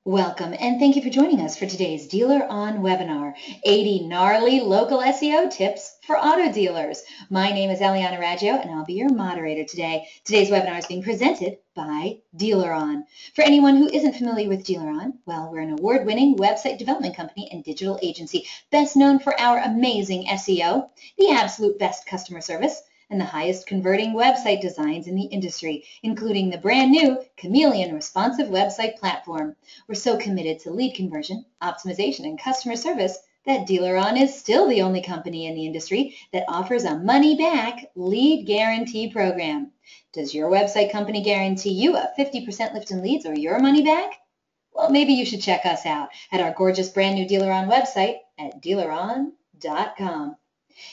Welcome, and thank you for joining us for today's DealerOn webinar, 80 Gnarly Local SEO Tips for Auto Dealers. My name is Eliana Raggio, and I'll be your moderator today. Today's webinar is being presented by DealerOn. For anyone who isn't familiar with DealerOn, well, we're an award-winning website development company and digital agency, best known for our amazing SEO, the absolute best customer service, and the highest converting website designs in the industry, including the brand new Chameleon responsive website platform. We're so committed to lead conversion, optimization, and customer service that DealerOn is still the only company in the industry that offers a money-back lead guarantee program. Does your website company guarantee you a 50% lift in leads or your money back? Well, maybe you should check us out at our gorgeous brand new DealerOn website at DealerOn.com.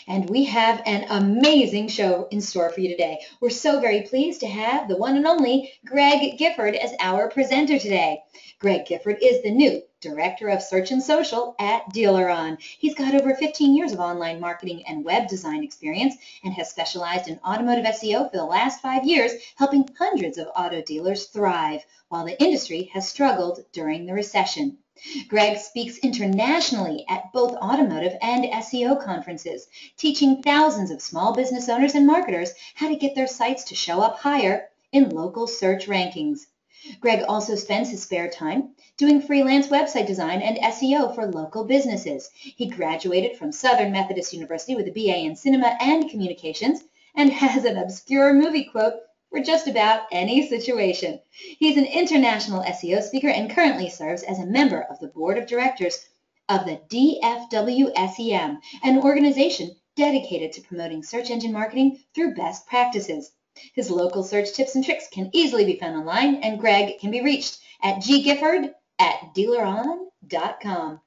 And we have an amazing show in store for you today. We're so very pleased to have the one and only Greg Gifford as our presenter today. Greg Gifford is the new Director of Search and Social at DealerOn. He's got over 15 years of online marketing and web design experience and has specialized in automotive SEO for the last 5 years, helping hundreds of auto dealers thrive while the industry has struggled during the recession. Greg speaks internationally at both automotive and SEO conferences, teaching thousands of small business owners and marketers how to get their sites to show up higher in local search rankings. Greg also spends his spare time doing freelance website design and SEO for local businesses. He graduated from Southern Methodist University with a BA in Cinema and Communications and has an obscure movie quote for just about any situation. He's an international SEO speaker and currently serves as a member of the board of directors of the DFWSEM, an organization dedicated to promoting search engine marketing through best practices. His local search tips and tricks can easily be found online, and Greg can be reached at ggifford@dealeron.com.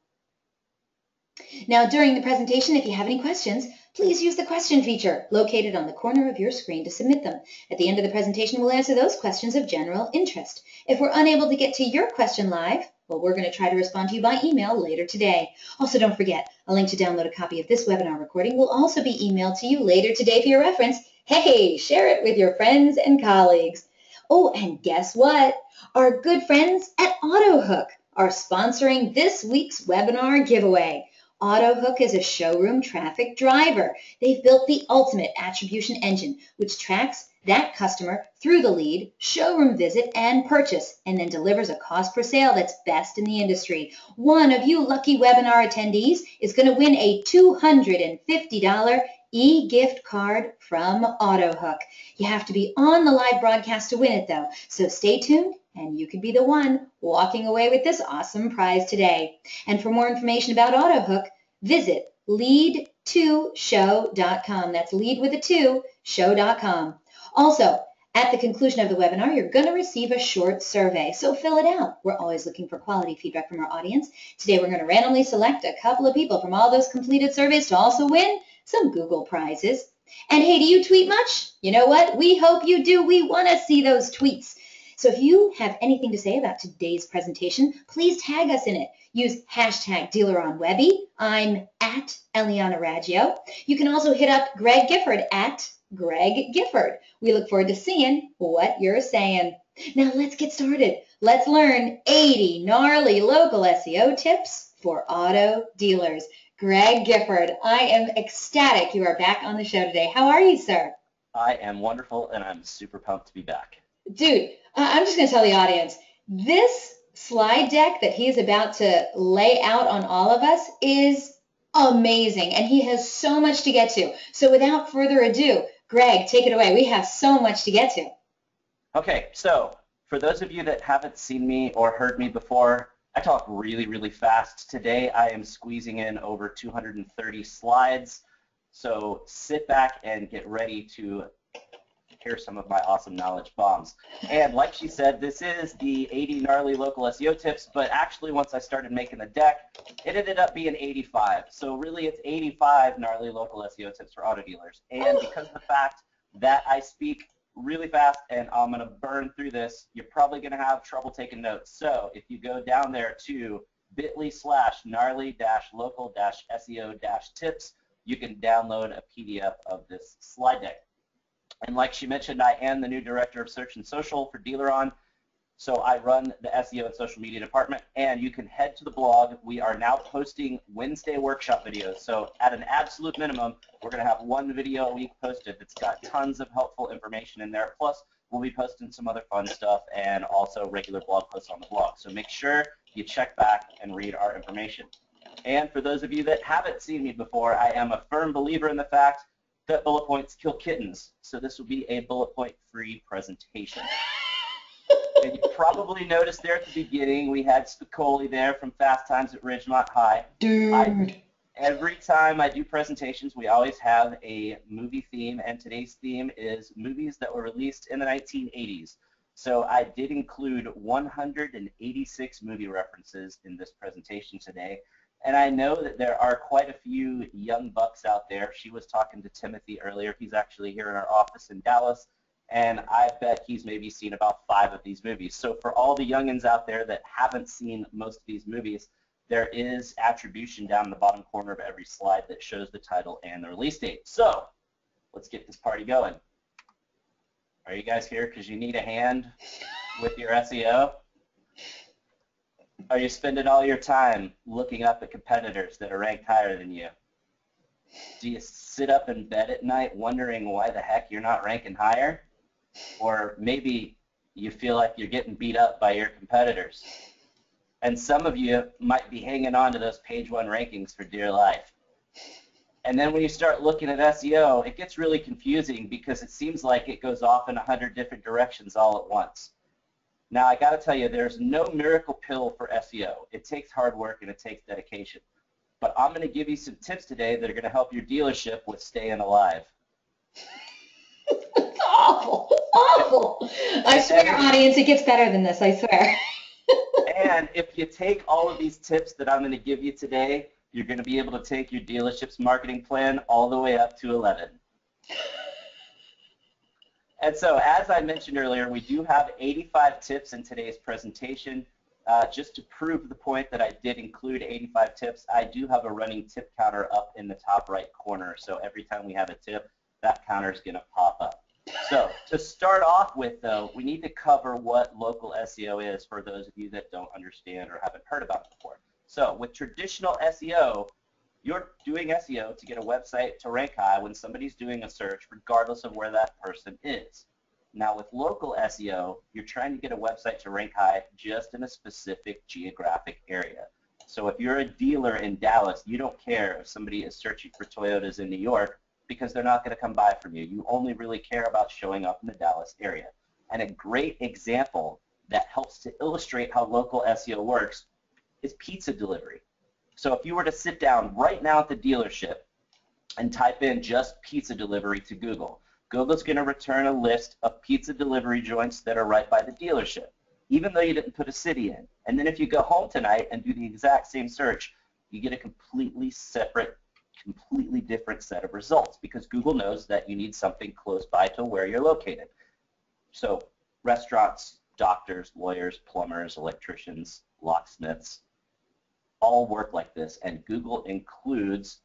Now, during the presentation, if you have any questions, please use the question feature located on the corner of your screen to submit them. At the end of the presentation, we'll answer those questions of general interest. If we're unable to get to your question live, well, we're going to try to respond to you by email later today. Also, don't forget, a link to download a copy of this webinar recording will also be emailed to you later today for your reference. Hey, share it with your friends and colleagues. Oh, and guess what? Our good friends at AutoHook are sponsoring this week's webinar giveaway. AutoHook is a showroom traffic driver. They've built the ultimate attribution engine, which tracks that customer through the lead, showroom visit, and purchase, and then delivers a cost per sale that's best in the industry. One of you lucky webinar attendees is going to win a $250 e-gift card from AutoHook. You have to be on the live broadcast to win it, though, so stay tuned, and you could be the one walking away with this awesome prize today. And for more information about AutoHook, visit lead2show.com. That's lead with a 2, show.com. Also, at the conclusion of the webinar, you're going to receive a short survey, so fill it out. We're always looking for quality feedback from our audience. Today, we're going to randomly select a couple of people from all those completed surveys to also win some Google prizes. And hey, do you tweet much? You know what? We hope you do. We want to see those tweets. So if you have anything to say about today's presentation, please tag us in it. Use hashtag DealerOnWebby. I'm at Eliana Raggio. You can also hit up Greg Gifford at Greg Gifford. We look forward to seeing what you're saying. Now let's get started. Let's learn 80 gnarly local SEO tips for auto dealers. Greg Gifford, I am ecstatic you are back on the show today. How are you, sir? I am wonderful, and I'm super pumped to be back. Dude, I'm just going to tell the audience, this slide deck that he is about to lay out on all of us is amazing, and he has so much to get to. So without further ado, Greg, take it away. We have so much to get to. Okay, so for those of you that haven't seen me or heard me before, I talk really, really fast. Today I am squeezing in over 230 slides, so sit back and get ready to hear some of my awesome knowledge bombs. And like she said, this is the 80 gnarly local SEO tips, but actually once I started making the deck, it ended up being 85. So really it's 85 gnarly local SEO tips for auto dealers. And because of the fact that I speak really fast and I'm going to burn through this, you're probably going to have trouble taking notes. So if you go down there to bit.ly/gnarly-local-SEO-tips, you can download a PDF of this slide deck. And like she mentioned, I am the new Director of Search and Social for DealerOn. So I run the SEO and social media department, and you can head to the blog. We are now posting Wednesday workshop videos. So at an absolute minimum, we're going to have one video a week posted that's got tons of helpful information in there. Plus, we'll be posting some other fun stuff and also regular blog posts on the blog. So make sure you check back and read our information. And for those of you that haven't seen me before, I am a firm believer in the fact that bullet points kill kittens. So this will be a bullet point-free presentation. And you probably noticed there at the beginning, we had Spicoli there from Fast Times at Ridgemont High. Dude. Every time I do presentations, we always have a movie theme, and today's theme is movies that were released in the 1980s. So I did include 186 movie references in this presentation today. And I know that there are quite a few young bucks out there. She was talking to Timothy earlier. He's actually here in our office in Dallas. And I bet he's maybe seen about 5 of these movies. So for all the youngins out there that haven't seen most of these movies, there is attribution down in the bottom corner of every slide that shows the title and the release date. So let's get this party going. Are you guys here because you need a hand with your SEO? Are you spending all your time looking up at competitors that are ranked higher than you? Do you sit up in bed at night wondering why the heck you're not ranking higher? Or maybe you feel like you're getting beat up by your competitors. And some of you might be hanging on to those page 1 rankings for dear life. And then when you start looking at SEO, it gets really confusing because it seems like it goes off in 100 different directions all at once. Now, I got to tell you, there's no miracle pill for SEO. It takes hard work and it takes dedication. But I'm going to give you some tips today that are going to help your dealership with staying alive. It's awful. It's awful. I swear, audience, it gets better than this, I swear. And if you take all of these tips that I'm going to give you today, you're going to be able to take your dealership's marketing plan all the way up to 11. And so, as I mentioned earlier, we do have 85 tips in today's presentation. Just to prove the point that I did include 85 tips, I do have a running tip counter up in the top right corner. So every time we have a tip, that counter is going to pop up. So to start off with, though, we need to cover what local SEO is for those of you that don't understand or haven't heard about it before. So with traditional SEO, you're doing SEO to get a website to rank high when somebody's doing a search, regardless of where that person is. Now with local SEO, you're trying to get a website to rank high just in a specific geographic area. So if you're a dealer in Dallas, you don't care if somebody is searching for Toyotas in New York because they're not going to come buy from you. You only really care about showing up in the Dallas area. And a great example that helps to illustrate how local SEO works is pizza delivery. So if you were to sit down right now at the dealership and type in just pizza delivery to Google, Google's going to return a list of pizza delivery joints that are right by the dealership, even though you didn't put a city in. And then if you go home tonight and do the exact same search, you get a completely separate, completely different set of results because Google knows that you need something close by to where you're located. So restaurants, doctors, lawyers, plumbers, electricians, locksmiths, all work like this, and Google includes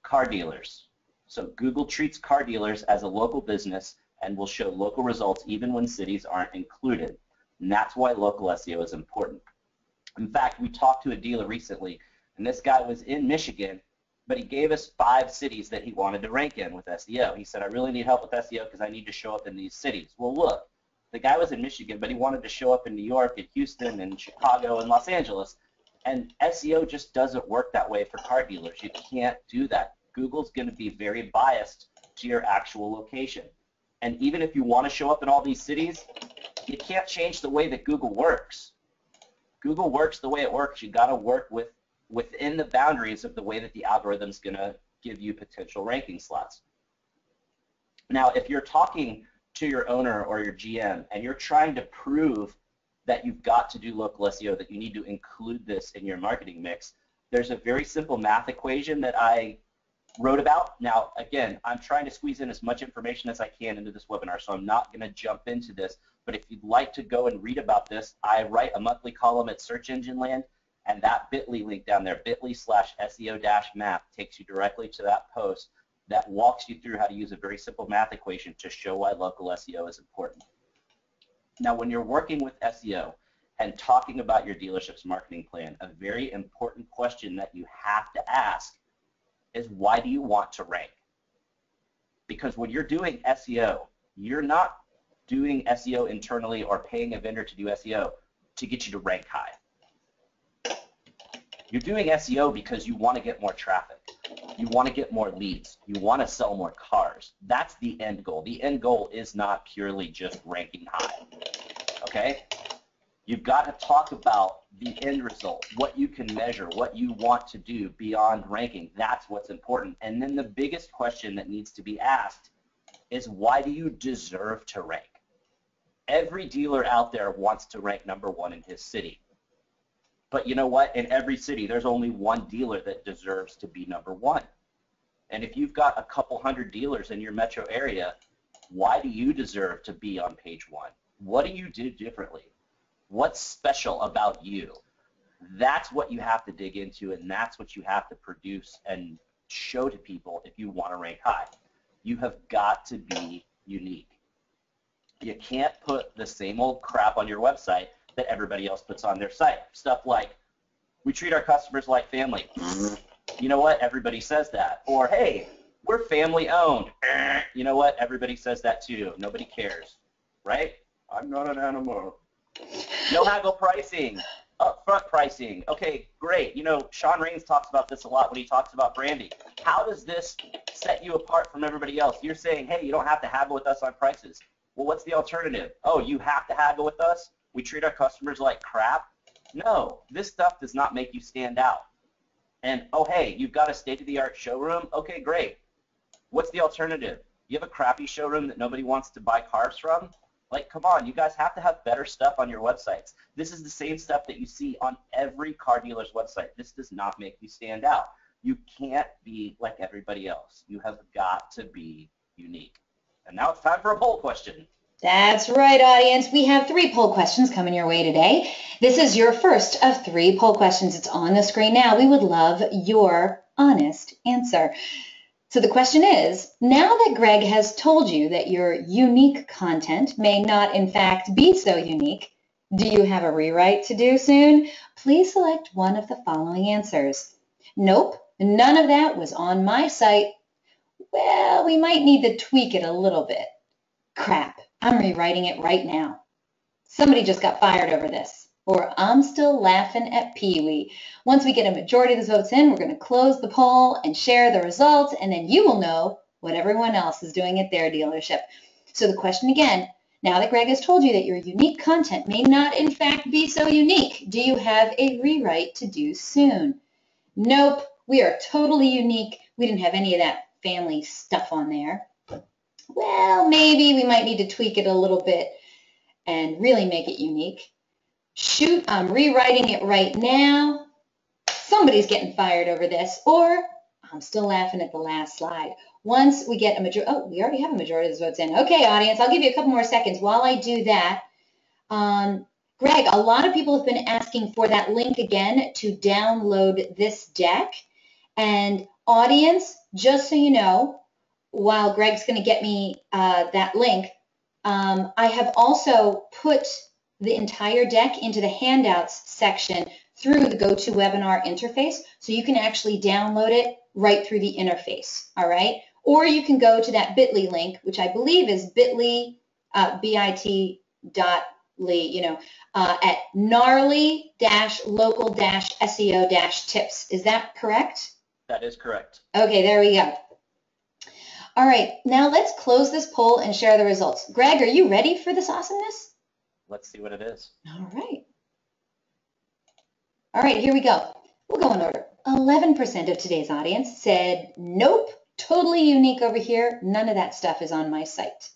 car dealers. So Google treats car dealers as a local business and will show local results even when cities aren't included. And that's why local SEO is important. In fact, we talked to a dealer recently, and this guy was in Michigan, but he gave us 5 cities that he wanted to rank in with SEO. He said, I really need help with SEO because I need to show up in these cities. Well, look, the guy was in Michigan, but he wanted to show up in New York, and Houston, and Chicago, and Los Angeles. And SEO just doesn't work that way for car dealers. You can't do that. Google's going to be very biased to your actual location. And even if you want to show up in all these cities, you can't change the way that Google works. Google works the way it works. You got to work within the boundaries of the way that the algorithm's going to give you potential ranking slots. Now, if you're talking to your owner or your GM and you're trying to prove that you've got to do local SEO, that you need to include this in your marketing mix, there's a very simple math equation that I wrote about. Now, again, I'm trying to squeeze in as much information as I can into this webinar, so I'm not going to jump into this. But if you'd like to go and read about this, I write a monthly column at Search Engine Land, and that bit.ly link down there, bit.ly/SEO-math, takes you directly to that post that walks you through how to use a very simple math equation to show why local SEO is important. Now, when you're working with SEO, and talking about your dealership's marketing plan, a very important question that you have to ask is, why do you want to rank? Because when you're doing SEO, you're not doing SEO internally or paying a vendor to do SEO to get you to rank high. You're doing SEO because you want to get more traffic. You want to get more leads. You want to sell more cars. That's the end goal. The end goal is not purely just ranking high. Okay? You've got to talk about the end result, what you can measure, what you want to do beyond ranking. That's what's important. And then the biggest question that needs to be asked is, why do you deserve to rank? Every dealer out there wants to rank #1 in his city. But you know what? In every city, there's only one dealer that deserves to be #1. And if you've got a couple hundred dealers in your metro area, why do you deserve to be on page 1? What do you do differently? What's special about you? That's what you have to dig into, and that's what you have to produce and show to people if you want to rank high. You have got to be unique. You can't put the same old crap on your website that everybody else puts on their site. Stuff like, we treat our customers like family. You know what? Everybody says that. Or, hey, we're family owned. You know what? Everybody says that too. Nobody cares, right? I'm not an animal. No haggle pricing, upfront pricing. Okay, great. You know, Sean Raines talks about this a lot when he talks about branding. How does this set you apart from everybody else? You're saying, hey, you don't have to haggle with us on prices. Well, what's the alternative? Oh, you have to haggle with us? We treat our customers like crap? No, this stuff does not make you stand out. And, oh, hey, you've got a state-of-the-art showroom? Okay, great. What's the alternative? You have a crappy showroom that nobody wants to buy cars from? Like, come on, you guys have to have better stuff on your websites. This is the same stuff that you see on every car dealer's website. This does not make you stand out. You can't be like everybody else. You have got to be unique. And now it's time for a poll question. That's right, audience. We have 3 poll questions coming your way today. This is your first of 3 poll questions. It's on the screen now. We would love your honest answer. So the question is, now that Greg has told you that your unique content may not in fact be so unique, do you have a rewrite to do soon? Please select one of the following answers. Nope, none of that was on my site. Well, we might need to tweak it a little bit. Crap, I'm rewriting it right now. Somebody just got fired over this. Or I'm still laughing at Pee-wee. Once we get a majority of the votes in, we're going to close the poll and share the results, and then you will know what everyone else is doing at their dealership. So the question again, now that Greg has told you that your unique content may not in fact be so unique, do you have a rewrite to do soon? Nope, we are totally unique. We didn't have any of that family stuff on there. Well, maybe we might need to tweak it a little bit and really make it unique. Shoot, I'm rewriting it right now. Somebody's getting fired over this. Or I'm still laughing at the last slide. Once we get a majority, oh, we already have a majority of the votes in. Okay, audience, I'll give you a couple more seconds. While I do that, Greg, a lot of people have been asking for that link again to download this deck. And audience, just so you know, while Greg's going to get me that link, I have also put the entire deck into the handouts section through the GoToWebinar interface, so you can actually download it right through the interface, all right? Or you can go to that bit.ly link, which I believe is bit.ly, bit.ly, at gnarly-local SEO-tips. Is that correct? That is correct. Okay, there we go. All right, now let's close this poll and share the results. Greg, are you ready for this awesomeness? Let's see what it is. All right. All right, here we go. We'll go in order. 11% of today's audience said, nope, totally unique over here. None of that stuff is on my site.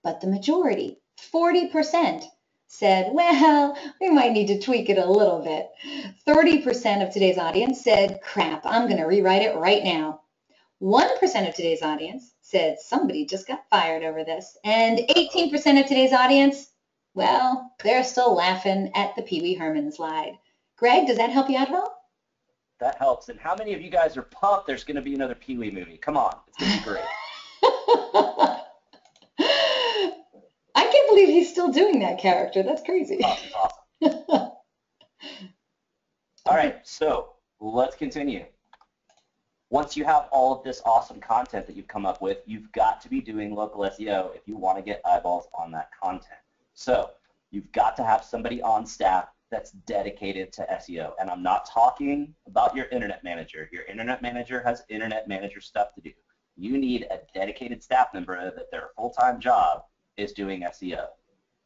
But the majority, 40%, said, well, we might need to tweak it a little bit. 30% of today's audience said, crap, I'm going to rewrite it right now. 1% of today's audience said somebody just got fired over this. And 18% of today's audience, well, they're still laughing at the Pee Wee Herman slide. Greg, does that help you out at all? That helps. And how many of you guys are pumped there's going to be another Pee Wee movie? Come on. It's going to be great. I can't believe he's still doing that character. That's crazy. Awesome. All right, so let's continue. Once you have all of this awesome content that you've come up with, you've got to be doing local SEO if you want to get eyeballs on that content. So you've got to have somebody on staff that's dedicated to SEO. And I'm not talking about your internet manager. Your internet manager has internet manager stuff to do. You need a dedicated staff member that their full-time job is doing SEO.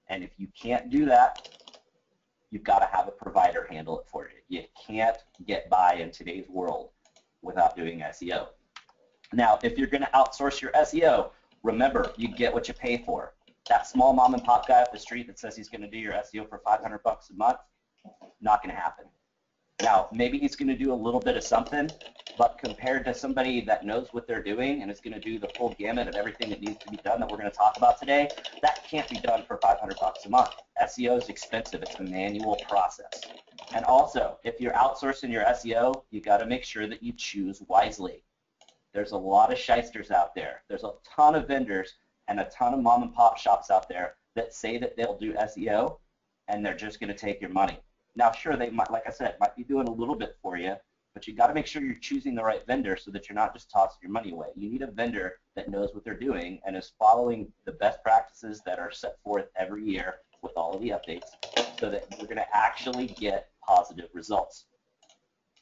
And if you can't do that, you've got to have a provider handle it for you. You can't get by in today's world without doing SEO. Now, if you're going to outsource your SEO, remember, you get what you pay for. That small mom and pop guy up the street that says he's going to do your SEO for $500 a month, not going to happen. Now, maybe he's going to do a little bit of something, but compared to somebody that knows what they're doing and is going to do the full gamut of everything that needs to be done that we're going to talk about today, that can't be done for $500 a month. SEO is expensive. It's a manual process. And also, if you're outsourcing your SEO, you got to make sure that you choose wisely. There's a lot of shysters out there. There's a ton of vendors and a ton of mom and pop shops out there that say that they'll do SEO and they're just going to take your money. Now, sure, they might, like I said, might be doing a little bit for you, but you got to make sure you're choosing the right vendor so that you're not just tossing your money away. You need a vendor that knows what they're doing and is following the best practices that are set forth every year with all of the updates so that you're going to actually get positive results.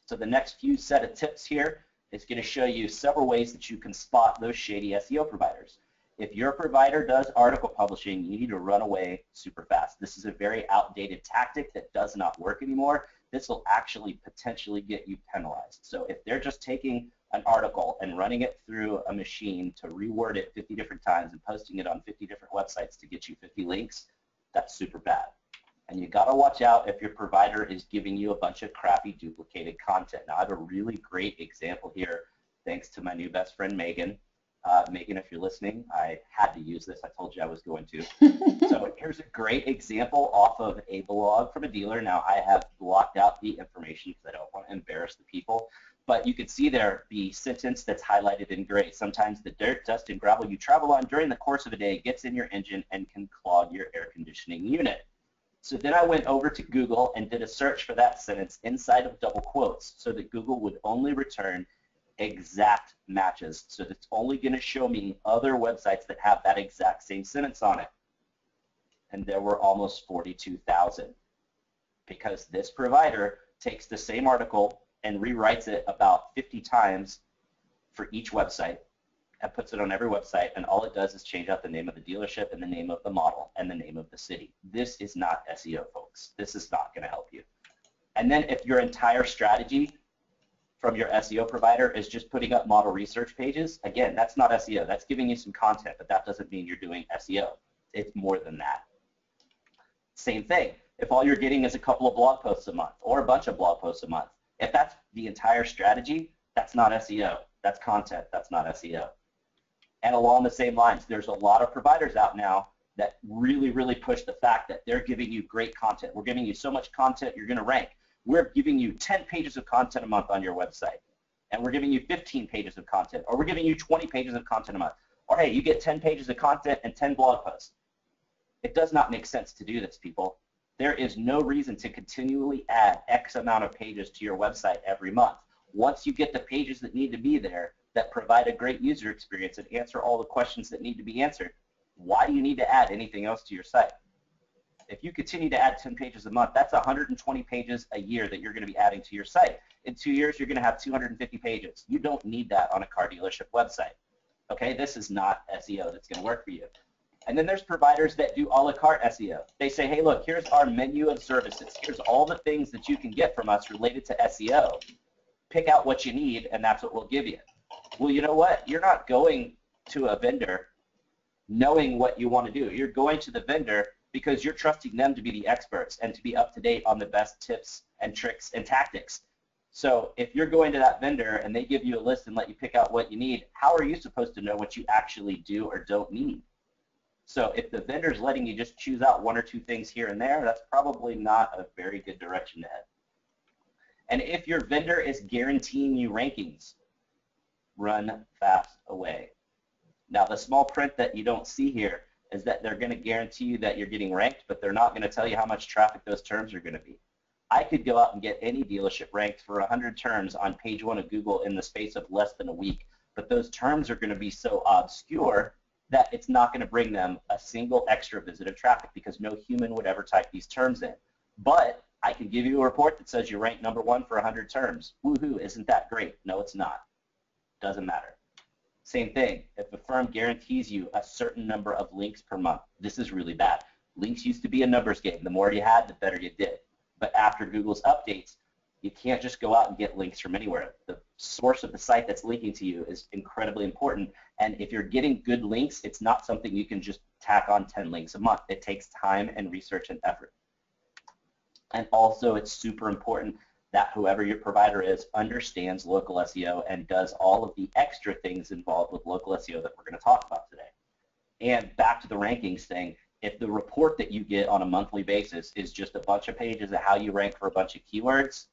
So the next few set of tips here is going to show you several ways that you can spot those shady SEO providers. If your provider does article publishing, you need to run away super fast. This is a very outdated tactic that does not work anymore. This will actually potentially get you penalized. So if they're just taking an article and running it through a machine to reword it 50 different times and posting it on 50 different websites to get you 50 links, that's super bad. And you got to watch out if your provider is giving you a bunch of crappy duplicated content. Now, I have a really great example here thanks to my new best friend, Megan. Megan, if you're listening, I had to use this. I told you I was going to. So here's a great example off of a blog from a dealer. Now, I have blocked out the information because I don't want to embarrass the people. But you can see there the sentence that's highlighted in gray. Sometimes the dirt, dust, and gravel you travel on during the course of a day gets in your engine and can clog your air conditioning unit. So then I went over to Google and did a search for that sentence inside of double quotes so that Google would only return exact matches. So it's only going to show me other websites that have that exact same sentence on it. And there were almost 42,000 because this provider takes the same article and rewrites it about 50 times for each website and puts it on every website, and all it does is change out the name of the dealership and the name of the model and the name of the city. This is not SEO, folks. This is not going to help you. And then if your entire strategy from your SEO provider is just putting up model research pages, again, that's not SEO. That's giving you some content, but that doesn't mean you're doing SEO. It's more than that. Same thing. If all you're getting is a couple of blog posts a month or a bunch of blog posts a month, if that's the entire strategy, that's not SEO. That's content. That's not SEO. And along the same lines, there's a lot of providers out now that really, really push the fact that they're giving you great content. We're giving you so much content, you're going to rank. We're giving you 10 pages of content a month on your website, and we're giving you 15 pages of content, or we're giving you 20 pages of content a month, or hey, you get 10 pages of content and 10 blog posts. It does not make sense to do this, people. There is no reason to continually add X amount of pages to your website every month. Once you get the pages that need to be there that provide a great user experience and answer all the questions that need to be answered, why do you need to add anything else to your site? If you continue to add 10 pages a month, that's 120 pages a year that you're going to be adding to your site. In 2 years, you're going to have 250 pages. You don't need that on a car dealership website. Okay, this is not SEO that's going to work for you. And then there's providers that do a la carte SEO. They say, hey, look, here's our menu of services. Here's all the things that you can get from us related to SEO. Pick out what you need, and that's what we'll give you. Well, you know what? You're not going to a vendor knowing what you want to do. You're going to the vendor because you're trusting them to be the experts and to be up to date on the best tips and tricks and tactics. So if you're going to that vendor and they give you a list and let you pick out what you need, how are you supposed to know what you actually do or don't need? So if the vendor's letting you just choose out one or two things here and there, that's probably not a very good direction to head. And if your vendor is guaranteeing you rankings, run fast away. Now the small print that you don't see here, is that they're going to guarantee you that you're getting ranked, but they're not going to tell you how much traffic those terms are going to be. I could go out and get any dealership ranked for 100 terms on page 1 of Google in the space of less than a week, but those terms are going to be so obscure that it's not going to bring them a single extra visit of traffic because no human would ever type these terms in. But I can give you a report that says you rank number 1 for 100 terms. Woohoo, isn't that great? No, it's not. Doesn't matter. Same thing, if a firm guarantees you a certain number of links per month, this is really bad. Links used to be a numbers game. The more you had, the better you did. But after Google's updates, you can't just go out and get links from anywhere. The source of the site that's linking to you is incredibly important. And if you're getting good links, it's not something you can just tack on 10 links a month. It takes time and research and effort. And also, it's super important that whoever your provider is understands local SEO and does all of the extra things involved with local SEO that we're going to talk about today. And back to the rankings thing, if the report that you get on a monthly basis is just a bunch of pages of how you rank for a bunch of keywords,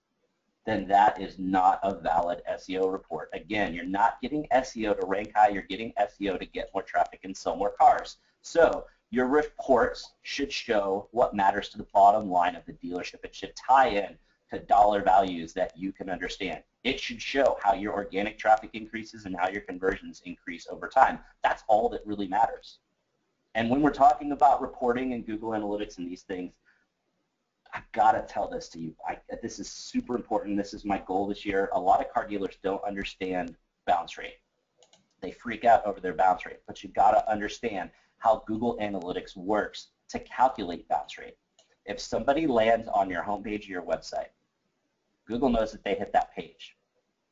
then that is not a valid SEO report. Again, you're not getting SEO to rank high, you're getting SEO to get more traffic and sell more cars. So your reports should show what matters to the bottom line of the dealership. It should tie in to dollar values that you can understand. It should show how your organic traffic increases and how your conversions increase over time. That's all that really matters. And when we're talking about reporting and Google Analytics and these things, I've got to tell this to you. This is super important. This is my goal this year. A lot of car dealers don't understand bounce rate. They freak out over their bounce rate, but you've got to understand how Google Analytics works to calculate bounce rate. If somebody lands on your homepage of your website, Google knows that they hit that page.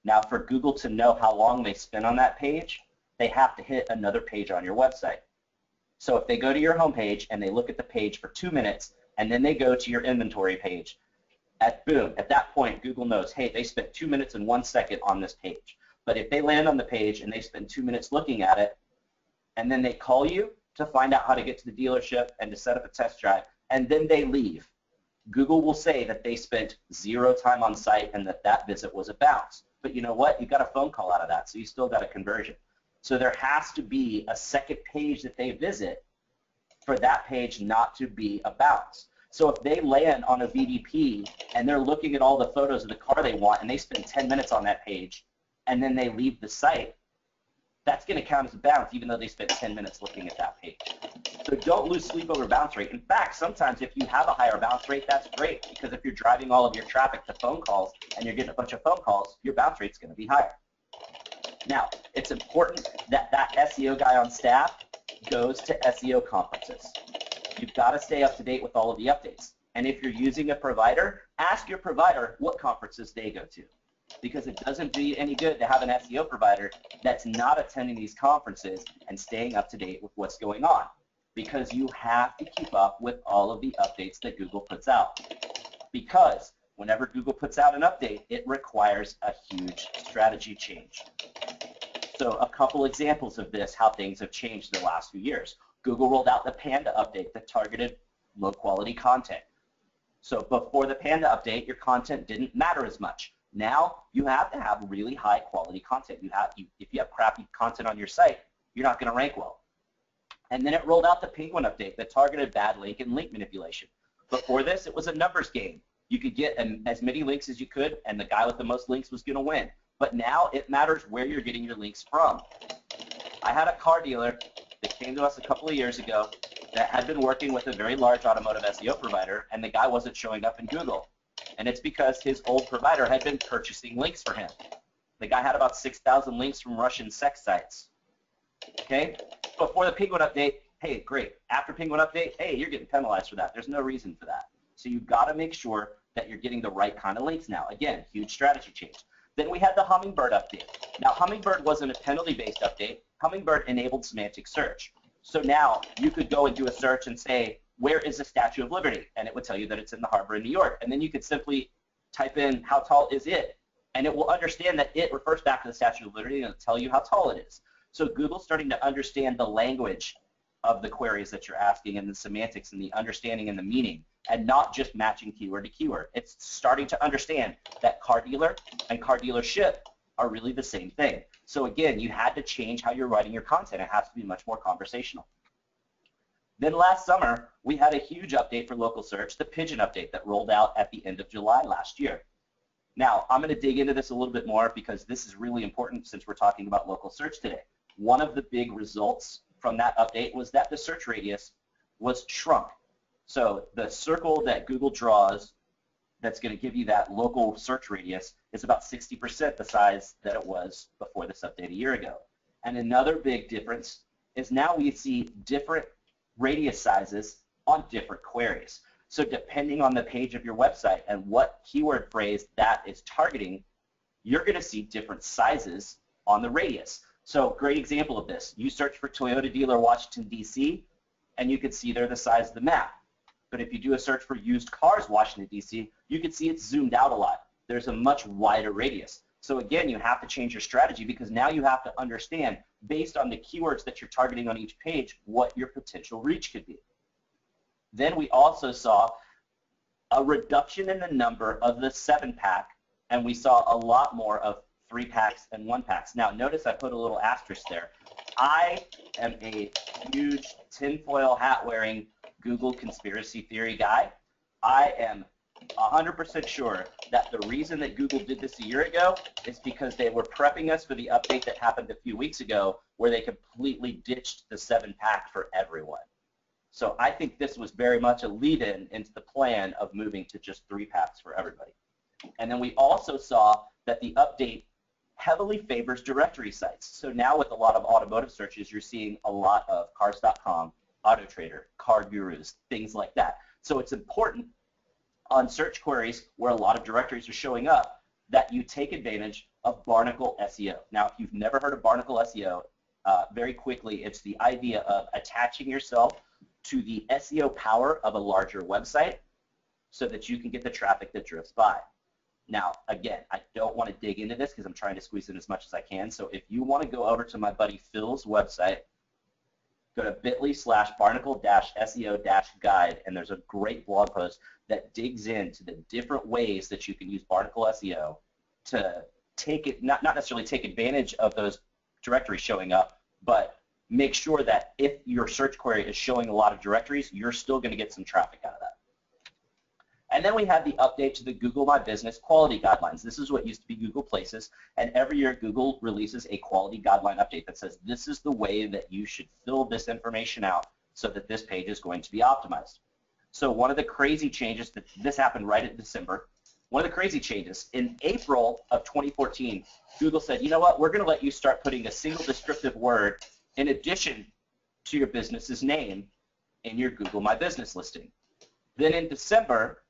Now, for Google to know how long they spent on that page, they have to hit another page on your website. So if they go to your homepage and they look at the page for 2 minutes, and then they go to your inventory page, at that point, Google knows, hey, they spent 2 minutes and 1 second on this page. But if they land on the page and they spend 2 minutes looking at it, and then they call you to find out how to get to the dealership and to set up a test drive, and then they leave, Google will say that they spent 0 time on site and that that visit was a bounce. But you know what? You got a phone call out of that, so you still got a conversion. So there has to be a second page that they visit for that page not to be a bounce. So if they land on a VDP and they're looking at all the photos of the car they want and they spend 10 minutes on that page and then they leave the site, that's going to count as a bounce even though they spent 10 minutes looking at that page. So don't lose sleep over bounce rate. In fact, sometimes if you have a higher bounce rate, that's great, because if you're driving all of your traffic to phone calls and you're getting a bunch of phone calls, your bounce rate's going to be higher. Now, it's important that that SEO guy on staff goes to SEO conferences. You've got to stay up to date with all of the updates. And if you're using a provider, ask your provider what conferences they go to, because it doesn't do you any good to have an SEO provider that's not attending these conferences and staying up to date with what's going on, because you have to keep up with all of the updates that Google puts out. Because whenever Google puts out an update, it requires a huge strategy change. So a couple examples of this, how things have changed in the last few years. Google rolled out the Panda update that targeted low-quality content. So before the Panda update, your content didn't matter as much. Now you have to have really high-quality content. If you have crappy content on your site, you're not going to rank well. And then it rolled out the Penguin update that targeted bad link and link manipulation. Before this, it was a numbers game. You could get as many links as you could, and the guy with the most links was going to win. But now it matters where you're getting your links from. I had a car dealer that came to us a couple of years ago that had been working with a very large automotive SEO provider, and the guy wasn't showing up in Google. And it's because his old provider had been purchasing links for him. The guy had about 6,000 links from Russian sex sites. Okay? Before the Penguin update, hey, great. After Penguin update, hey, you're getting penalized for that. There's no reason for that. So you've got to make sure that you're getting the right kind of links now. Again, huge strategy change. Then we had the Hummingbird update. Now, Hummingbird wasn't a penalty-based update. Hummingbird enabled semantic search. So now you could go and do a search and say, where is the Statue of Liberty? And it would tell you that it's in the harbor in New York. And then you could simply type in, how tall is it? And it will understand that it refers back to the Statue of Liberty and it'll tell you how tall it is. So Google's starting to understand the language of the queries that you're asking and the semantics and the understanding and the meaning, and not just matching keyword to keyword. It's starting to understand that car dealer and car dealership are really the same thing. So again, you had to change how you're writing your content. It has to be much more conversational. Then last summer, we had a huge update for local search, the Pigeon update that rolled out at the end of July last year. Now, I'm going to dig into this a little bit more because this is really important since we're talking about local search today. One of the big results from that update was that the search radius was shrunk. So the circle that Google draws that's going to give you that local search radius is about 60% the size that it was before this update a year ago. And another big difference is now we see different radius sizes on different queries. So depending on the page of your website and what keyword phrase that is targeting, you're going to see different sizes on the radius. So great example of this. You search for Toyota dealer Washington, D.C., and you can see there the size of the map. But if you do a search for used cars Washington, D.C., you can see it's zoomed out a lot. There's a much wider radius. So again, you have to change your strategy because now you have to understand, based on the keywords that you're targeting on each page, what your potential reach could be. Then we also saw a reduction in the number of the 7-pack, and we saw a lot more of 3-packs and 1-packs. Now, notice I put a little asterisk there. I am a huge tinfoil hat-wearing Google conspiracy theory guy. I am 100% sure that the reason that Google did this a year ago is because they were prepping us for the update that happened a few weeks ago where they completely ditched the 7-pack for everyone. So I think this was very much a lead-in into the plan of moving to just 3-packs for everybody. And then we also saw that the update heavily favors directory sites. So now with a lot of automotive searches, you're seeing a lot of cars.com, AutoTrader, Car Gurus, things like that. So it's important on search queries where a lot of directories are showing up that you take advantage of Barnacle SEO. Now, if you've never heard of Barnacle SEO, very quickly, it's the idea of attaching yourself to the SEO power of a larger website so that you can get the traffic that drifts by. Now, again, I don't want to dig into this because I'm trying to squeeze in as much as I can. So if you want to go over to my buddy Phil's website, go to bit.ly/barnacle-seo-guide, and there's a great blog post that digs into the different ways that you can use Barnacle SEO to take it, not necessarily take advantage of those directories showing up, but make sure that if your search query is showing a lot of directories, you're still going to get some traffic out of that. And then we had the update to the Google My Business quality guidelines. This is what used to be Google Places, and every year Google releases a quality guideline update that says this is the way that you should fill this information out so that this page is going to be optimized. So one of the crazy changes, that this happened right in December, one of the crazy changes, in April of 2014, Google said, you know what, we're going to let you start putting a single descriptive word in addition to your business's name in your Google My Business listing. Then in December,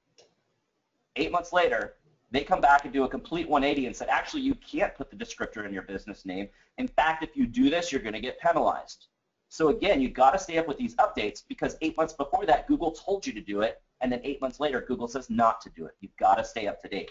8 months later, they come back and do a complete 180 and said, actually, you can't put the descriptor in your business name. In fact, if you do this, you're going to get penalized. So again, you've got to stay up with these updates because 8 months before that, Google told you to do it, and then 8 months later, Google says not to do it. You've got to stay up to date.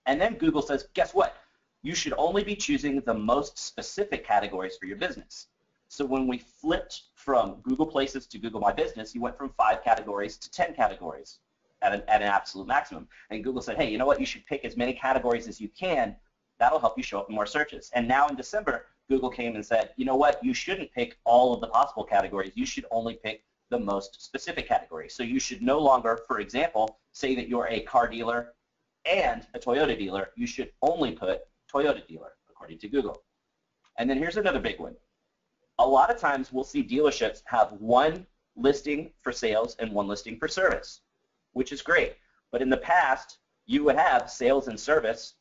And then Google says, guess what? You should only be choosing the most specific categories for your business. So when we flipped from Google Places to Google My Business, you went from 5 categories to 10 categories at an absolute maximum. And Google said, hey, you know what? You should pick as many categories as you can. That'll help you show up in more searches. And now in December, Google came and said, you know what? You shouldn't pick all of the possible categories. You should only pick the most specific categories. So you should no longer, for example, say that you're a car dealer and a Toyota dealer. You should only put Toyota dealer, according to Google. And then here's another big one. A lot of times we'll see dealerships have one listing for sales and one listing for service, which is great. But in the past, you would have sales and service,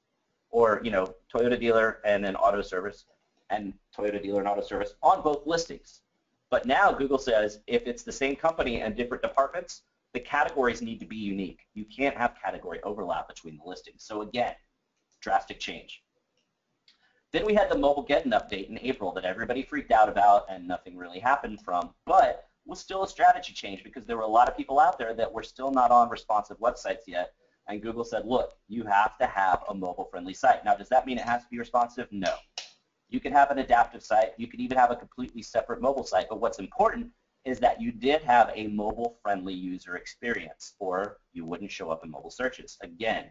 or Toyota dealer and then auto service, and Toyota dealer and auto service on both listings. But now Google says if it's the same company and different departments, the categories need to be unique. You can't have category overlap between the listings. So again, drastic change. Then we had the mobile get-in update in April that everybody freaked out about and nothing really happened from, but was still a strategy change because there were a lot of people out there that were still not on responsive websites yet. And Google said, look, you have to have a mobile-friendly site. Now, does that mean it has to be responsive? No. You can have an adaptive site. You could even have a completely separate mobile site. But what's important is that you did have a mobile-friendly user experience, or you wouldn't show up in mobile searches. Again,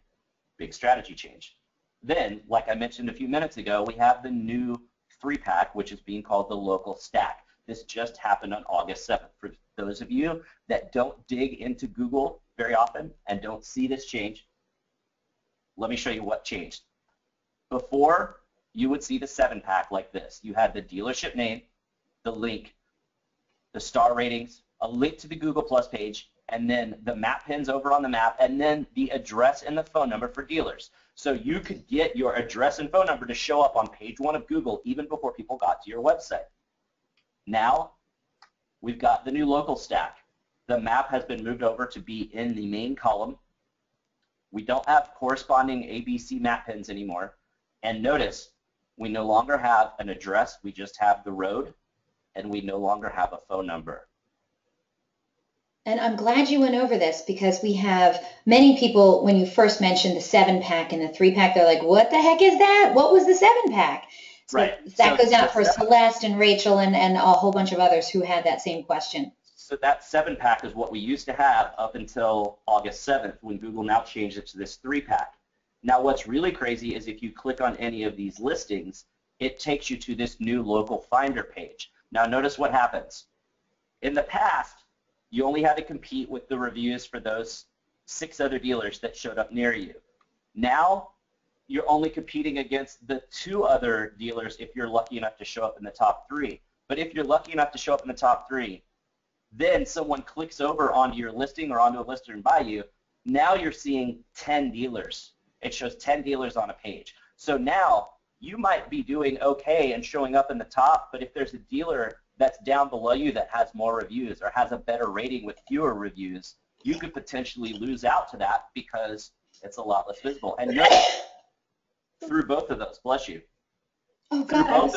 big strategy change. Then, like I mentioned a few minutes ago, we have the new 3-pack, which is being called the local stack. This just happened on August 7th. For those of you that don't dig into Google very often and don't see this change, let me show you what changed. Before, you would see the 7-pack like this. You had the dealership name, the link, the star ratings, a link to the Google Plus page, and then the map pins over on the map, and then the address and the phone number for dealers. So you could get your address and phone number to show up on page 1 of Google even before people got to your website. Now, we've got the new local stack. The map has been moved over to be in the main column. We don't have corresponding ABC map pins anymore. And notice, we no longer have an address, we just have the road, and we no longer have a phone number. And I'm glad you went over this because we have many people, when you first mentioned the 7-pack and the 3-pack, they're like, what the heck is that? What was the 7-pack? So right. that goes out for Celeste and Rachel and a whole bunch of others who had that same question. So that 7-pack is what we used to have up until August 7th when Google now changed it to this 3-pack. Now what's really crazy is if you click on any of these listings, it takes you to this new local finder page. Now notice what happens. In the past, you only had to compete with the reviews for those 6 other dealers that showed up near you. Now, you're only competing against the 2 other dealers if you're lucky enough to show up in the top 3. But if you're lucky enough to show up in the top 3, then someone clicks over onto your listing or onto a listing by you, now you're seeing 10 dealers. It shows 10 dealers on a page. So now, you might be doing okay and showing up in the top, but if there's a dealer that's down below you that has more reviews or has a better rating with fewer reviews, you could potentially lose out to that because it's a lot less visible. And notice, through both of those, bless you, oh, God,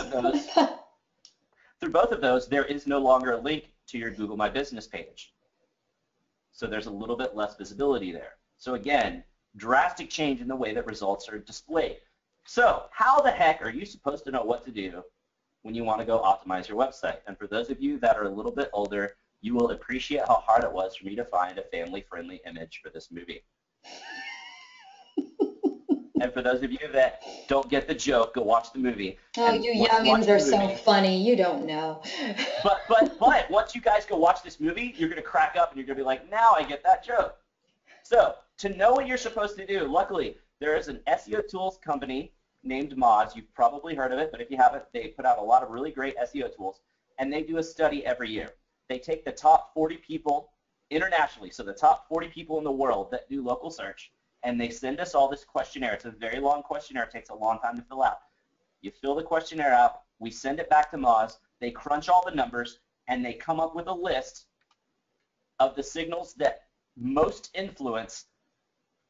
through both of those, there is no longer a link to your Google My Business page. So there's a little bit less visibility there. So again, drastic change in the way that results are displayed. So how the heck are you supposed to know what to do when you want to go optimize your website? And for those of you that are a little bit older, you will appreciate how hard it was for me to find a family-friendly image for this movie. And for those of you that don't get the joke, go watch the movie. Oh, you youngins are so funny. You don't know. But once you guys go watch this movie, you're going to crack up and you're going to be like, now I get that joke. So to know what you're supposed to do, luckily, there is an SEO tools company named Moz. You've probably heard of it, but if you haven't, they put out a lot of really great SEO tools, and they do a study every year. They take the top 40 people internationally, so the top 40 people in the world that do local search, and they send us all this questionnaire. It's a very long questionnaire. It takes a long time to fill out. You fill the questionnaire out. We send it back to Moz. They crunch all the numbers, and they come up with a list of the signals that most influence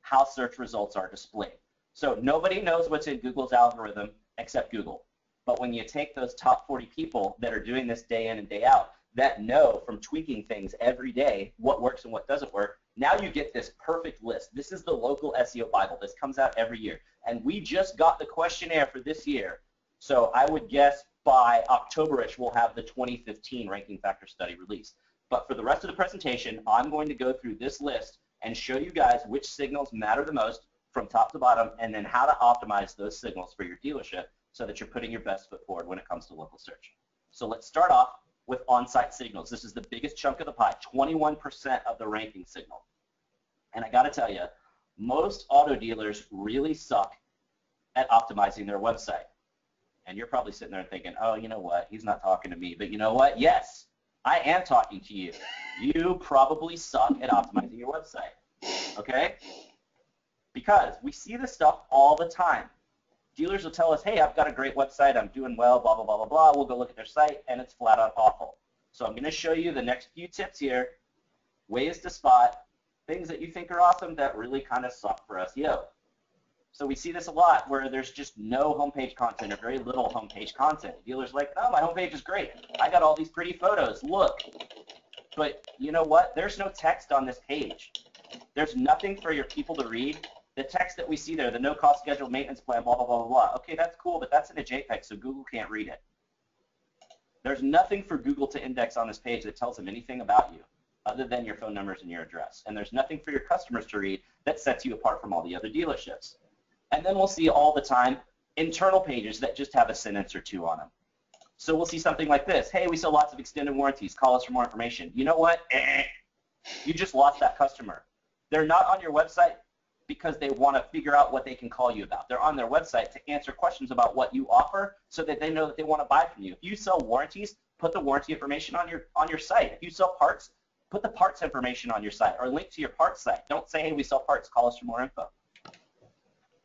how search results are displayed. So nobody knows what's in Google's algorithm except Google. But when you take those top 40 people that are doing this day in and day out, that know from tweaking things every day what works and what doesn't work, now you get this perfect list. This is the local SEO Bible. This comes out every year. And we just got the questionnaire for this year. So I would guess by October-ish we'll have the 2015 ranking factor study released. But for the rest of the presentation, I'm going to go through this list and show you guys which signals matter the most from top to bottom, and then how to optimize those signals for your dealership so that you're putting your best foot forward when it comes to local search. So let's start off with on-site signals. This is the biggest chunk of the pie, 21% of the ranking signal. And I got to tell you, most auto dealers really suck at optimizing their website. And you're probably sitting there thinking, oh, you know what, he's not talking to me. But you know what? Yes, I am talking to you. You probably suck at optimizing your website, okay? Because we see this stuff all the time. Dealers will tell us, hey, I've got a great website, I'm doing well, blah, blah, blah, blah, blah. We'll go look at their site, and it's flat out awful. So I'm going to show you the next few tips here, ways to spot things that you think are awesome that really kind of suck for SEO. So we see this a lot where there's just no homepage content or very little homepage content. Dealers are like, oh, my homepage is great. I got all these pretty photos. Look. But you know what? There's no text on this page. There's nothing for your people to read. The text that we see there, the no-cost scheduled maintenance plan, blah, blah, blah, blah, blah. Okay, that's cool, but that's in a JPEG, so Google can't read it. There's nothing for Google to index on this page that tells them anything about you other than your phone numbers and your address. And there's nothing for your customers to read that sets you apart from all the other dealerships. And then we'll see all the time internal pages that just have a sentence or two on them. So we'll see something like this. Hey, we sell lots of extended warranties. Call us for more information. You know what? You just lost that customer. They're not on your website because they want to figure out what they can call you about. They're on their website to answer questions about what you offer so that they know that they want to buy from you. If you sell warranties, put the warranty information on your site. If you sell parts, put the parts information on your site or link to your parts site. Don't say, hey, we sell parts. Call us for more info.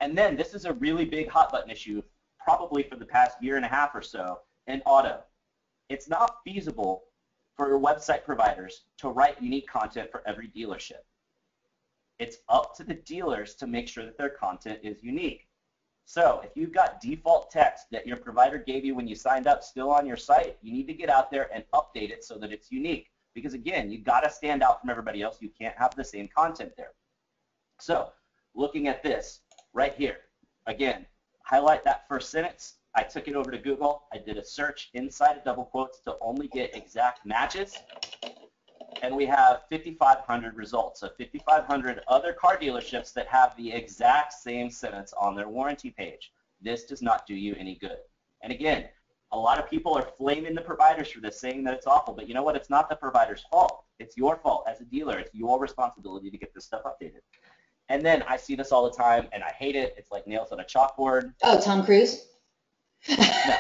And then this is a really big hot button issue probably for the past year and a half or so in auto. It's not feasible for website providers to write unique content for every dealership. It's up to the dealers to make sure that their content is unique. So if you've got default text that your provider gave you when you signed up still on your site, you need to get out there and update it so that it's unique. Because again, you've got to stand out from everybody else. You can't have the same content there. So looking at this right here, again, highlight that first sentence. I took it over to Google. I did a search inside of double quotes to only get exact matches. And we have 5,500 results. So 5,500 other car dealerships that have the exact same sentence on their warranty page. This does not do you any good. And again, a lot of people are flaming the providers for this, saying that it's awful. But you know what? It's not the provider's fault. It's your fault as a dealer. It's your responsibility to get this stuff updated. And then I see this all the time, and I hate it. It's like nails on a chalkboard. Oh, Tom Cruise? No.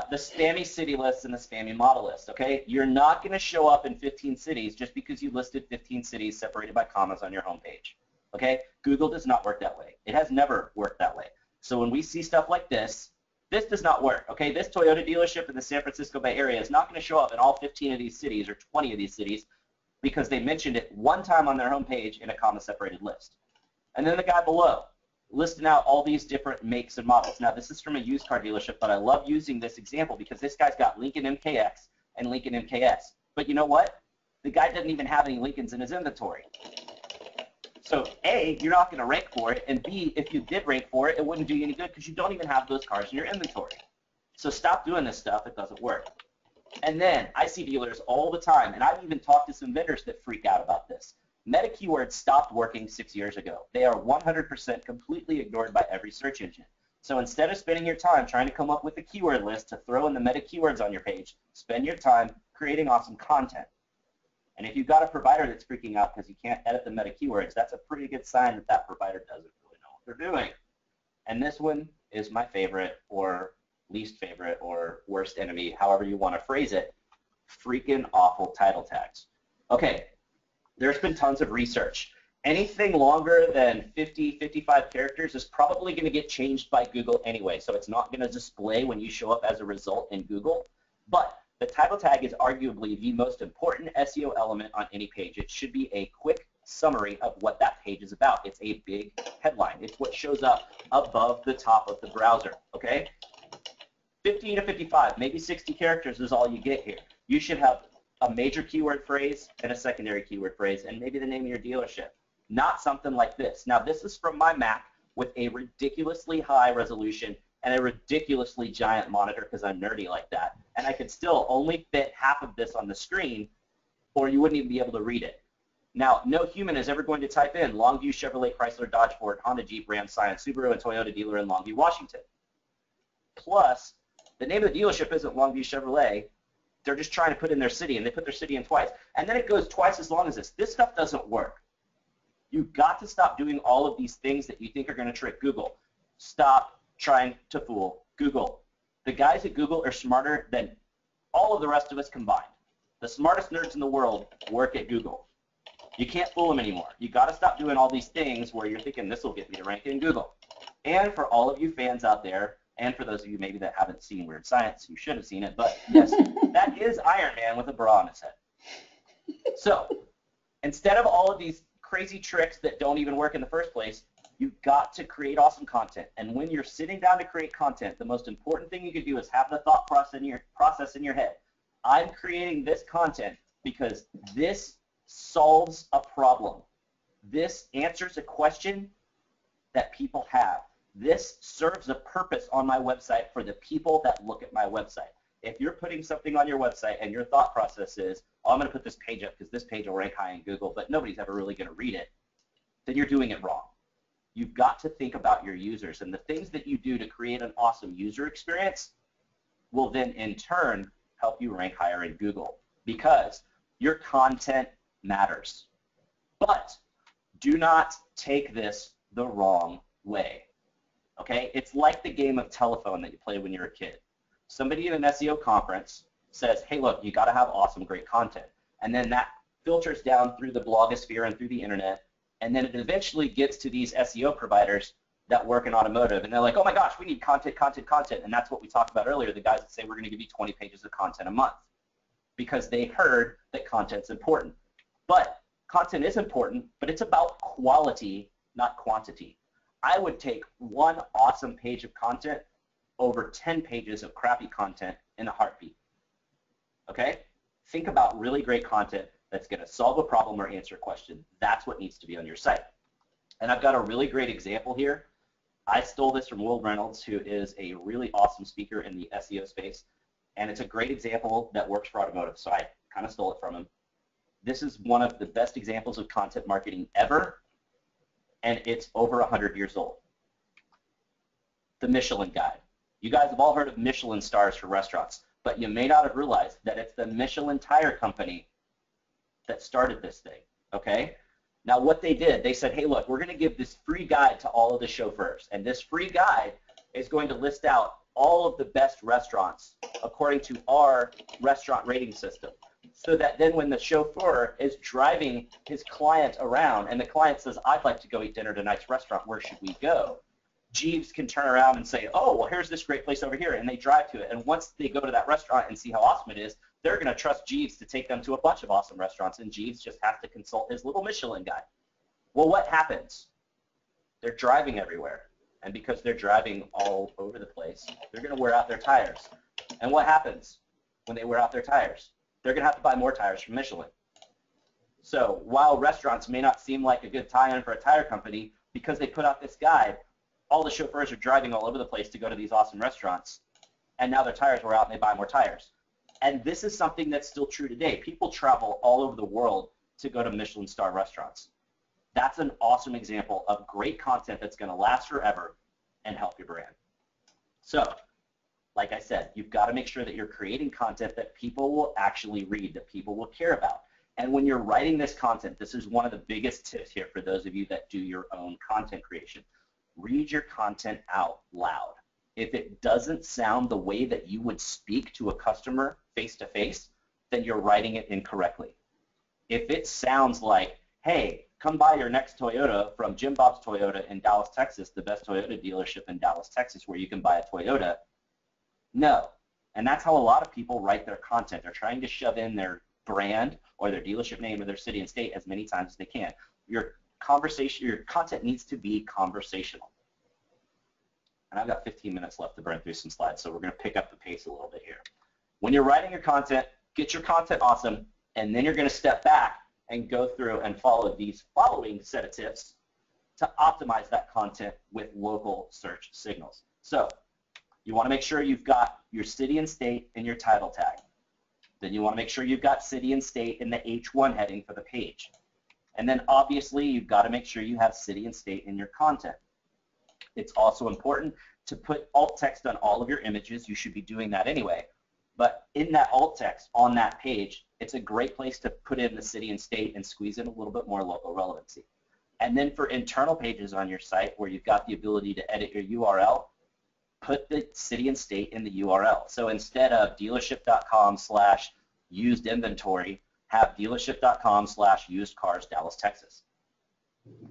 The spammy city lists and the spammy model list, okay? You're not going to show up in 15 cities just because you listed 15 cities separated by commas on your homepage, okay? Google does not work that way. It has never worked that way. So when we see stuff like this, this does not work, okay? This Toyota dealership in the San Francisco Bay Area is not going to show up in all 15 of these cities or 20 of these cities because they mentioned it one time on their homepage in a comma-separated list. And then the guy below, listing out all these different makes and models. Now, this is from a used car dealership, but I love using this example because this guy's got Lincoln MKX and Lincoln MKS. But you know what? The guy doesn't even have any Lincolns in his inventory. So, A, you're not going to rank for it, and B, if you did rank for it, it wouldn't do you any good because you don't even have those cars in your inventory. So stop doing this stuff. It doesn't work. And then I see dealers all the time, and I've even talked to some vendors that freak out about this. Meta keywords stopped working 6 years ago. They are 100% completely ignored by every search engine. So instead of spending your time trying to come up with a keyword list to throw in the meta keywords on your page, spend your time creating awesome content. And if you've got a provider that's freaking out because you can't edit the meta keywords, that's a pretty good sign that that provider doesn't really know what they're doing. And this one is my favorite or least favorite or worst enemy, however you want to phrase it, freaking awful title tags. Okay. There's been tons of research. Anything longer than 50, 55 characters is probably going to get changed by Google anyway, so it's not going to display when you show up as a result in Google. But the title tag is arguably the most important SEO element on any page. It should be a quick summary of what that page is about. It's a big headline. It's what shows up above the top of the browser, okay? 50 to 55, maybe 60 characters is all you get here. You should have a major keyword phrase and a secondary keyword phrase and maybe the name of your dealership. Not something like this. Now, this is from my Mac with a ridiculously high resolution and a ridiculously giant monitor because I'm nerdy like that. And I could still only fit half of this on the screen or you wouldn't even be able to read it. Now, no human is ever going to type in Longview, Chevrolet, Chrysler, Dodge, Ford, Honda, Jeep, Ram, Scion, Subaru, and Toyota dealer in Longview, Washington. Plus, the name of the dealership isn't Longview Chevrolet. They're just trying to put in their city, and they put their city in twice. And then it goes twice as long as this. This stuff doesn't work. You've got to stop doing all of these things that you think are going to trick Google. Stop trying to fool Google. The guys at Google are smarter than all of the rest of us combined. The smartest nerds in the world work at Google. You can't fool them anymore. You've got to stop doing all these things where you're thinking this will get me to rank in Google. And for all of you fans out there, and for those of you maybe that haven't seen Weird Science, you should have seen it, but yes, that is Iron Man with a bra on his head. So instead of all of these crazy tricks that don't even work in the first place, you've got to create awesome content. And when you're sitting down to create content, the most important thing you can do is have the thought process in your head. I'm creating this content because this solves a problem. This answers a question that people have. This serves a purpose on my website for the people that look at my website. If you're putting something on your website and your thought process is, oh, I'm going to put this page up because this page will rank high in Google, but nobody's ever really going to read it, then you're doing it wrong. You've got to think about your users and the things that you do to create an awesome user experience. will then in turn help you rank higher in Google because your content matters. But do not take this the wrong way. Okay? It's like the game of telephone that you played when you were a kid. Somebody in an SEO conference says, hey, look, you got to have awesome, great content. And then that filters down through the blogosphere and through the internet, and then it eventually gets to these SEO providers that work in automotive, and they're like, oh my gosh, we need content, content, content. And that's what we talked about earlier, the guys that say we're going to give you 20 pages of content a month because they heard that content's important. But content is important, but it's about quality, not quantity. I would take one awesome page of content over 10 pages of crappy content in a heartbeat. Okay? Think about really great content that's going to solve a problem or answer a question. That's what needs to be on your site. And I've got a really great example here. I stole this from Will Reynolds, who is a really awesome speaker in the SEO space. And it's a great example that works for automotive, so I kind of stole it from him. This is one of the best examples of content marketing ever, and it's over 100 years old. The Michelin Guide. You guys have all heard of Michelin stars for restaurants, but you may not have realized that it's the Michelin tire company that started this thing, okay? Now what they did, they said, hey, look, we're going to give this free guide to all of the chauffeurs, and this free guide is going to list out all of the best restaurants according to our restaurant rating system, so that then when the chauffeur is driving his client around and the client says, I'd like to go eat dinner at tonight's restaurant, where should we go? Jeeves can turn around and say, oh, well, here's this great place over here, and they drive to it. And once they go to that restaurant and see how awesome it is, they're going to trust Jeeves to take them to a bunch of awesome restaurants, and Jeeves just has to consult his little Michelin guide. Well, what happens? They're driving everywhere, and because they're driving all over the place, they're going to wear out their tires. And what happens when they wear out their tires? They're going to have to buy more tires from Michelin. So while restaurants may not seem like a good tie-in for a tire company, because they put out this guide, all the chauffeurs are driving all over the place to go to these awesome restaurants, and now their tires were out and they buy more tires. And this is something that's still true today. People travel all over the world to go to Michelin star restaurants. That's an awesome example of great content that's going to last forever and help your brand. So, like I said, you've got to make sure that you're creating content that people will actually read, that people will care about. And when you're writing this content, this is one of the biggest tips here for those of you that do your own content creation. Read your content out loud. If it doesn't sound the way that you would speak to a customer face-to-face, then you're writing it incorrectly. If it sounds like, hey, come buy your next Toyota from Jim Bob's Toyota in Dallas, Texas, the best Toyota dealership in Dallas, Texas, where you can buy a Toyota, no. And that's how a lot of people write their content. They're trying to shove in their brand or their dealership name or their city and state as many times as they can. Your content needs to be conversational. And I've got 15 minutes left to burn through some slides, so we're going to pick up the pace a little bit here. When you're writing your content, get your content awesome, and then you're going to step back and go through and follow these following set of tips to optimize that content with local search signals. So you want to make sure you've got your city and state in your title tag. Then you want to make sure you've got city and state in the H1 heading for the page. And then obviously you've got to make sure you have city and state in your content. It's also important to put alt text on all of your images. You should be doing that anyway. But in that alt text on that page, it's a great place to put in the city and state and squeeze in a little bit more local relevancy. And then for internal pages on your site where you've got the ability to edit your URL, put the city and state in the URL. So instead of dealership.com/used inventory, have dealership.com/used cars Dallas, Texas.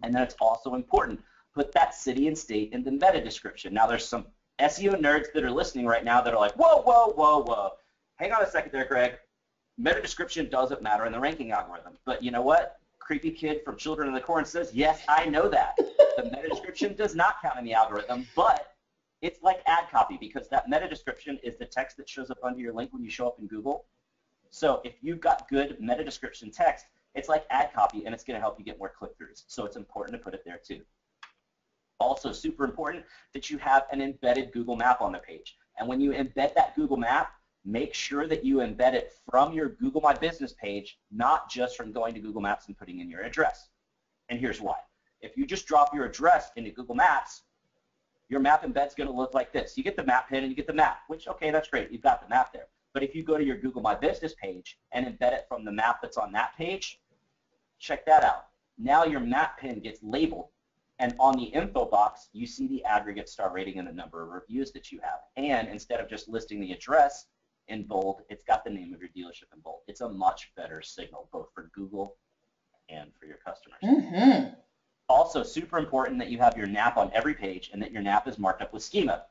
And then it's also important, put that city and state in the meta description. Now there's some SEO nerds that are listening right now that are like, whoa, whoa, whoa, whoa. Hang on a second there, Greg. Meta description doesn't matter in the ranking algorithm. But you know what? Creepy kid from Children of the Corn says, yes, I know that. The meta description does not count in the algorithm, but it's like ad copy because that meta description is the text that shows up under your link when you show up in Google. So if you've got good meta description text, it's like ad copy and it's going to help you get more click-throughs. So it's important to put it there too. Also super important that you have an embedded Google map on the page. And when you embed that Google map, make sure that you embed it from your Google My Business page, not just from going to Google Maps and putting in your address. And here's why. If you just drop your address into Google Maps, your map embed's going to look like this. You get the map pin and you get the map, which, okay, that's great. You've got the map there. But if you go to your Google My Business page and embed it from the map that's on that page, check that out. Now your map pin gets labeled, and on the info box, you see the aggregate star rating and the number of reviews that you have. And instead of just listing the address in bold, it's got the name of your dealership in bold. It's a much better signal, both for Google and for your customers. Mm-hmm. Also, super important that you have your NAP on every page and that your NAP is marked up with schema.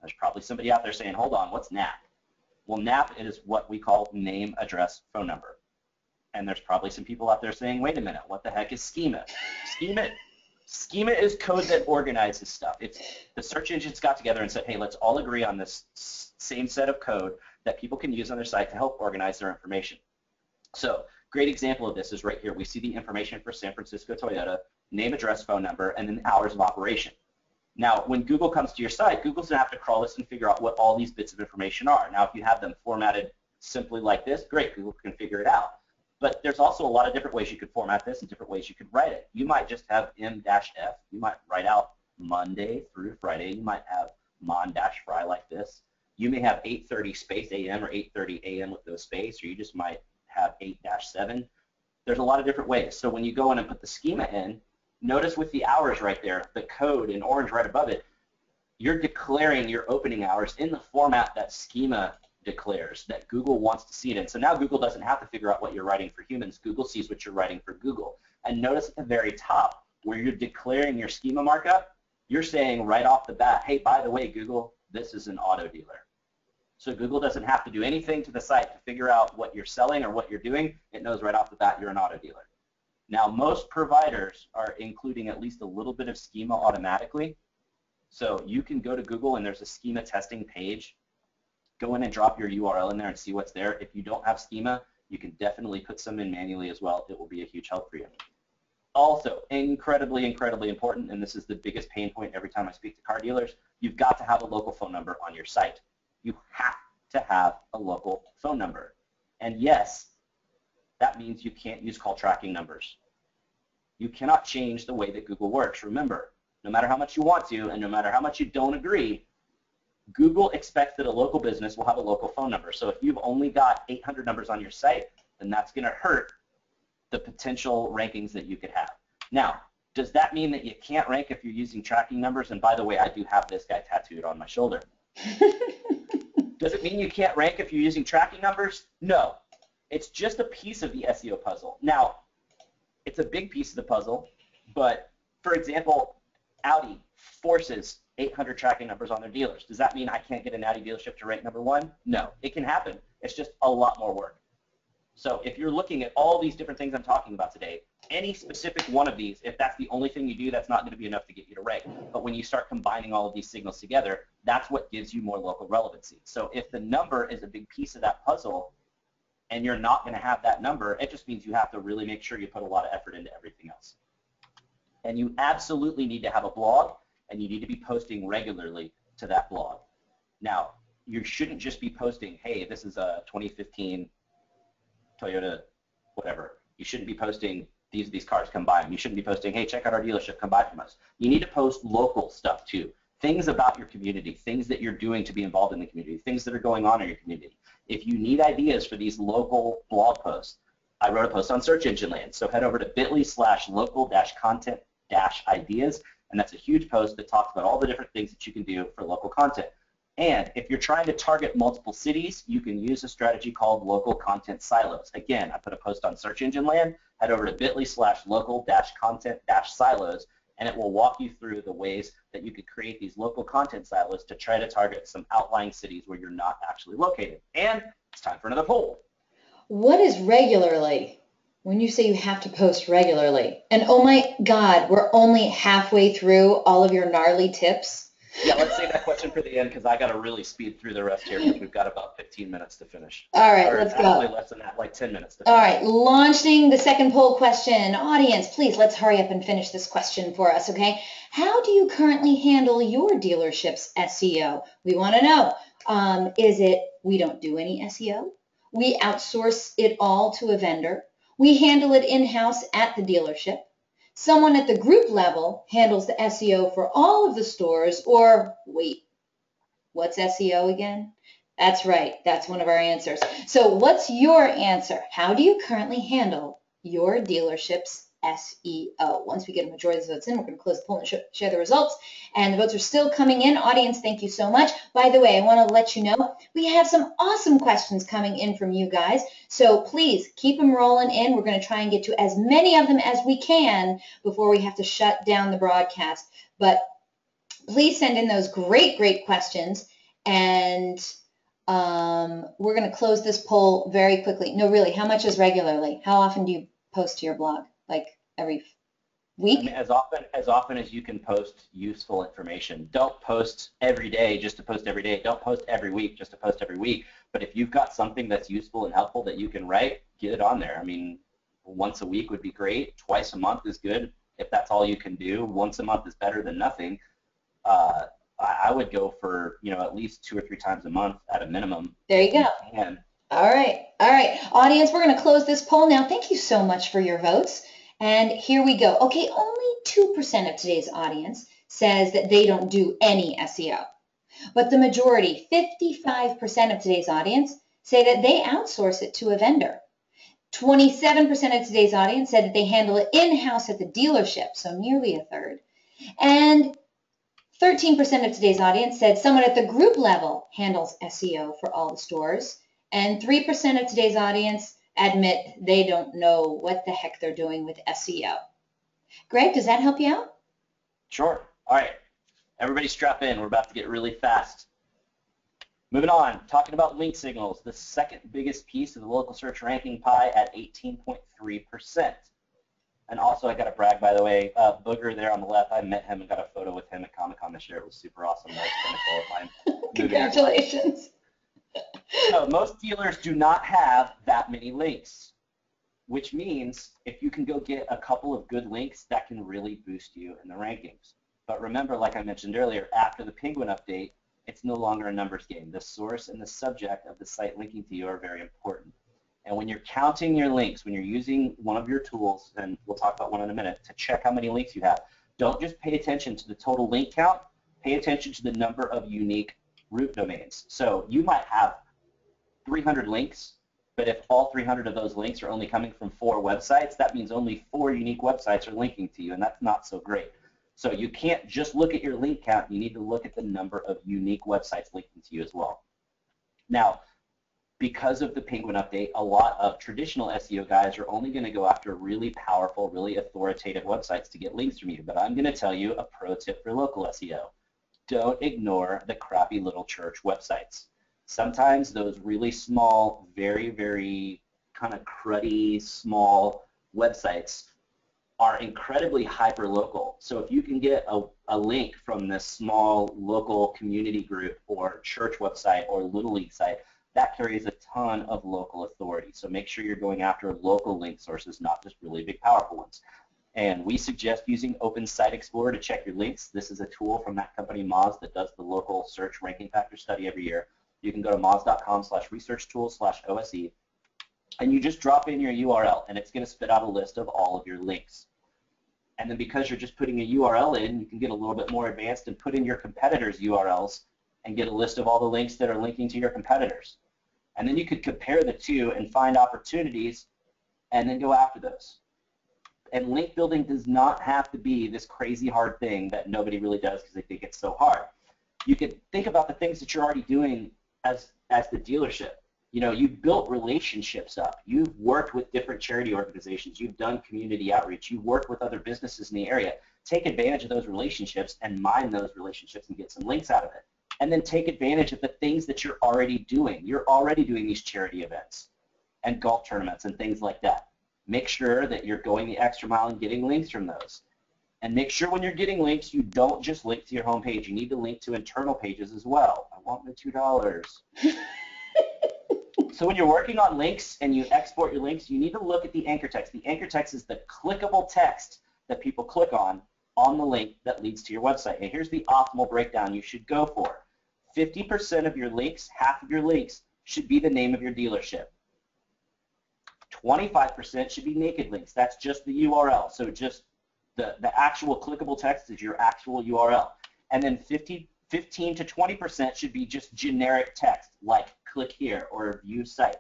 There's probably somebody out there saying, hold on, what's NAP? Well, NAP is what we call name, address, phone number. And there's probably some people out there saying, wait a minute, what the heck is schema? Schema is code that organizes stuff. It's the search engines got together and said, hey, let's all agree on this same set of code that people can use on their site to help organize their information. So, great example of this is right here. We see the information for San Francisco Toyota, name, address, phone number, and then hours of operation. Now, when Google comes to your site, Google's going to have to crawl this and figure out what all these bits of information are. Now, if you have them formatted simply like this, great, Google can figure it out. But there's also a lot of different ways you could format this and different ways you could write it. You might just have M-F. You might write out Monday through Friday. You might have Mon-Fry like this. You may have 8:30 space AM or 8:30 AM with no space, or you just might have 8-7. There's a lot of different ways. So when you go in and put the schema in, notice with the hours right there, the code in orange right above it, you're declaring your opening hours in the format that schema declares, that Google wants to see it in. So now Google doesn't have to figure out what you're writing for humans. Google sees what you're writing for Google. And notice at the very top where you're declaring your schema markup, you're saying right off the bat, hey, by the way, Google, this is an auto dealer. So Google doesn't have to do anything to the site to figure out what you're selling or what you're doing. It knows right off the bat you're an auto dealer. Now, most providers are including at least a little bit of schema automatically. So you can go to Google and there's a schema testing page. Go in and drop your URL in there and see what's there. If you don't have schema, you can definitely put some in manually as well. It will be a huge help for you. Also, incredibly, incredibly important, and this is the biggest pain point every time I speak to car dealers, you've got to have a local phone number on your site. You have to have a local phone number. And yes, that means you can't use call tracking numbers. You cannot change the way that Google works. Remember, no matter how much you want to and no matter how much you don't agree, Google expects that a local business will have a local phone number. So if you've only got 800 numbers on your site, then that's going to hurt the potential rankings that you could have. Now, does that mean that you can't rank if you're using tracking numbers? And by the way, I do have this guy tattooed on my shoulder. Does it mean you can't rank if you're using tracking numbers? No. It's just a piece of the SEO puzzle. Now, it's a big piece of the puzzle, but for example, Audi forces 800 tracking numbers on their dealers. Does that mean I can't get an Audi dealership to rank #1? No, it can happen. It's just a lot more work. So if you're looking at all these different things I'm talking about today, any specific one of these, if that's the only thing you do, that's not going to be enough to get you to rank. But when you start combining all of these signals together, that's what gives you more local relevancy. So if the number is a big piece of that puzzle and you're not going to have that number, it just means you have to really make sure you put a lot of effort into everything else. And you absolutely need to have a blog, and you need to be posting regularly to that blog. Now, you shouldn't just be posting, hey, this is a 2015 Toyota whatever. You shouldn't be posting these cars, come buy them. You shouldn't be posting, hey, check out our dealership, come buy from us. You need to post local stuff too. Things about your community, things that you're doing to be involved in the community, things that are going on in your community. If you need ideas for these local blog posts, I wrote a post on Search Engine Land, so head over to bit.ly/local-content-ideas, and that's a huge post that talks about all the different things that you can do for local content. And if you're trying to target multiple cities, you can use a strategy called local content silos. Again, I put a post on Search Engine Land, head over to bit.ly/local-content-silos, and it will walk you through the ways that you could create these local content silos to try to target some outlying cities where you're not actually located. And it's time for another poll. What is regularly? When you say you have to post regularly, and oh my God, we're only halfway through all of your gnarly tips. Yeah, let's save that question for the end because I got to really speed through the rest here because we've got about 15 minutes to finish. All right, let's go. Actually less than that, like 10 minutes to finish. All right, launching the second poll question. Audience, please, let's hurry up and finish this question for us, okay? How do you currently handle your dealership's SEO? We want to know, is it we don't do any SEO? We outsource it all to a vendor? We handle it in-house at the dealership? Someone at the group level handles the SEO for all of the stores, or wait, what's SEO again? That's right. That's one of our answers. So what's your answer? How do you currently handle your dealership's SEO? Once we get a majority of the votes in, we're going to close the poll and share the results. And the votes are still coming in. Audience, thank you so much. By the way, I want to let you know we have some awesome questions coming in from you guys. So please keep them rolling in. We're going to try and get to as many of them as we can before we have to shut down the broadcast. But please send in those great, great questions. And we're going to close this poll very quickly. No, really, how much is regularly? How often do you post to your blog? Like every week? I mean, as often as you can post useful information. Don't post every day just to post every day. Don't post every week just to post every week. But if you've got something that's useful and helpful that you can write, get it on there. I mean, once a week would be great. Twice a month is good. If that's all you can do, once a month is better than nothing. I would go for, at least 2 or 3 times a month at a minimum. There you go. All right. Audience, we're going to close this poll now. Thank you so much for your votes. And here we go. Okay, only 2% of today's audience says that they don't do any SEO. But the majority, 55% of today's audience, say that they outsource it to a vendor. 27% of today's audience said that they handle it in-house at the dealership, so nearly a third. And 13% of today's audience said someone at the group level handles SEO for all the stores. And 3% of today's audience admit they don't know what the heck they're doing with SEO. Greg, does that help you out? Sure. All right. Everybody strap in. We're about to get really fast. Moving on, talking about link signals, the second biggest piece of the local search ranking pie at 18.3%. And also, I got to brag, by the way, Booger there on the left, I met him and got a photo with him at Comic-Con this year. It was super awesome. That was kind of cool. Congratulations. So most dealers do not have that many links, which means if you can go get a couple of good links, that can really boost you in the rankings. But remember, like I mentioned earlier, after the Penguin update, it's no longer a numbers game. The source and the subject of the site linking to you are very important. And when you're counting your links, when you're using one of your tools, and we'll talk about one in a minute, to check how many links you have, don't just pay attention to the total link count, pay attention to the number of unique root domains. So you might have 300 links, but if all 300 of those links are only coming from 4 websites, that means only 4 unique websites are linking to you, and that's not so great. So you can't just look at your link count, you need to look at the number of unique websites linking to you as well. Now, because of the Penguin update, a lot of traditional SEO guys are only going to go after really powerful, really authoritative websites to get links from you. But I'm going to tell you a pro tip for local SEO. Don't ignore the crappy little church websites. Sometimes those really small, very, very kind of cruddy, small websites are incredibly hyper-local. So if you can get a link from this small local community group or church website or Little League site, that carries a ton of local authority. So make sure you're going after local link sources, not just really big, powerful ones. And we suggest using Open Site Explorer to check your links. This is a tool from that company, Moz, that does the local search ranking factor study every year. You can go to moz.com/researchtools/OSE, and you just drop in your URL, and it's going to spit out a list of all of your links. And then because you're just putting a URL in, you can get a little bit more advanced and put in your competitors' URLs and get a list of all the links that are linking to your competitors. And then you could compare the two and find opportunities and then go after those. And link building does not have to be this crazy hard thing that nobody really does because they think it's so hard. You could think about the things that you're already doing as the dealership. You've built relationships up. You've worked with different charity organizations. You've done community outreach. You've worked with other businesses in the area. Take advantage of those relationships and mine those relationships and get some links out of it. And then take advantage of the things that you're already doing. You're already doing these charity events and golf tournaments and things like that. Make sure that you're going the extra mile and getting links from those. And make sure when you're getting links, you don't just link to your homepage. You need to link to internal pages as well. I want my $2. So when you're working on links and you export your links, you need to look at the anchor text. The anchor text is the clickable text that people click on the link that leads to your website. And here's the optimal breakdown you should go for. 50% of your links, half of your links, should be the name of your dealership. 25% should be naked links. That's just the URL. So just The actual clickable text is your actual URL. And then 15 to 20% should be just generic text, like click here or view site.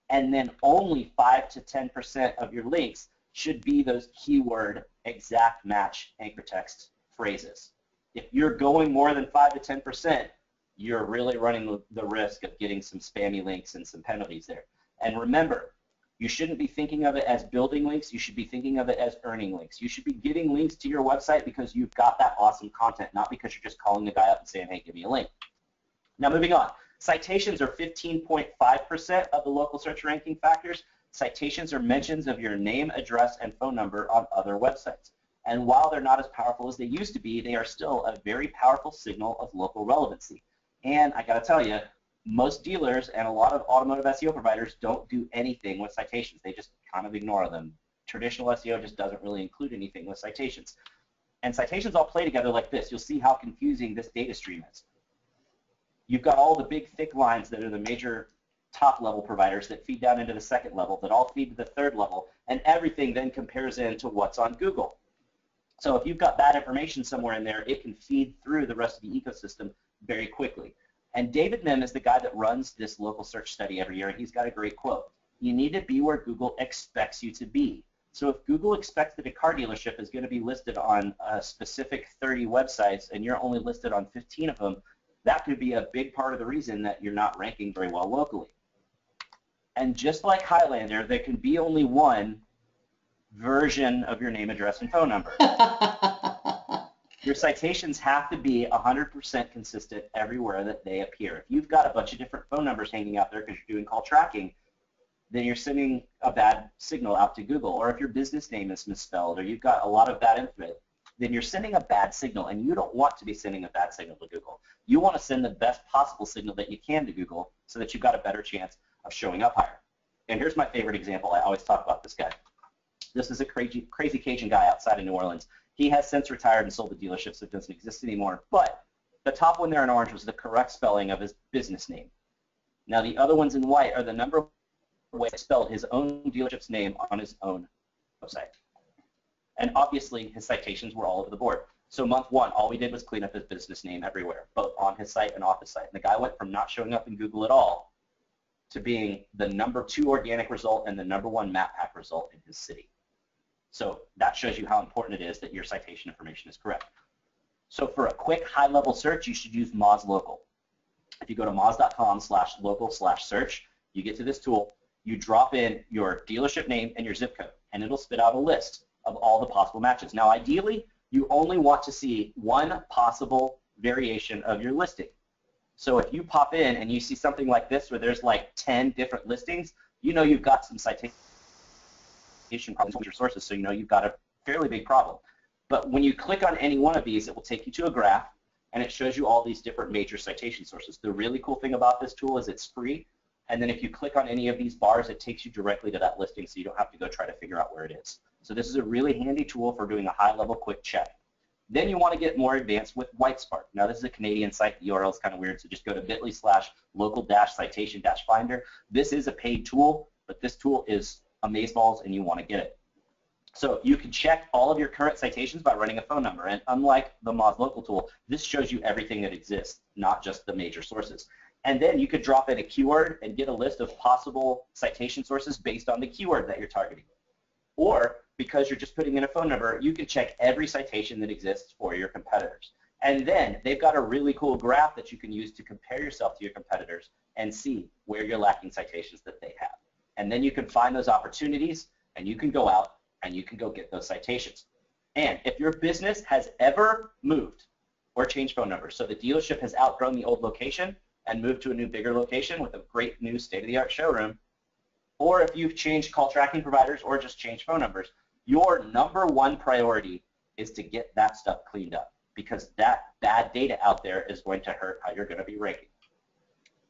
And then only 5 to 10% of your links should be those keyword exact match anchor text phrases. If you're going more than 5 to 10%, you're really running the risk of getting some spammy links and some penalties there. And remember, you shouldn't be thinking of it as building links. You should be thinking of it as earning links. You should be getting links to your website because you've got that awesome content, not because you're just calling the guy up and saying, hey, give me a link. Now moving on. Citations are 15.5% of the local search ranking factors. Citations are mentions of your name, address, and phone number on other websites. And while they're not as powerful as they used to be, they are still a very powerful signal of local relevancy. And I got to tell you, most dealers and a lot of automotive SEO providers don't do anything with citations. They just kind of ignore them. Traditional SEO just doesn't really include anything with citations. And citations all play together like this. You'll see how confusing this data stream is. You've got all the big thick lines that are the major top level providers that feed down into the second level, that all feed to the third level, and everything then compares into what's on Google. So if you've got bad information somewhere in there, it can feed through the rest of the ecosystem very quickly. And David Mim is the guy that runs this local search study every year, and he's got a great quote. You need to be where Google expects you to be. So if Google expects that a car dealership is going to be listed on a specific 30 websites and you're only listed on 15 of them, that could be a big part of the reason that you're not ranking very well locally. And just like Highlander, there can be only one version of your name, address, and phone number. Your citations have to be 100% consistent everywhere that they appear. If you've got a bunch of different phone numbers hanging out there because you're doing call tracking, then you're sending a bad signal out to Google. Or if your business name is misspelled or you've got a lot of bad info, then you're sending a bad signal, and you don't want to be sending a bad signal to Google. You want to send the best possible signal that you can to Google so that you've got a better chance of showing up higher. And here's my favorite example. I always talk about this guy. This is a crazy Cajun guy outside of New Orleans. He has since retired and sold the dealerships, so it doesn't exist anymore. But the top one there in orange was the correct spelling of his business name. Now the other ones in white are the number of ways he spelled his own dealership's name on his own website. And obviously his citations were all over the board. So month one, all we did was clean up his business name everywhere, both on his site and off his site. And the guy went from not showing up in Google at all to being the #2 organic result and the #1 map pack result in his city. So that shows you how important it is that your citation information is correct. So for a quick high-level search, you should use Moz Local. If you go to moz.com/local/search, you get to this tool, you drop in your dealership name and your zip code, and it'll spit out a list of all the possible matches. Now ideally, you only want to see one possible variation of your listing. So if you pop in and you see something like this where there's like 10 different listings, you know you've got some citation problems with your sources, so you know you've got a fairly big problem. But when you click on any one of these, it will take you to a graph, and it shows you all these different major citation sources. The really cool thing about this tool is it's free, and then if you click on any of these bars, it takes you directly to that listing, so you don't have to go try to figure out where it is. So this is a really handy tool for doing a high-level quick check. Then you want to get more advanced with Whitespark. Now this is a Canadian site. The URL is kind of weird, so just go to bit.ly/local-citation-finder. This is a paid tool, but this tool is amazeballs, and you want to get it. So you can check all of your current citations by running a phone number, and unlike the Moz Local tool, this shows you everything that exists, not just the major sources. And then you could drop in a keyword and get a list of possible citation sources based on the keyword that you're targeting. Or because you're just putting in a phone number, you can check every citation that exists for your competitors. And then they've got a really cool graph that you can use to compare yourself to your competitors and see where you're lacking citations that they have. And then you can find those opportunities, and you can go out and you can go get those citations. And if your business has ever moved or changed phone numbers, so the dealership has outgrown the old location and moved to a new, bigger location with a great new state-of-the-art showroom, or if you've changed call tracking providers or just changed phone numbers, your #1 priority is to get that stuff cleaned up, because that bad data out there is going to hurt how you're going to be ranking.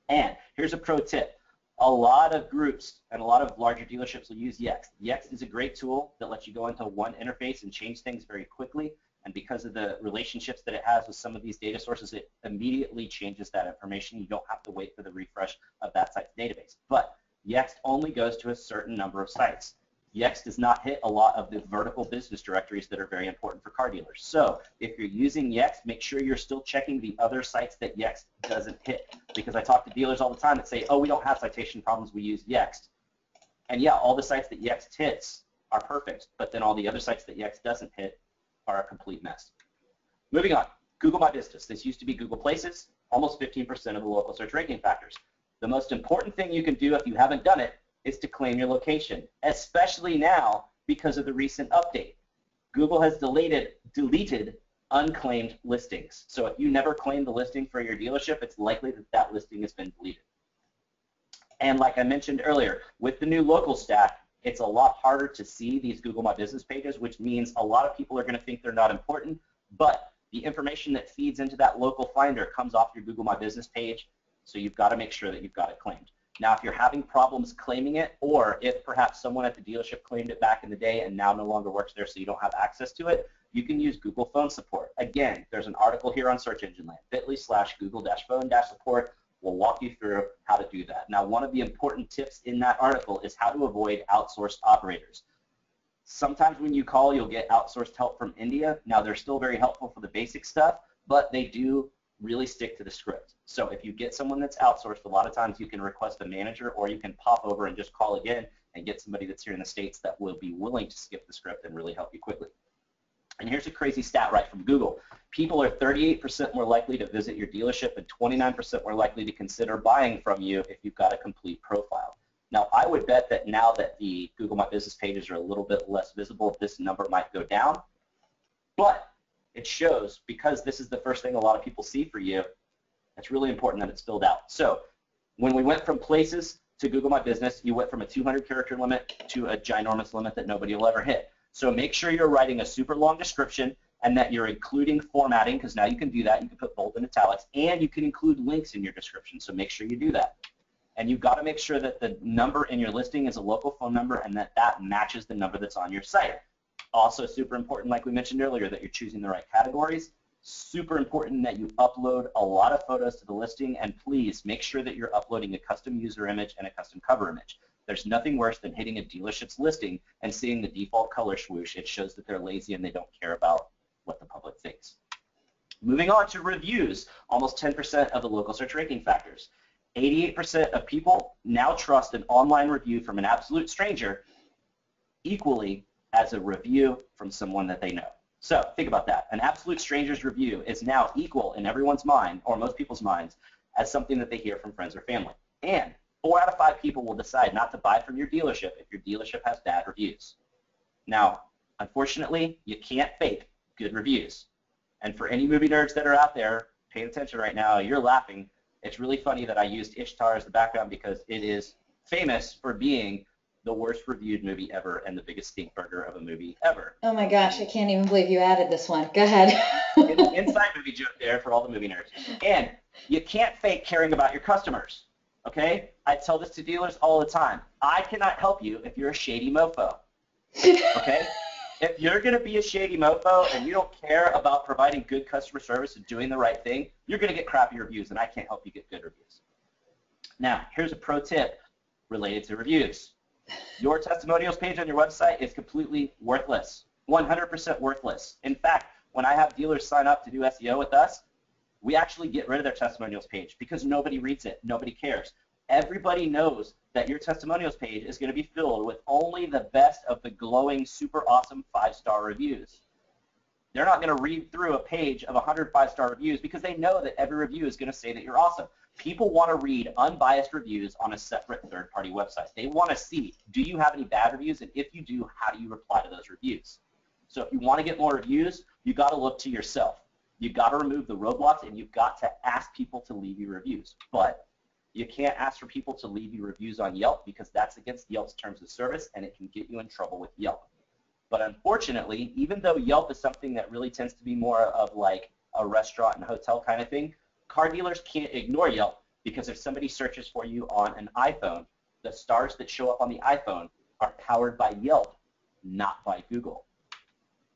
And here's a pro tip. A lot of groups and a lot of larger dealerships will use Yext. Yext is a great tool that lets you go into one interface and change things very quickly. And because of the relationships that it has with some of these data sources, it immediately changes that information. You don't have to wait for the refresh of that site's database. But Yext only goes to a certain number of sites. Yext does not hit a lot of the vertical business directories that are very important for car dealers. So if you're using Yext, make sure you're still checking the other sites that Yext doesn't hit. Because I talk to dealers all the time that say, oh, we don't have citation problems, we use Yext. And yeah, all the sites that Yext hits are perfect, but then all the other sites that Yext doesn't hit are a complete mess. Moving on, Google My Business. This used to be Google Places, almost 15% of the local search ranking factors. The most important thing you can do if you haven't done it is to claim your location, especially now because of the recent update. Google has deleted unclaimed listings. So if you never claimed the listing for your dealership, it's likely that that listing has been deleted. And like I mentioned earlier, with the new local stack, it's a lot harder to see these Google My Business pages, which means a lot of people are going to think they're not important, but the information that feeds into that local finder comes off your Google My Business page, so you've got to make sure that you've got it claimed. Now, if you're having problems claiming it, or if perhaps someone at the dealership claimed it back in the day and now no longer works there so you don't have access to it, you can use Google Phone Support. Again, there's an article here on Search Engine Land, bit.ly/google-phone-support. We'll walk you through how to do that. Now, one of the important tips in that article is how to avoid outsourced operators. Sometimes when you call, you'll get outsourced help from India. Now, they're still very helpful for the basic stuff, but they do really stick to the script. So if you get someone that's outsourced, a lot of times you can request a manager, or you can pop over and just call again and get somebody that's here in the States that will be willing to skip the script and really help you quickly. And here's a crazy stat right from Google. People are 38% more likely to visit your dealership and 29% more likely to consider buying from you if you've got a complete profile. Now, I would bet that now that the Google My Business pages are a little bit less visible, this number might go down. But it shows, because this is the first thing a lot of people see for you, it's really important that it's filled out. So when we went from Places to Google My Business, you went from a 200-character limit to a ginormous limit that nobody will ever hit. So make sure you're writing a super long description and that you're including formatting, because now you can do that. You can put bold and italics, and you can include links in your description. So make sure you do that. And you've got to make sure that the number in your listing is a local phone number and that that matches the number that's on your site. Also super important, like we mentioned earlier, that you're choosing the right categories. Super important that you upload a lot of photos to the listing, and please make sure that you're uploading a custom user image and a custom cover image. There's nothing worse than hitting a dealership's listing and seeing the default color swoosh. It shows that they're lazy and they don't care about what the public thinks. Moving on to reviews, almost 10% of the local search ranking factors. 88% of people now trust an online review from an absolute stranger equally as a review from someone that they know. So think about that. An absolute stranger's review is now equal in everyone's mind, or most people's minds, as something that they hear from friends or family. And 4 out of 5 people will decide not to buy from your dealership if your dealership has bad reviews. Now, unfortunately, you can't fake good reviews. And for any movie nerds that are out there paying attention right now, you're laughing. It's really funny that I used Ishtar as the background because it is famous for being the worst reviewed movie ever and the biggest stink burger of a movie ever. Oh my gosh, I can't even believe you added this one. Go ahead. Inside movie joke there for all the movie nerds. And you can't fake caring about your customers, okay? I tell this to dealers all the time. I cannot help you if you're a shady mofo, okay? If you're going to be a shady mofo and you don't care about providing good customer service and doing the right thing, you're going to get crappy reviews, and I can't help you get good reviews. Now, here's a pro tip related to reviews. Your testimonials page on your website is completely worthless, 100% worthless. In fact, when I have dealers sign up to do SEO with us, we actually get rid of their testimonials page because nobody reads it, nobody cares. Everybody knows that your testimonials page is going to be filled with only the best of the glowing, super awesome 5-star reviews. They're not going to read through a page of 100 5-star reviews because they know that every review is going to say that you're awesome. People want to read unbiased reviews on a separate third-party website. They want to see, do you have any bad reviews? And if you do, how do you reply to those reviews? So if you want to get more reviews, you've got to look to yourself. You've got to remove the roadblocks, and you've got to ask people to leave you reviews. But you can't ask for people to leave you reviews on Yelp because that's against Yelp's terms of service, and it can get you in trouble with Yelp. But unfortunately, even though Yelp is something that really tends to be more of like a restaurant and hotel kind of thing, car dealers can't ignore Yelp because if somebody searches for you on an iPhone, the stars that show up on the iPhone are powered by Yelp, not by Google.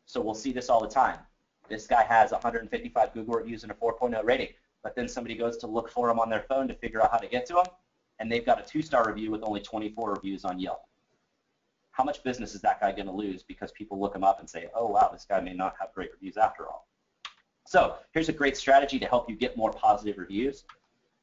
So we'll see this all the time. This guy has 155 Google reviews and a 4.0 rating, but then somebody goes to look for him on their phone to figure out how to get to him, and they've got a 2-star review with only 24 reviews on Yelp. how much business is that guy going to lose because people look him up and say, oh, wow, this guy may not have great reviews after all. So here's a great strategy to help you get more positive reviews.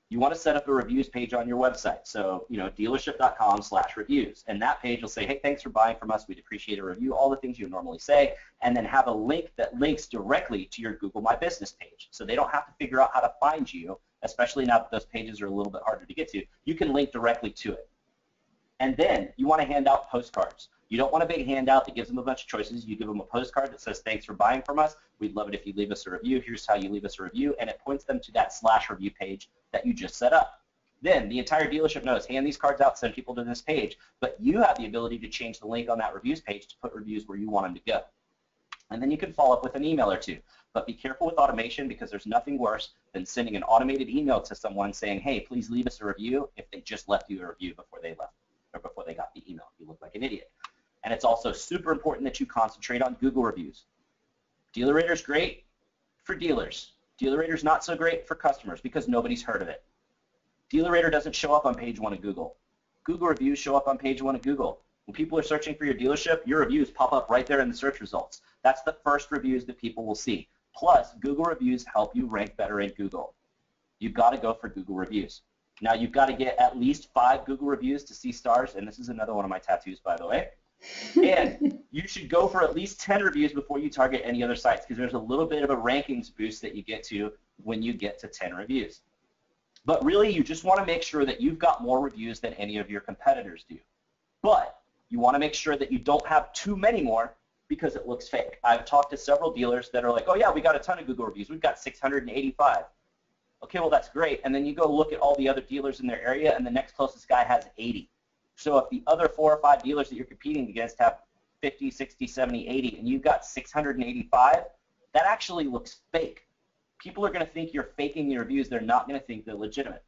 You want to set up a reviews page on your website. So, dealership.com/reviews. And that page will say, hey, thanks for buying from us. We'd appreciate a review, all the things you would normally say, and then have a link that links directly to your Google My Business page. So they don't have to figure out how to find you, especially now that those pages are a little bit harder to get to. You can link directly to it. And then you want to hand out postcards. You don't want a big handout that gives them a bunch of choices. You give them a postcard that says, thanks for buying from us. We'd love it if you leave us a review. Here's how you leave us a review. And it points them to that /review page that you just set up. Then the entire dealership knows, hand these cards out, send people to this page. But you have the ability to change the link on that reviews page to put reviews where you want them to go. And then you can follow up with an email or two. But be careful with automation, because there's nothing worse than sending an automated email to someone saying, hey, please leave us a review, if they just left you a review before they left or before they got the email. You look like an idiot. And it's also super important that you concentrate on Google reviews. DealerRater's great for dealers. DealerRater's not so great for customers because nobody's heard of it. DealerRater doesn't show up on page 1 of Google. Google reviews show up on page 1 of Google. When people are searching for your dealership, your reviews pop up right there in the search results. That's the first reviews that people will see. Plus, Google reviews help you rank better in Google. You've got to go for Google reviews. Now, you've got to get at least 5 Google reviews to see stars, and this is another one of my tattoos, by the way. And you should go for at least 10 reviews before you target any other sites, because there's a little bit of a rankings boost that you get to when you get to 10 reviews. But really, you just want to make sure that you've got more reviews than any of your competitors do. But you want to make sure that you don't have too many more, because it looks fake. I've talked to several dealers that are like, oh yeah, we got a ton of Google reviews. We've got 685. Okay, well, that's great. And then you go look at all the other dealers in their area, and the next closest guy has 80. So if the other 4 or 5 dealers that you're competing against have 50, 60, 70, 80, and you've got 685, that actually looks fake. People are going to think you're faking your reviews. They're not going to think they're legitimate.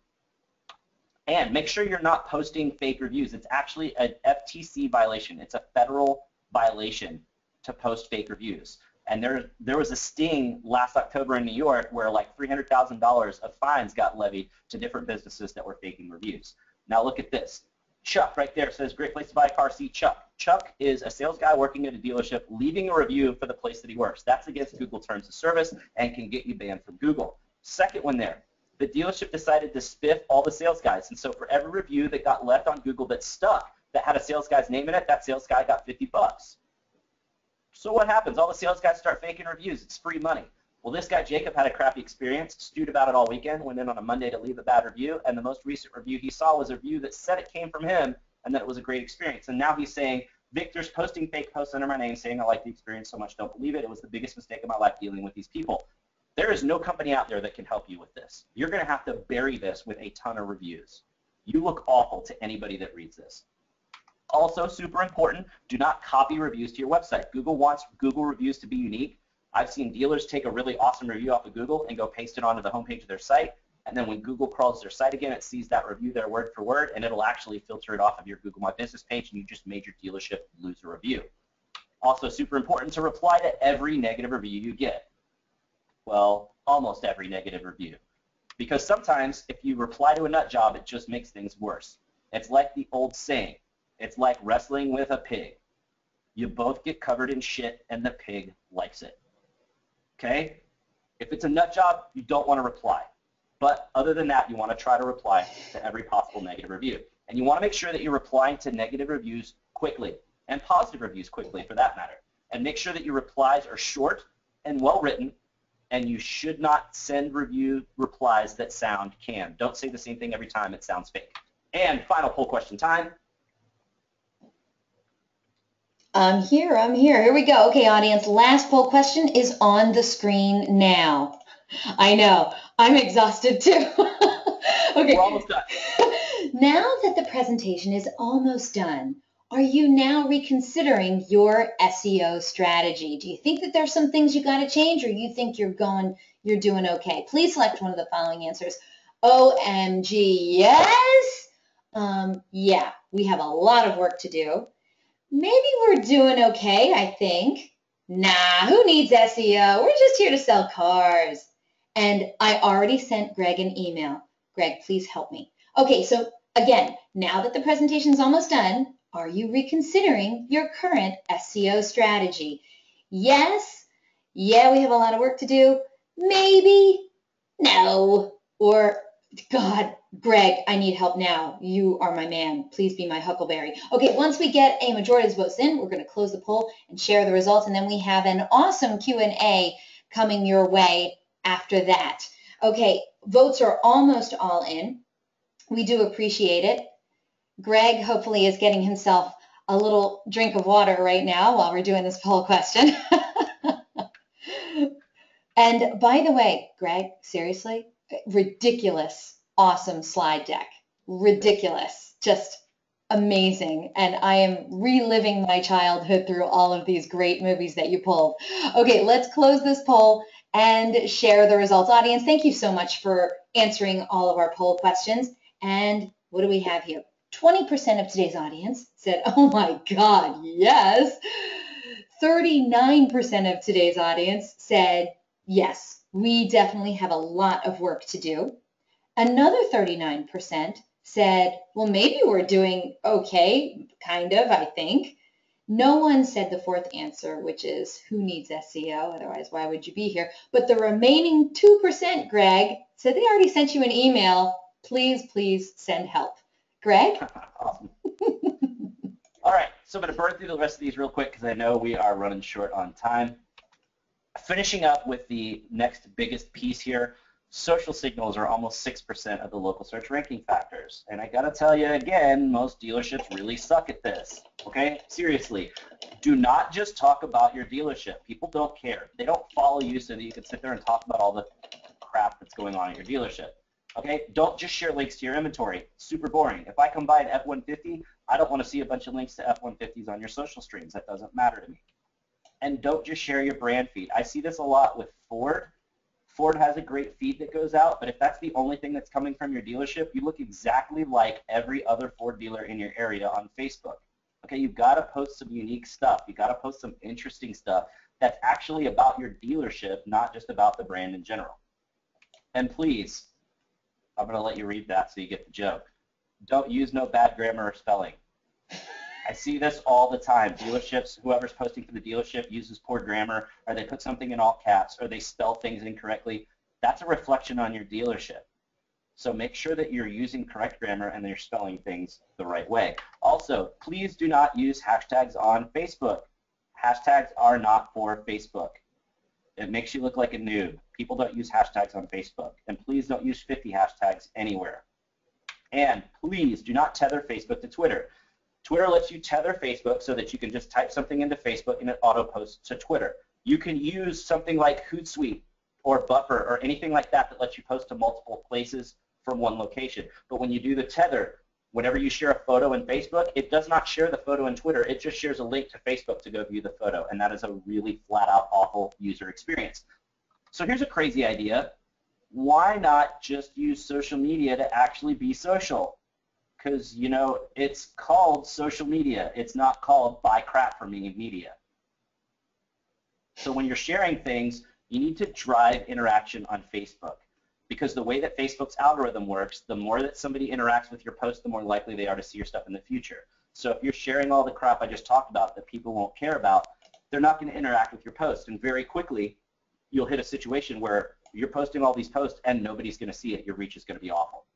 And make sure you're not posting fake reviews. It's actually an FTC violation. It's a federal violation to post fake reviews. And there was a sting last October in New York where like $300,000 of fines got levied to different businesses that were faking reviews. Now look at this. Chuck right there says, great place to buy a car, see Chuck. Chuck is a sales guy working at a dealership leaving a review for the place that he works. That's against Google Terms of Service and can get you banned from Google. Second one there, the dealership decided to spiff all the sales guys. And so for every review that got left on Google that stuck, that had a sales guy's name in it, that sales guy got $50. So what happens? All the sales guys start faking reviews. It's free money. Well, this guy, Jacob, had a crappy experience, stewed about it all weekend, went in on a Monday to leave a bad review, and the most recent review he saw was a review that said it came from him and that it was a great experience. And now he's saying, Victor's posting fake posts under my name saying I like the experience so much, don't believe it. It was the biggest mistake of my life dealing with these people. There is no company out there that can help you with this. You're going to have to bury this with a ton of reviews. You look awful to anybody that reads this. Also, super important, do not copy reviews to your website. Google wants Google reviews to be unique. I've seen dealers take a really awesome review off of Google and go paste it onto the homepage of their site, and then when Google crawls their site again, it sees that review there word for word, and it'll actually filter it off of your Google My Business page, and you just made your dealership lose a review. Also, super important to reply to every negative review you get. Well, almost every negative review. Because sometimes if you reply to a nut job, it just makes things worse. It's like the old saying. It's like wrestling with a pig. You both get covered in shit, and the pig likes it. Okay? If it's a nut job, you don't want to reply. But other than that, you want to try to reply to every possible negative review. And you want to make sure that you're replying to negative reviews quickly, and positive reviews quickly for that matter. And make sure that your replies are short and well written, and you should not send review replies that sound canned. Don't say the same thing every time, it sounds fake. And final poll question time. I'm here. Here we go. Okay, audience, last poll question is on the screen now. I know. I'm exhausted too. Okay. We're almost done. Now that the presentation is almost done, are you now reconsidering your SEO strategy? Do you think that there's some things you got to change, or you think you're doing okay? Please select one of the following answers. OMG, yes. Yeah, we have a lot of work to do. Maybe we're doing okay, I think. Nah, who needs SEO? We're just here to sell cars. And I already sent Greg an email. Greg, please help me. Okay, so again, now that the presentation is almost done, Are you reconsidering your current SEO strategy? Yes. Yeah, we have a lot of work to do. Maybe. No. Or, God, Greg, I need help now. You are my man. Please be my huckleberry. Okay, once we get a majority of the votes in, we're going to close the poll and share the results. And then we have an awesome Q&A coming your way after that. Okay, votes are almost all in. We do appreciate it. Greg hopefully is getting himself a little drink of water right now while we're doing this poll question. And by the way, Greg, seriously, ridiculous, awesome slide deck. Ridiculous, just amazing. And I am reliving my childhood through all of these great movies that you pulled. Okay, let's close this poll and share the results. Audience, thank you so much for answering all of our poll questions. And what do we have here? 20% of today's audience said, oh my God, yes. 39% of today's audience said, yes, we definitely have a lot of work to do. Another 39% said, well, maybe we're doing okay, kind of, I think. No one said the fourth answer, which is who needs SEO? Otherwise, why would you be here? But the remaining 2%, Greg, said they already sent you an email. Please send help. Greg? Awesome. All right, so I'm going to burn through the rest of these real quick because I know we are running short on time. Finishing up with the next biggest piece here, social signals are almost 6% of the local search ranking factors. And I got to tell you again, most dealerships really suck at this, okay? Seriously, do not just talk about your dealership. People don't care. They don't follow you so that you can sit there and talk about all the crap that's going on at your dealership. Okay, don't just share links to your inventory. Super boring. If I come buy an F-150, I don't want to see a bunch of links to F-150s on your social streams. That doesn't matter to me. And don't just share your brand feed. I see this a lot with Ford. Ford has a great feed that goes out, but if that's the only thing that's coming from your dealership, you look exactly like every other Ford dealer in your area on Facebook. Okay, you've got to post some unique stuff. You've got to post some interesting stuff that's actually about your dealership, not just about the brand in general. And please, I'm going to let you read that so you get the joke. Don't use no bad grammar or spelling. I see this all the time. Dealerships, whoever's posting for the dealership uses poor grammar, or they put something in all caps, or they spell things incorrectly. That's a reflection on your dealership. So make sure that you're using correct grammar and that you're spelling things the right way. Also, please do not use hashtags on Facebook. Hashtags are not for Facebook. It makes you look like a noob. People don't use hashtags on Facebook. And please don't use 50 hashtags anywhere. And please do not tether Facebook to Twitter. Twitter lets you tether Facebook so that you can just type something into Facebook and it auto-posts to Twitter. You can use something like Hootsuite or Buffer or anything like that that lets you post to multiple places from one location. But when you do the tether, whenever you share a photo in Facebook, it does not share the photo in Twitter. It just shares a link to Facebook to go view the photo, and that is a really flat-out awful user experience. So here's a crazy idea. Why not just use social media to actually be social? Because, you know, it's called social media. It's not called buy crap from me media. So when you're sharing things, you need to drive interaction on Facebook. Because the way that Facebook's algorithm works, the more that somebody interacts with your post, the more likely they are to see your stuff in the future. So if you're sharing all the crap I just talked about that people won't care about, they're not going to interact with your post. And very quickly, you'll hit a situation where you're posting all these posts and nobody's going to see it. Your reach is going to be awful.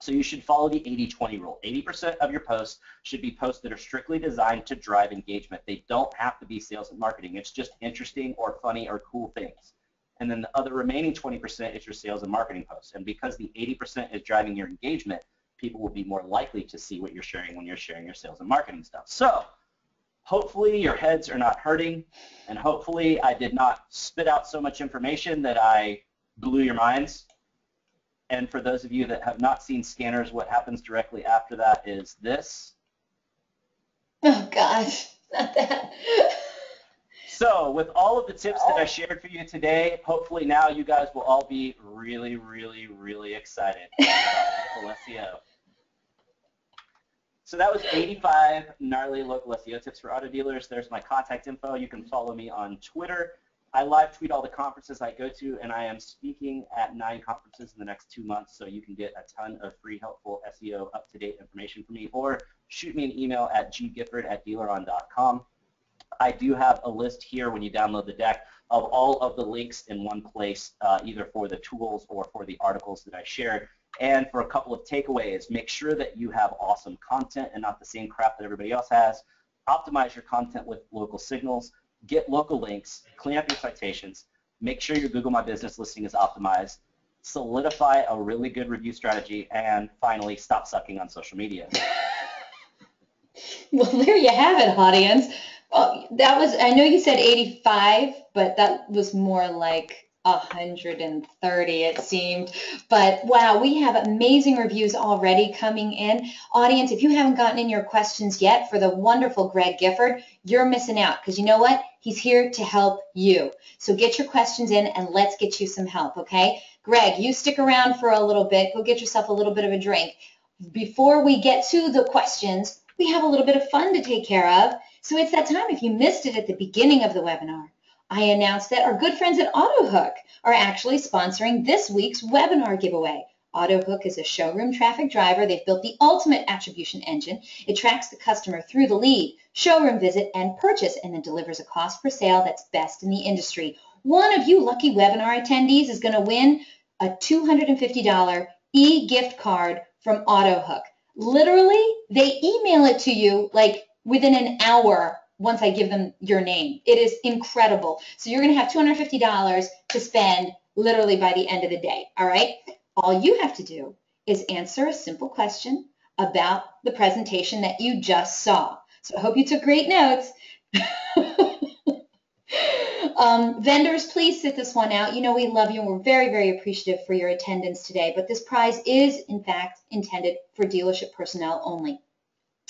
So you should follow the 80-20 rule. 80% of your posts should be posts that are strictly designed to drive engagement. They don't have to be sales and marketing. It's just interesting or funny or cool things. And then the other remaining 20% is your sales and marketing posts. And because the 80% is driving your engagement, people will be more likely to see what you're sharing when you're sharing your sales and marketing stuff. So hopefully your heads are not hurting, and hopefully I did not spit out so much information that I blew your minds. And for those of you that have not seen scanners, what happens directly after that is this. Oh, gosh, not that. So with all of the tips that I shared for you today, hopefully now you guys will all be really, really, really excited about local SEO. So that was 85 gnarly local SEO tips for auto dealers. There's my contact info. You can follow me on Twitter. I live tweet all the conferences I go to, and I am speaking at 9 conferences in the next 2 months, so you can get a ton of free, helpful SEO up-to-date information from me, or shoot me an email at ggifford@dealeron.com. I do have a list here when you download the deck of all of the links in one place, either for the tools or for the articles that I shared. And for a couple of takeaways, make sure that you have awesome content and not the same crap that everybody else has. Optimize your content with local signals. Get local links. Clean up your citations. Make sure your Google My Business listing is optimized. Solidify a really good review strategy. And finally, stop sucking on social media. Well, there you have it, audience. That was, I know you said 85, but that was more like 130, it seemed. But wow, we have amazing reviews already coming in. Audience, if you haven't gotten in your questions yet for the wonderful Greg Gifford, you're missing out, because you know what? He's here to help you. So get your questions in and let's get you some help, okay? Greg, you stick around for a little bit. Go get yourself a little bit of a drink. Before we get to the questions, we have a little bit of fun to take care of. So it's that time. If you missed it at the beginning of the webinar, I announced that our good friends at AutoHook are actually sponsoring this week's webinar giveaway. AutoHook is a showroom traffic driver. They've built the ultimate attribution engine. It tracks the customer through the lead, showroom visit, and purchase, and then delivers a cost per sale that's best in the industry. One of you lucky webinar attendees is going to win a $250 e-gift card from AutoHook. Literally, they email it to you like within an hour once I give them your name. It is incredible. So you're going to have $250 to spend literally by the end of the day, all right? All you have to do is answer a simple question about the presentation that you just saw. So I hope you took great notes. Vendors, please sit this one out. You know we love you and we're very, very appreciative for your attendance today, but this prize is, in fact, intended for dealership personnel only.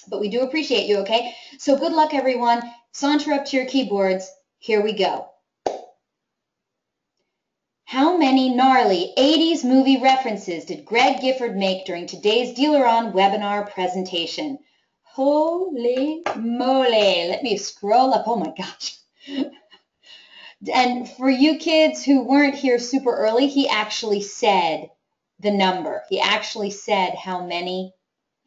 But we do appreciate you, okay? So good luck, everyone. Saunter up to your keyboards. Here we go. How many gnarly 80s movie references did Greg Gifford make during today's DealerOn webinar presentation? Holy moly. Let me scroll up. Oh, my gosh. And for you kids who weren't here super early, he actually said the number. He actually said how many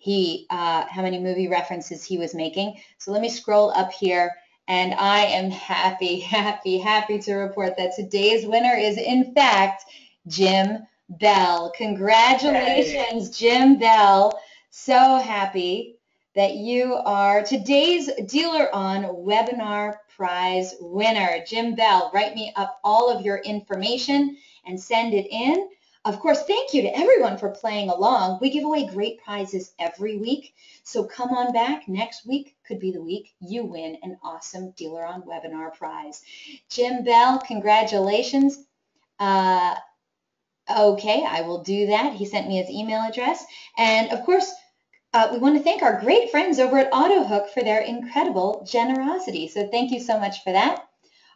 movie references he was making. So let me scroll up here, and I am happy to report that today's winner is, in fact, Jim Bell. Congratulations, hey. Jim Bell. So happy that you are today's DealerOn webinar prize winner. Jim Bell, write me up all of your information and send it in. Of course, thank you to everyone for playing along. We give away great prizes every week, so come on back. Next week could be the week you win an awesome DealerOn webinar prize. Jim Bell, congratulations. Okay, I will do that. He sent me his email address. And of course, we want to thank our great friends over at AutoHook for their incredible generosity. So thank you so much for that.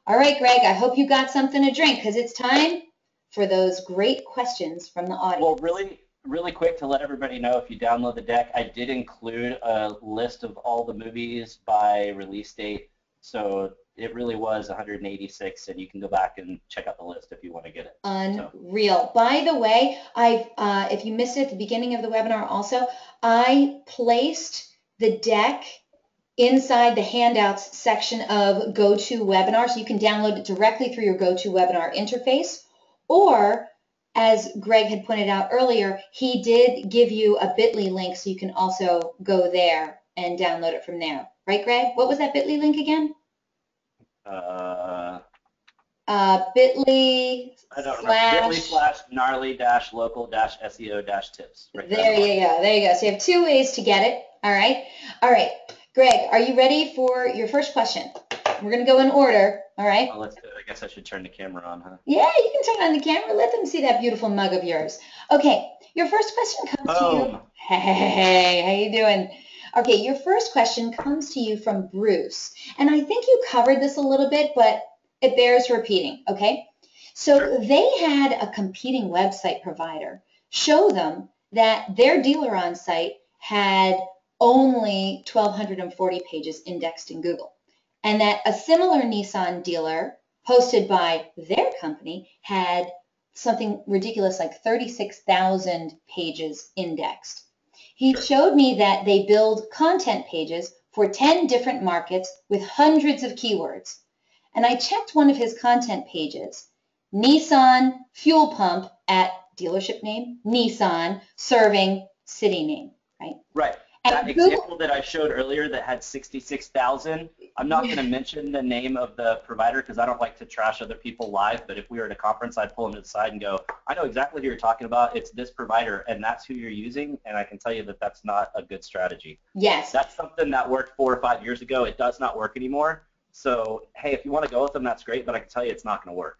All right, Greg, I hope you got something to drink because it's time for those great questions from the audience. Well, really quick to let everybody know, if you download the deck, I did include a list of all the movies by release date. So it really was 186, and you can go back and check out the list if you want to get it. Unreal. So. By the way, if you missed it at the beginning of the webinar also, I placed the deck inside the handouts section of GoToWebinar, so you can download it directly through your GoToWebinar interface. Or, as Greg had pointed out earlier, he did give you a bit.ly link, so you can also go there and download it from there. Right, Greg? What was that bit.ly link again? Bit.ly / gnarly-local-SEO-tips. Right there you go. There you go. So you have two ways to get it. All right. All right. Greg, are you ready for your first question? We're going to go in order. All right. Well, let's do it. I guess I should turn the camera on, huh? Yeah, you can turn on the camera. Let them see that beautiful mug of yours. Okay. Your first question comes to you. Hey, how you doing? Okay, your first question comes to you from Bruce. And I think you covered this a little bit, but it bears repeating, okay? So sure. They had a competing website provider show them that their DealerOn site had only 1,240 pages indexed in Google, and that a similar Nissan dealer posted by their company had something ridiculous like 36,000 pages indexed. He showed me that they build content pages for 10 different markets with hundreds of keywords. And I checked one of his content pages, Nissan fuel pump at dealership name, Nissan, serving city name, right? Right. That example that I showed earlier that had 66,000, I'm not going to mention the name of the provider because I don't like to trash other people live, but if we were at a conference, I'd pull them to the side and go, I know exactly who you're talking about. It's this provider, and that's who you're using, and I can tell you that that's not a good strategy. Yes. That's something that worked 4 or 5 years ago. It does not work anymore. So, hey, if you want to go with them, that's great, but I can tell you it's not going to work.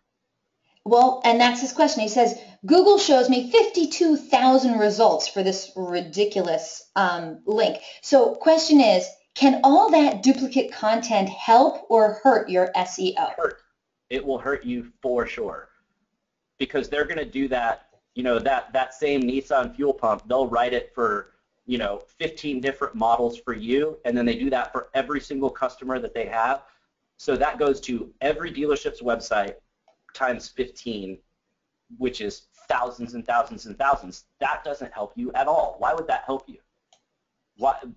Well, and that's his question. He says, Google shows me 52,000 results for this ridiculous link. So question is, can all that duplicate content help or hurt your SEO? Hurt. It will hurt you for sure because they're going to do that, you know, that same Nissan fuel pump, they'll write it for, you know, 15 different models for you, and then they do that for every single customer that they have. So that goes to every dealership's website times 15, which is thousands and thousands and thousands. That doesn't help you at all. Why would that help you?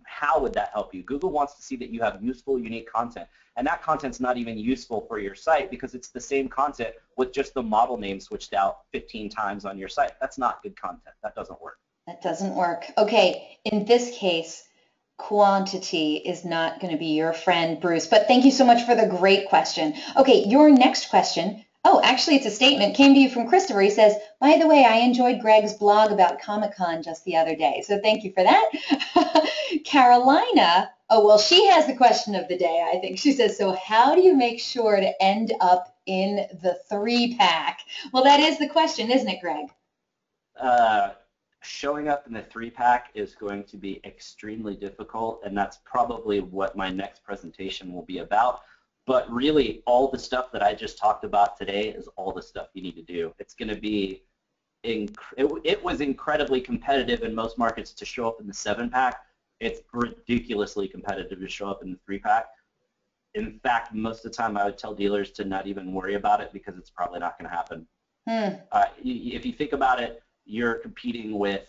How would that help you? Google wants to see that you have useful, unique content, and that content's not even useful for your site because it's the same content with just the model name switched out 15 times on your site. That's not good content. That doesn't work. That doesn't work. Okay, in this case, quantity is not going to be your friend, Bruce, but thank you so much for the great question. Okay, your next question, oh, actually it's a statement, came to you from Christopher. He says, by the way, I enjoyed Greg's blog about Comic-Con just the other day, so thank you for that. Carolina, oh, well, she has the question of the day, I think. She says, so how do you make sure to end up in the 3-pack? Well, that is the question, isn't it, Greg? Showing up in the 3-pack is going to be extremely difficult, and that's probably what my next presentation will be about. But really, all the stuff that I just talked about today is all the stuff you need to do. It's going to be, it was incredibly competitive in most markets to show up in the 7-pack. It's ridiculously competitive to show up in the 3-pack. In fact, most of the time I would tell dealers to not even worry about it because it's probably not going to happen. If you think about it, you're competing with,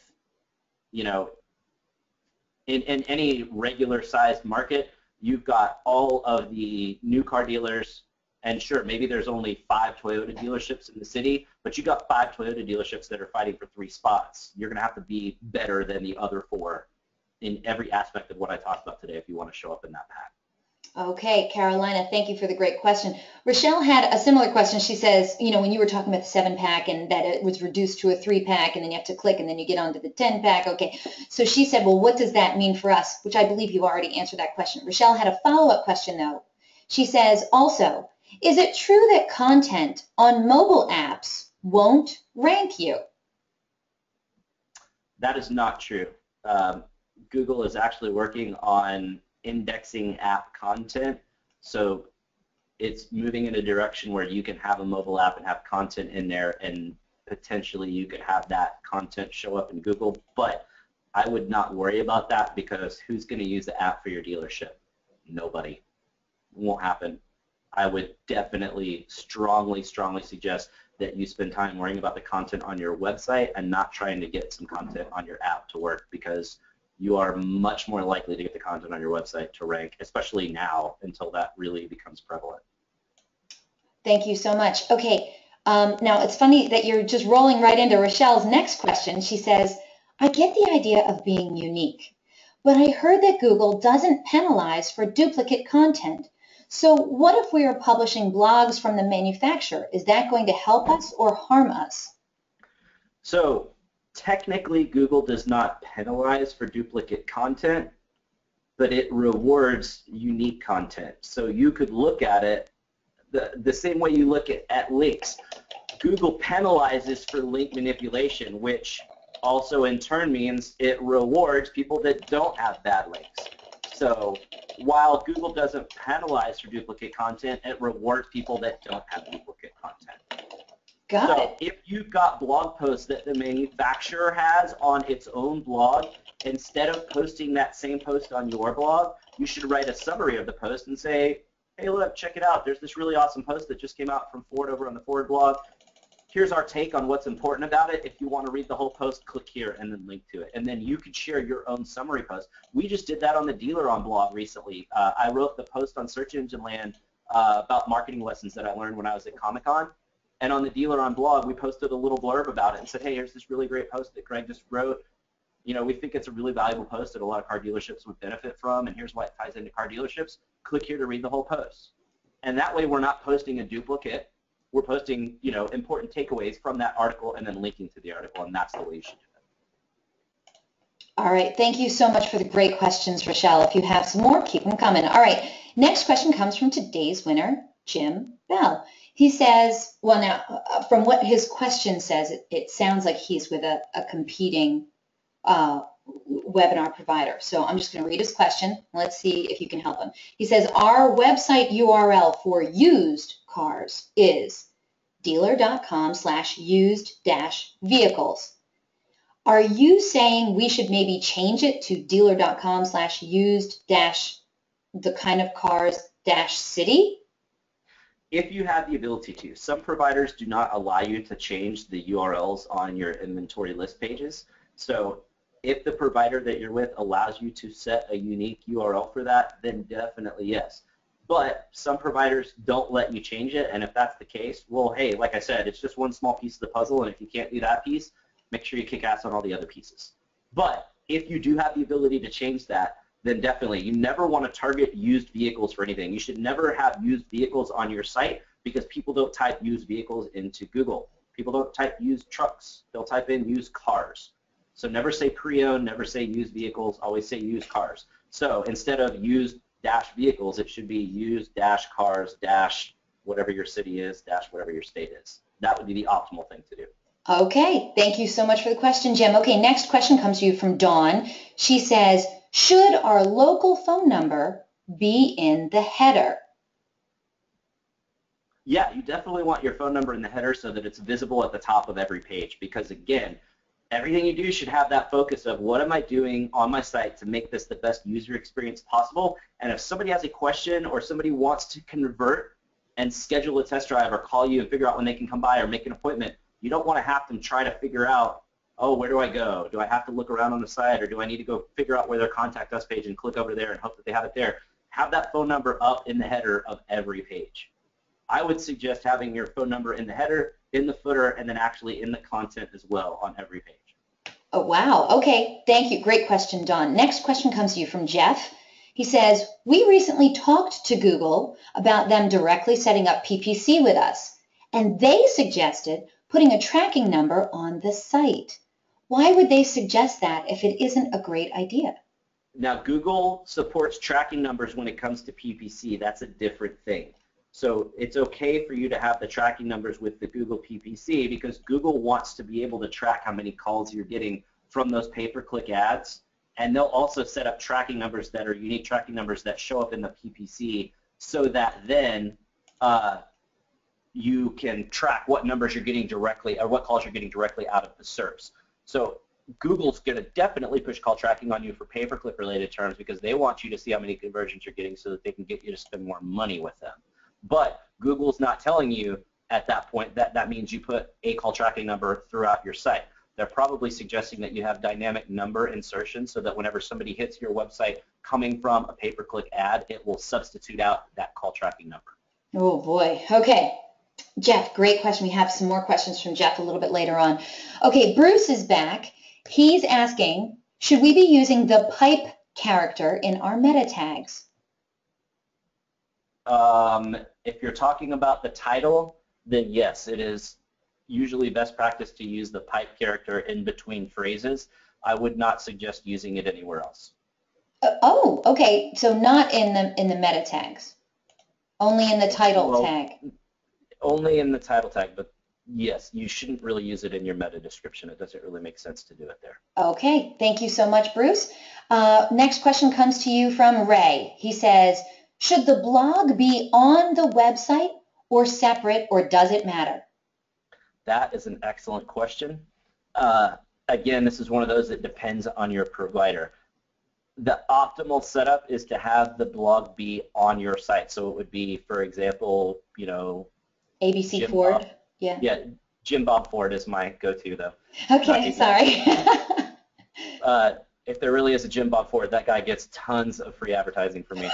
you know, in any regular sized market, you've got all of the new car dealers, and sure, maybe there's only 5 Toyota dealerships in the city, but you got 5 Toyota dealerships that are fighting for 3 spots. You're going to have to be better than the other 4 in every aspect of what I talked about today if you want to show up in that pack. Okay, Carolina, thank you for the great question. Rochelle had a similar question. She says, you know, when you were talking about the 7-pack and that it was reduced to a 3-pack and then you have to click and then you get onto the 10-pack. Okay, so she said, well, what does that mean for us? Which I believe you already answered that question. Rochelle had a follow-up question, though. She says, also, is it true that content on mobile apps won't rank you? That is not true. Google is actually working on indexing app content, so it's moving in a direction where you can have a mobile app and have content in there, and potentially you could have that content show up in Google, but I would not worry about that because who's going to use the app for your dealership? Nobody. It won't happen. I would definitely strongly suggest that you spend time worrying about the content on your website and not trying to get some content on your app to work, because you are much more likely to get the content on your website to rank, especially now until that really becomes prevalent. Thank you so much. Okay, now it's funny that you're just rolling right into Rochelle's next question. She says, I get the idea of being unique, but I heard that Google doesn't penalize for duplicate content. So what if we are publishing blogs from the manufacturer? Is that going to help us or harm us? So technically, Google does not penalize for duplicate content, but it rewards unique content. So you could look at it the same way you look at links. Google penalizes for link manipulation, which also in turn means it rewards people that don't have bad links. So while Google doesn't penalize for duplicate content, it rewards people that don't have duplicate content. Got it. If you've got blog posts that the manufacturer has on its own blog, instead of posting that same post on your blog, you should write a summary of the post and say, hey, look, check it out. There's this really awesome post that just came out from Ford over on the Ford blog. Here's our take on what's important about it. If you want to read the whole post, click here and then link to it. And then you could share your own summary post. We just did that on the DealerOn blog recently. I wrote the post on Search Engine Land about marketing lessons that I learned when I was at Comic-Con. And on the DealerOn blog, we posted a little blurb about it and said, hey, here's this really great post that Greg just wrote. You know, we think it's a really valuable post that a lot of car dealerships would benefit from, and here's why it ties into car dealerships. Click here to read the whole post. And that way we're not posting a duplicate. We're posting, you know, important takeaways from that article and then linking to the article, and that's the way you should do it. All right. Thank you so much for the great questions, Rochelle. If you have some more, keep them coming. All right. Next question comes from today's winner, Jim Bell. He says, well, now, from what his question says, it sounds like he's with a competing webinar provider. So I'm just going to read his question. Let's see if you can help him. He says, our website URL for used cars is dealer.com/used-vehicles. Are you saying we should maybe change it to dealer.com/used-the kind of cars-city? If you have the ability to. Some providers do not allow you to change the URLs on your inventory list pages. So if the provider that you're with allows you to set a unique URL for that, then definitely yes. But some providers don't let you change it, and if that's the case, well, hey, like I said, it's just one small piece of the puzzle, and if you can't do that piece, make sure you kick ass on all the other pieces. But if you do have the ability to change that, then definitely, you never want to target used vehicles for anything. You should never have used vehicles on your site because people don't type used vehicles into Google. People don't type used trucks. They'll type in used cars. So never say pre-owned, never say used vehicles, always say used cars. So instead of used dash vehicles, it should be used dash cars dash whatever your city is dash whatever your state is. That would be the optimal thing to do. Okay, thank you so much for the question, Jim. Okay, next question comes to you from Dawn. She says, should our local phone number be in the header? Yeah, you definitely want your phone number in the header so that it's visible at the top of every page because, again, everything you do should have that focus of what am I doing on my site to make this the best user experience possible. And if somebody has a question or somebody wants to convert and schedule a test drive or call you and figure out when they can come by or make an appointment, you don't want to have them try to figure out, oh, where do I go? Do I have to look around on the site or do I need to go figure out where their contact us page and click over there and hope that they have it there? Have that phone number up in the header of every page. I would suggest having your phone number in the header, in the footer, and then actually in the content as well on every page. Oh, wow. Okay, thank you. Great question, Don. Next question comes to you from Jeff. He says, we recently talked to Google about them directly setting up PPC with us, and they suggested putting a tracking number on the site. Why would they suggest that if it isn't a great idea? Now, Google supports tracking numbers when it comes to PPC. That's a different thing. So it's okay for you to have the tracking numbers with the Google PPC because Google wants to be able to track how many calls you're getting from those pay-per-click ads. And they'll also set up tracking numbers that are unique tracking numbers that show up in the PPC so that then you can track what numbers you're getting directly or what calls you're getting directly out of the SERPs. So Google's going to definitely push call tracking on you for pay-per-click related terms because they want you to see how many conversions you're getting so that they can get you to spend more money with them. But Google's not telling you at that point that that means you put a call tracking number throughout your site. They're probably suggesting that you have dynamic number insertion so that whenever somebody hits your website coming from a pay-per-click ad, it will substitute out that call tracking number. Oh, boy. Okay. Jeff, great question. We have some more questions from Jeff a little bit later on. Okay, Bruce is back. He's asking, should we be using the pipe character in our meta tags? If you're talking about the title, then yes, it is usually best practice to use the pipe character in between phrases. I would not suggest using it anywhere else. Oh, okay. So not in the meta tags, only in the title tag. Only in the title tag, but yes, you shouldn't really use it in your meta description. It doesn't really make sense to do it there. Okay, thank you so much, Bruce. Next question comes to you from Ray. He says, should the blog be on the website or separate, or does it matter? That is an excellent question. Again, this is one of those that depends on your provider. The optimal setup is to have the blog be on your site. So it would be, for example, you know, ABC Jim Ford. Bob, Yeah. yeah, Jim Bob Ford is my go-to though. Okay, sorry. If there really is a Jim Bob Ford, that guy gets tons of free advertising from me.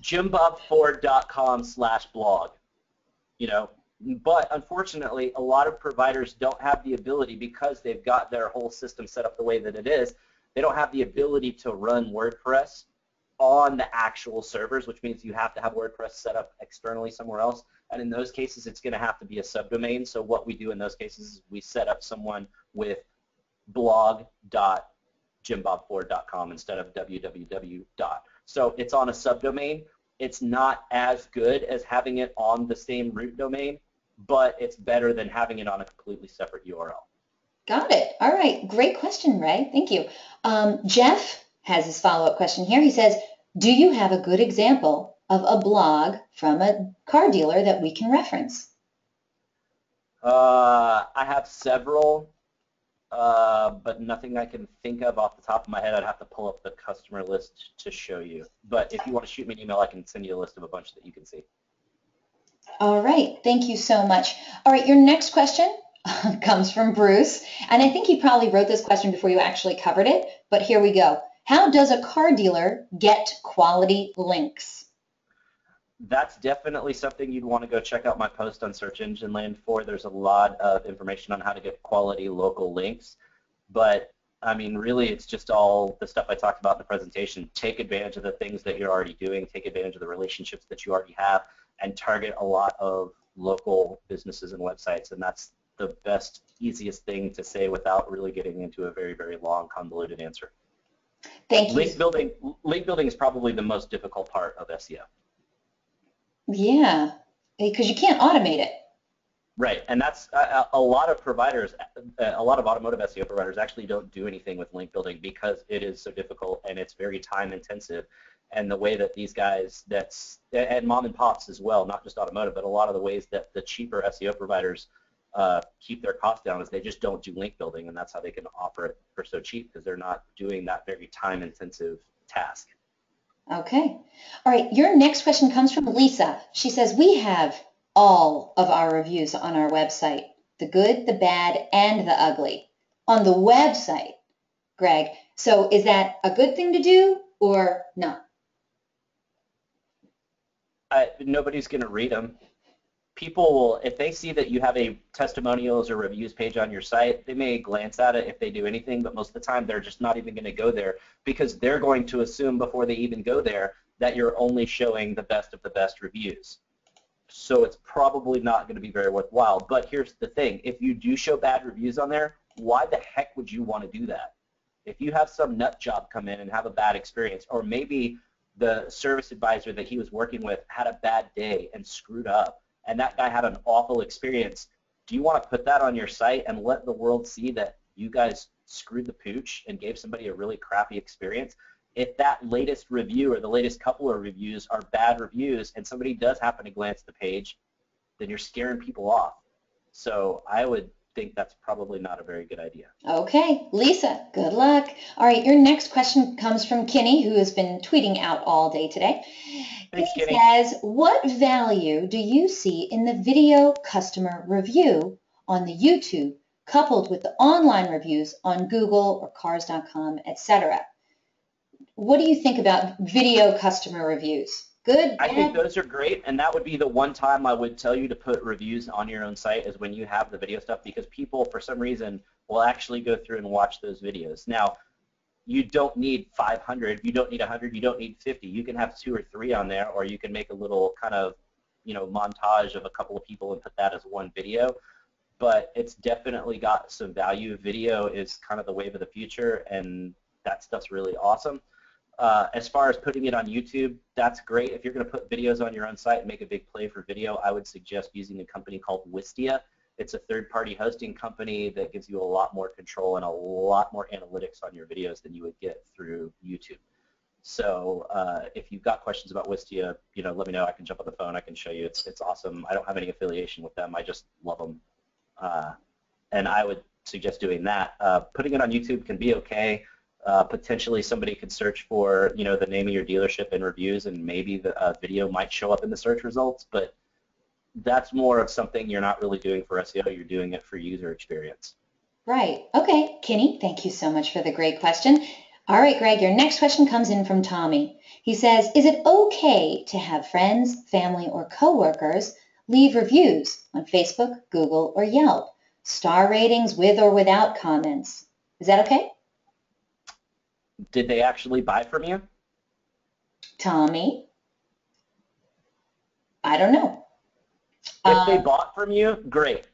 JimBobFord.com/blog. You know, but unfortunately, a lot of providers don't have the ability, because they've got their whole system set up the way that it is. They don't have the ability to run WordPress on the actual servers, which means you have to have WordPress set up externally somewhere else. And in those cases, it's going to have to be a subdomain. So what we do in those cases is we set up someone with blog.jimbobford.com instead of www. So it's on a subdomain. It's not as good as having it on the same root domain, but it's better than having it on a completely separate URL. Got it. All right. Great question, Ray. Thank you. Jeff has his follow-up question here. He says, do you have a good example of a blog from a car dealer that we can reference? I have several, but nothing I can think of off the top of my head. I'd have to pull up the customer list to show you. But if you want to shoot me an email, I can send you a list of a bunch that you can see. All right. Thank you so much. All right. Your next question comes from Bruce. And I think he probably wrote this question before you actually covered it. But here we go. How does a car dealer get quality links? That's definitely something you'd want to go check out my post on Search Engine Land for. There's a lot of information on how to get quality local links. But, I mean, really, it's just all the stuff I talked about in the presentation. Take advantage of the things that you're already doing. Take advantage of the relationships that you already have, and target a lot of local businesses and websites. And that's the best, easiest thing to say without really getting into a very, very long, convoluted answer. Thank you. Link building is probably the most difficult part of SEO. Yeah, because you can't automate it. Right, and that's a lot of providers, a lot of automotive SEO providers actually don't do anything with link building because it is so difficult and it's very time intensive. And the way that these guys, and mom and pops as well, not just automotive, but a lot of the ways that the cheaper SEO providers keep their costs down is they just don't do link building, and that's how they can offer it for so cheap, because they're not doing that very time intensive task. Okay. All right. Your next question comes from Lisa. She says, we have all of our reviews on our website, the good, the bad, and the ugly, on the website, Greg. So is that a good thing to do or not? Nobody's going to read them. People will, if they see that you have a testimonials or reviews page on your site, they may glance at it if they do anything, but most of the time they're just not even going to go there, because they're going to assume before they even go there that you're only showing the best of the best reviews. So it's probably not going to be very worthwhile. But here's the thing. If you do show bad reviews on there, why the heck would you want to do that? If you have some nut job come in and have a bad experience, or maybe the service advisor that he was working with had a bad day and screwed up, and that guy had an awful experience, do you want to put that on your site and let the world see that you guys screwed the pooch and gave somebody a really crappy experience? If that latest review or the latest couple of reviews are bad reviews and somebody does happen to glance at the page, then you're scaring people off. So I would think that's probably not a very good idea. Okay. Lisa, good luck. All right. Your next question comes from Kinney, who has been tweeting out all day today. Thanks, He Kenny. says, what value do you see in the video customer review on the YouTube coupled with the online reviews on Google or cars.com, etc.? What do you think about video customer reviews? Good, bad? I think those are great, and that would be the one time I would tell you to put reviews on your own site, is when you have the video stuff, because people, for some reason, will actually go through and watch those videos. Now, you don't need 500, you don't need 100, you don't need 50. You can have 2 or 3 on there, or you can make a little kind of, montage of a couple of people and put that as one video. But it's definitely got some value. Video is kind of the wave of the future, and that stuff's really awesome. As far as putting it on YouTube, that's great. If you're going to put videos on your own site and make a big play for video, I would suggest using a company called Wistia. It's a third-party hosting company that gives you a lot more control and a lot more analytics on your videos than you would get through YouTube. So if you've got questions about Wistia, let me know. I can jump on the phone. I can show you. It's awesome. I don't have any affiliation with them. I just love them. And I would suggest doing that. Putting it on YouTube can be okay. Potentially somebody could search for, the name of your dealership in reviews, and maybe the video might show up in the search results, but that's more of something you're not really doing for SEO, you're doing it for user experience. Right. Okay, Kenny, thank you so much for the great question. All right, Greg, your next question comes in from Tommy. He says, is it okay to have friends, family, or coworkers leave reviews on Facebook, Google, or Yelp? Star ratings with or without comments. Is that okay? Did they actually buy from you? Tommy? I don't know. If they bought from you, great.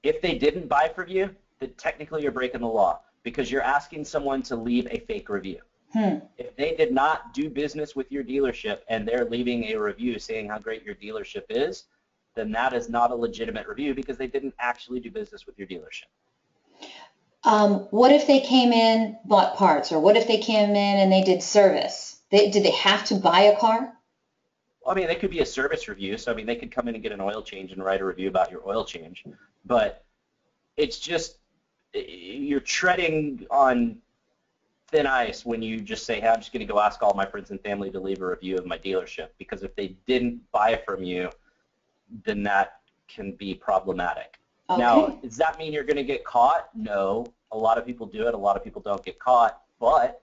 If they didn't buy from you, then technically you're breaking the law because you're asking someone to leave a fake review. If they did not do business with your dealership and they're leaving a review saying how great your dealership is, then that is not a legitimate review because they didn't actually do business with your dealership. What if they came in, bought parts, or what if they came in and they did service? Did they have to buy a car? I mean, they could be a service review, so I mean, they could come in and get an oil change and write a review about your oil change, but it's just you're treading on thin ice when you just say, hey, I'm just going to go ask all my friends and family to leave a review of my dealership, because if they didn't buy from you, then that can be problematic. Okay. Now, does that mean you're going to get caught? No. A lot of people do it. A lot of people don't get caught, but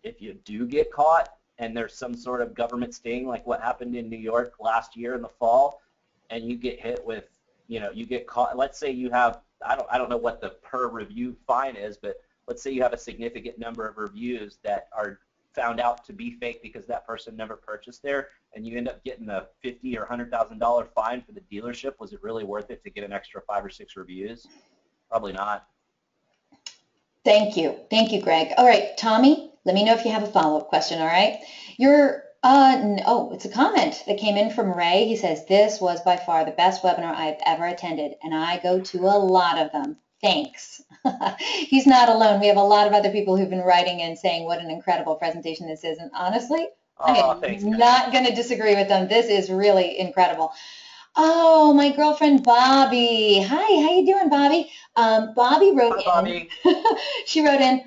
if you do get caught, and there's some sort of government sting like what happened in New York last year in the fall, and you get hit with, you get caught, let's say you have, I don't know what the per review fine is, but let's say you have a significant number of reviews that are found out to be fake because that person never purchased there, and you end up getting a $50,000 or $100,000 fine for the dealership. Was it really worth it to get an extra 5 or 6 reviews? Probably not. Thank you. Thank you, Greg. All right, Tommy, let me know if you have a follow-up question, all right? It's a comment that came in from Ray. He says, this was by far the best webinar I've ever attended, and I go to a lot of them. Thanks. He's not alone. We have a lot of other people who've been writing in saying what an incredible presentation this is, and honestly, I'm not going to disagree with them. This is really incredible. Oh, my girlfriend Bobby. Hi, how you doing, Bobby? Bobby wrote Bobby. She wrote in,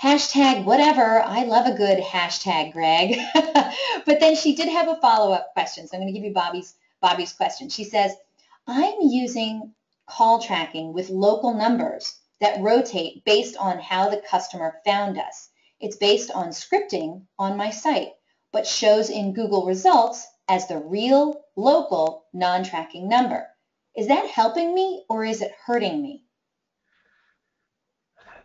hashtag whatever. I love a good hashtag, Greg. But then she did have a follow-up question, so I'm going to give you Bobby's question. She says, I'm using call tracking with local numbers that rotate based on how the customer found us. It's based on scripting on my site, but shows in Google results as the real local non-tracking number. Is that helping me or is it hurting me?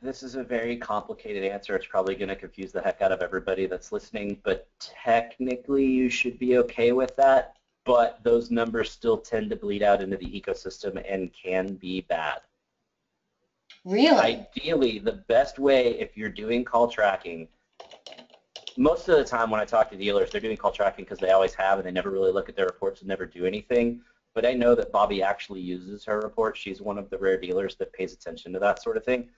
This is a very complicated answer. It's probably going to confuse the heck out of everybody that's listening, but technically you should be okay with that, but those numbers still tend to bleed out into the ecosystem and can be bad. Really? Ideally, the best way, if you're doing call tracking, most of the time when I talk to dealers, they're doing call tracking because they always have, and they never really look at their reports and never do anything. But I know that Bobby actually uses her report. She's one of the rare dealers that pays attention to that sort of thing.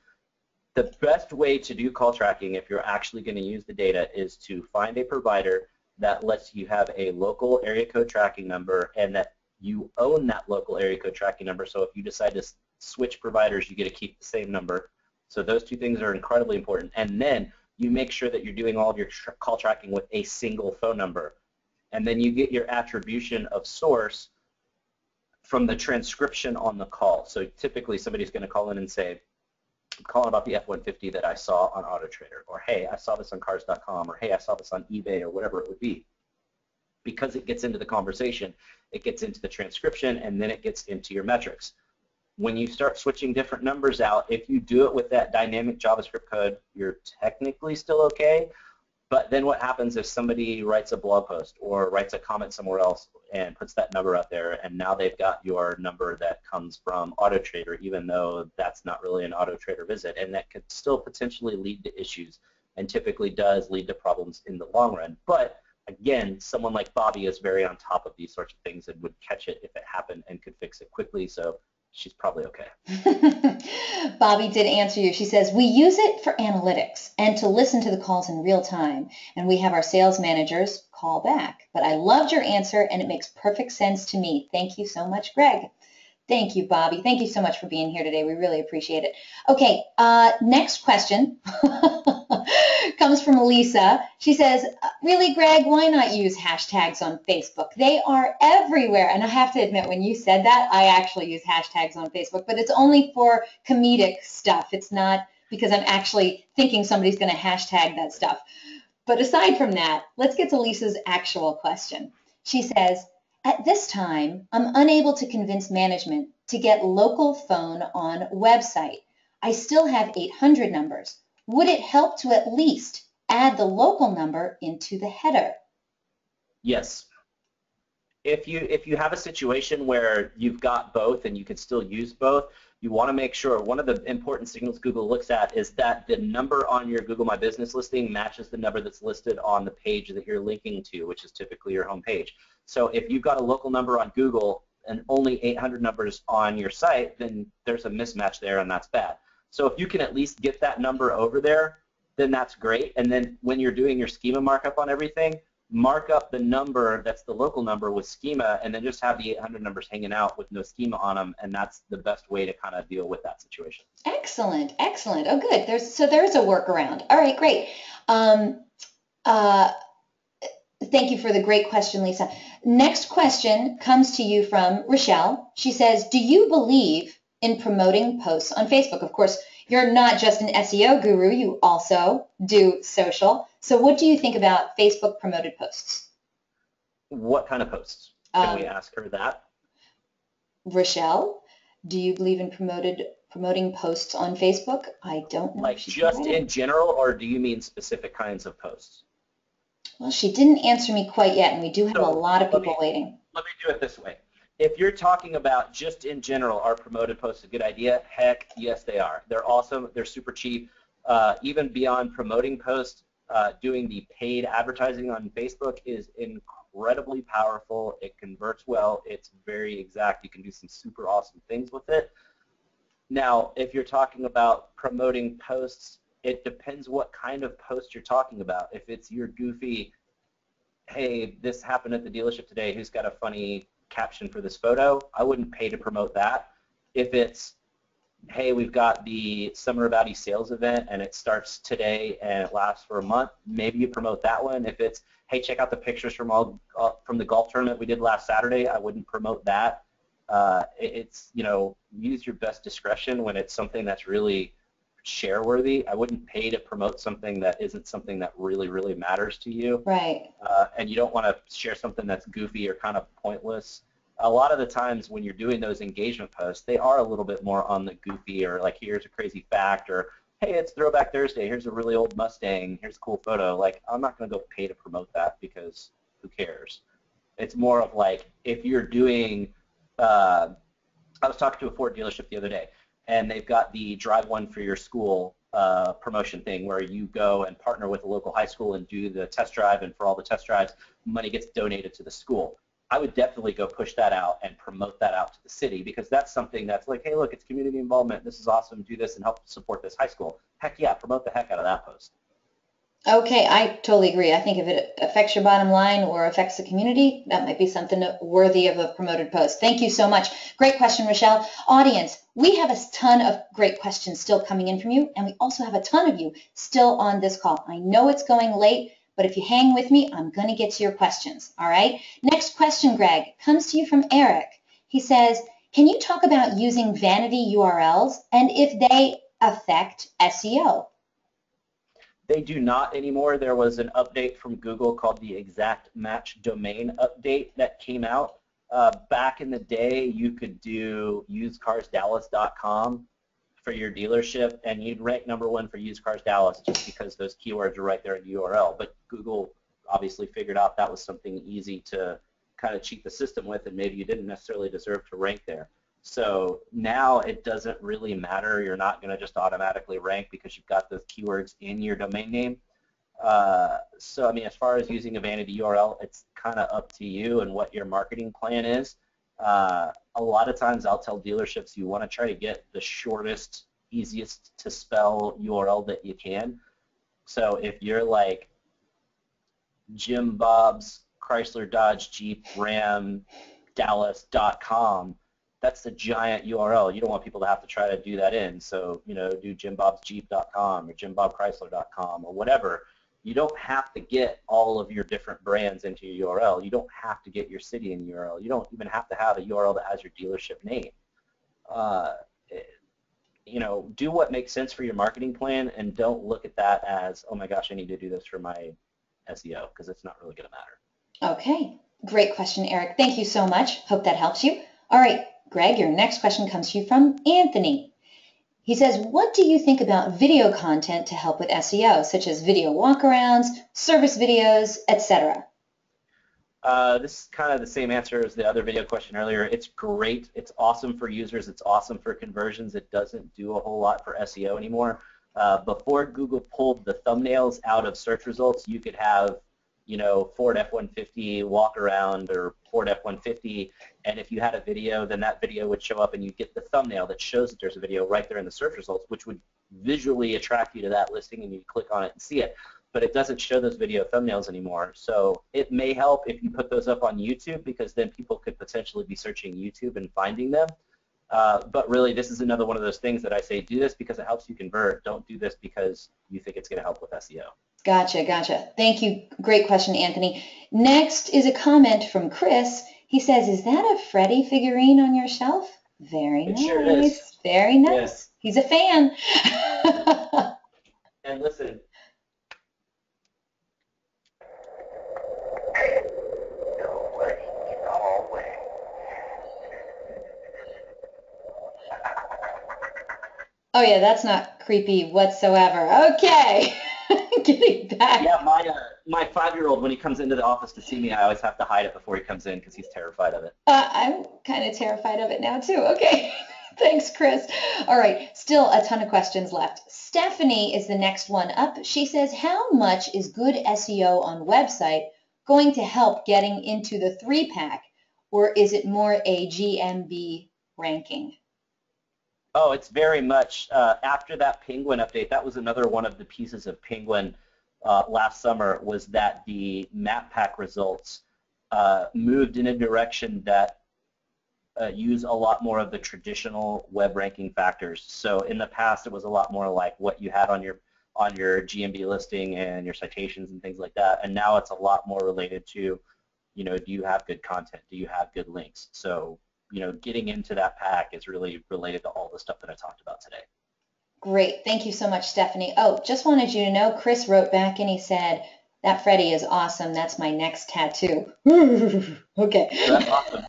The best way to do call tracking, if you're actually going to use the data, is to find a provider that lets you have a local area code tracking number and that you own that local area code tracking number. So if you decide to switch providers, you get to keep the same number. So those two things are incredibly important. And then you make sure that you're doing all of your call tracking with a single phone number. And then you get your attribution of source from the transcription on the call. So typically somebody's going to call in and say, I'm calling about the F-150 that I saw on AutoTrader, or hey, I saw this on cars.com, or hey, I saw this on eBay, or whatever it would be. Because it gets into the conversation, it gets into the transcription, and then it gets into your metrics. When you start switching different numbers out, if you do it with that dynamic JavaScript code, you're technically still okay. But then what happens if somebody writes a blog post or writes a comment somewhere else and puts that number out there, and now they've got your number that comes from AutoTrader, even though that's not really an AutoTrader visit, and that could still potentially lead to issues and typically does lead to problems in the long run. But again, someone like Bobby is very on top of these sorts of things and would catch it if it happened and could fix it quickly. So she's probably okay. Bobby did answer you. She says, we use it for analytics and to listen to the calls in real time, and we have our sales managers call back. But I loved your answer, and it makes perfect sense to me. Thank you so much, Greg. Thank you, Bobby. Thank you so much for being here today. We really appreciate it. Okay, next question comes from Lisa. She says, really, Greg, why not use hashtags on Facebook? They are everywhere. And I have to admit, when you said that, I actually use hashtags on Facebook, but it's only for comedic stuff. It's not because I'm actually thinking somebody's going to hashtag that stuff. But aside from that, let's get to Lisa's actual question. She says, at this time, I'm unable to convince management to get local phone on website. I still have 800 numbers. Would it help to at least add the local number into the header? Yes. If you have a situation where you've got both and you can still use both, you want to make sure one of the important signals Google looks at is that the number on your Google My Business listing matches the number that's listed on the page that you're linking to, which is typically your home page. So if you've got a local number on Google and only 800 numbers on your site, then there's a mismatch there, and that's bad. So if you can at least get that number over there, then that's great. And then when you're doing your schema markup on everything, mark up the number that's the local number with schema, and then just have the 800 numbers hanging out with no schema on them, and that's the best way to kind of deal with that situation. Excellent, excellent. Oh, good. There's a workaround. All right, great. Thank you for the great question, Lisa. Next question comes to you from Rochelle. She says, do you believe in promoting posts on Facebook? Of course, you're not just an SEO guru, you also do social. So what do you think about Facebook promoted posts? What kind of posts? Can we ask her that? Rochelle, do you believe in promoting posts on Facebook? I don't know. Like just in general, or do you mean specific kinds of posts? Well, she didn't answer me quite yet, and we do have a lot of people waiting. Let me do it this way. If you're talking about just in general, are promoted posts a good idea? Heck, yes, they are. They're awesome. They're super cheap. Even beyond promoting posts, doing the paid advertising on Facebook is incredibly powerful. It converts well. It's very exact. You can do some super awesome things with it. Now, if you're talking about promoting posts, it depends what kind of post you're talking about. If it's your goofy, hey, this happened at the dealership today, who's got a funny caption for this photo, I wouldn't pay to promote that. If it's, hey, we've got the Summer of Audi sales event and it starts today and it lasts for a month, maybe you promote that one. If it's, hey, check out the pictures from the golf tournament we did last Saturday, I wouldn't promote that. It's, you know, use your best discretion when it's something that's really share worthy. I wouldn't pay to promote something that isn't something that really, really matters to you. Right. And you don't want to share something that's goofy or kind of pointless. A lot of the times when you're doing those engagement posts, they are a little bit more on the goofy, or like, here's a crazy fact, or hey, it's Throwback Thursday, here's a really old Mustang, here's a cool photo. Like, I'm not going to go pay to promote that because who cares? It's more of like, if you're doing, I was talking to a Ford dealership the other day, and they've got the Drive One for Your School promotion thing where you go and partner with a local high school and do the test drive, and for all the test drives, money gets donated to the school. I would definitely go push that out and promote that out to the city, because that's something that's like, hey, look, it's community involvement. This is awesome. Do this and help support this high school. Heck yeah, promote the heck out of that post. Okay, I totally agree. I think if it affects your bottom line or affects the community, that might be something worthy of a promoted post. Thank you so much. Great question, Rochelle. Audience, we have a ton of great questions still coming in from you, and we also have a ton of you still on this call. I know it's going late, but if you hang with me, I'm going to get to your questions, all right? Next question, Greg, comes to you from Eric. He says, can you talk about using vanity URLs and if they affect SEO? They do not anymore. There was an update from Google called the Exact Match Domain update that came out. Back in the day, you could do usedcarsdallas.com for your dealership, and you'd rank #1 for Used Cars Dallas just because those keywords are right there in the URL. But Google obviously figured out that was something easy to kind of cheat the system with, and maybe you didn't necessarily deserve to rank there. So now it doesn't really matter. You're not going to just automatically rank because you've got those keywords in your domain name. So, I mean, as far as using a vanity URL, it's kind of up to you and what your marketing plan is. A lot of times I'll tell dealerships you want to try to get the shortest, easiest to spell URL that you can. So if you're like Jim Bob's Chrysler Dodge Jeep Ram Dallas.com, that's a giant URL. You don't want people to have to try to do that in. So, do jimbobsjeep.com or jimbobchrysler.com or whatever. You don't have to get all of your different brands into your URL. You don't have to get your city in your URL. You don't even have to have a URL that has your dealership name. Do what makes sense for your marketing plan, and don't look at that as, oh my gosh, I need to do this for my SEO, because it's not really going to matter. Okay, great question, Eric. Thank you so much. Hope that helps you. All right, Greg, your next question comes to you from Anthony. He says, what do you think about video content to help with SEO, such as video walkarounds, service videos, etc.? This is kind of the same answer as the other video question earlier. It's great. It's awesome for users. It's awesome for conversions. It doesn't do a whole lot for SEO anymore. Before Google pulled the thumbnails out of search results, you could have, Ford F-150 walk around or Ford F-150, and if you had a video, then that video would show up and you get the thumbnail that shows that there's a video right there in the search results, which would visually attract you to that listing, and you click on it and see it. But it doesn't show those video thumbnails anymore. So it may help if you put those up on YouTube, because then people could potentially be searching YouTube and finding them. But really, this is another one of those things that I say, do this because it helps you convert. Don't do this because you think it's going to help with SEO. Gotcha. Thank you. Great question, Anthony. Next is a comment from Chris. He says, is that a Freddy figurine on your shelf? Very nice. Sure is. Very nice. Yeah. He's a fan. And listen. Oh yeah, that's not creepy whatsoever. Okay, getting back. Yeah, my 5-year-old, when he comes into the office to see me, I always have to hide it before he comes in because he's terrified of it. I'm kind of terrified of it now too. Okay, thanks, Chris. All right, still a ton of questions left. Stephanie is the next one up. She says, how much is good SEO on website going to help getting into the 3-pack, or is it more a GMB ranking? Oh, it's very much, after that Penguin update, that was another one of the pieces of Penguin last summer, was that the map pack results moved in a direction that use a lot more of the traditional web ranking factors. So in the past, it was a lot more like what you had on your GMB listing and your citations and things like that, and now it's a lot more related to, do you have good content? Do you have good links? So getting into that pack is really related to all the stuff that I talked about today. Great. Thank you so much, Stephanie. Oh, just wanted you to know, Chris wrote back and he said, that Freddy is awesome. That's my next tattoo. Okay. That's awesome.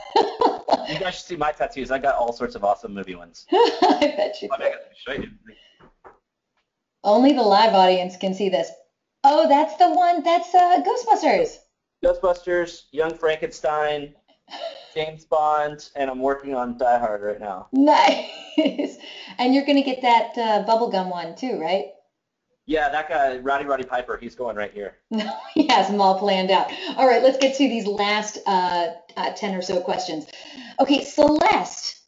You guys should see my tattoos. I got all sorts of awesome movie ones. I bet you do. I can show you. Only the live audience can see this. Oh, that's the one. That's Ghostbusters. Ghostbusters, Young Frankenstein, James Bond, and I'm working on Die Hard right now. Nice. And you're going to get that bubblegum one too, right? Yeah, that guy, Roddy Piper, he's going right here. He has them all planned out. All right, let's get to these last 10 or so questions. Okay, Celeste.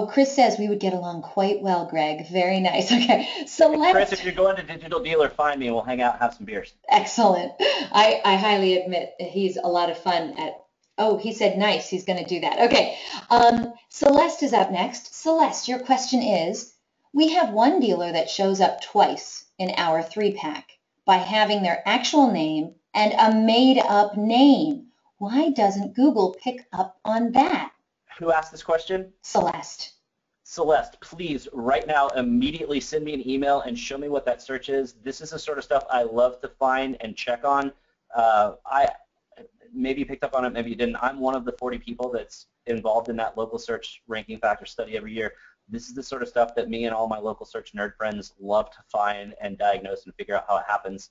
Chris says we would get along quite well, Greg. Very nice. Okay, Celeste. Chris, if you're going to Digital Dealer, find me and we'll hang out and have some beers. Excellent. I highly admit he's a lot of fun at. Oh, he said nice. He's going to do that. Okay. Celeste is up next. Celeste, your question is, we have one dealer that shows up twice in our 3-pack by having their actual name and a made-up name. Why doesn't Google pick up on that? Who asked this question? Celeste. Celeste, please, right now, immediately send me an email and show me what that search is. This is the sort of stuff I love to find and check on. Maybe you picked up on it, maybe you didn't. I'm one of the 40 people that's involved in that local search ranking factor study every year. This is the sort of stuff that me and all my local search nerd friends love to find and diagnose and figure out how it happens,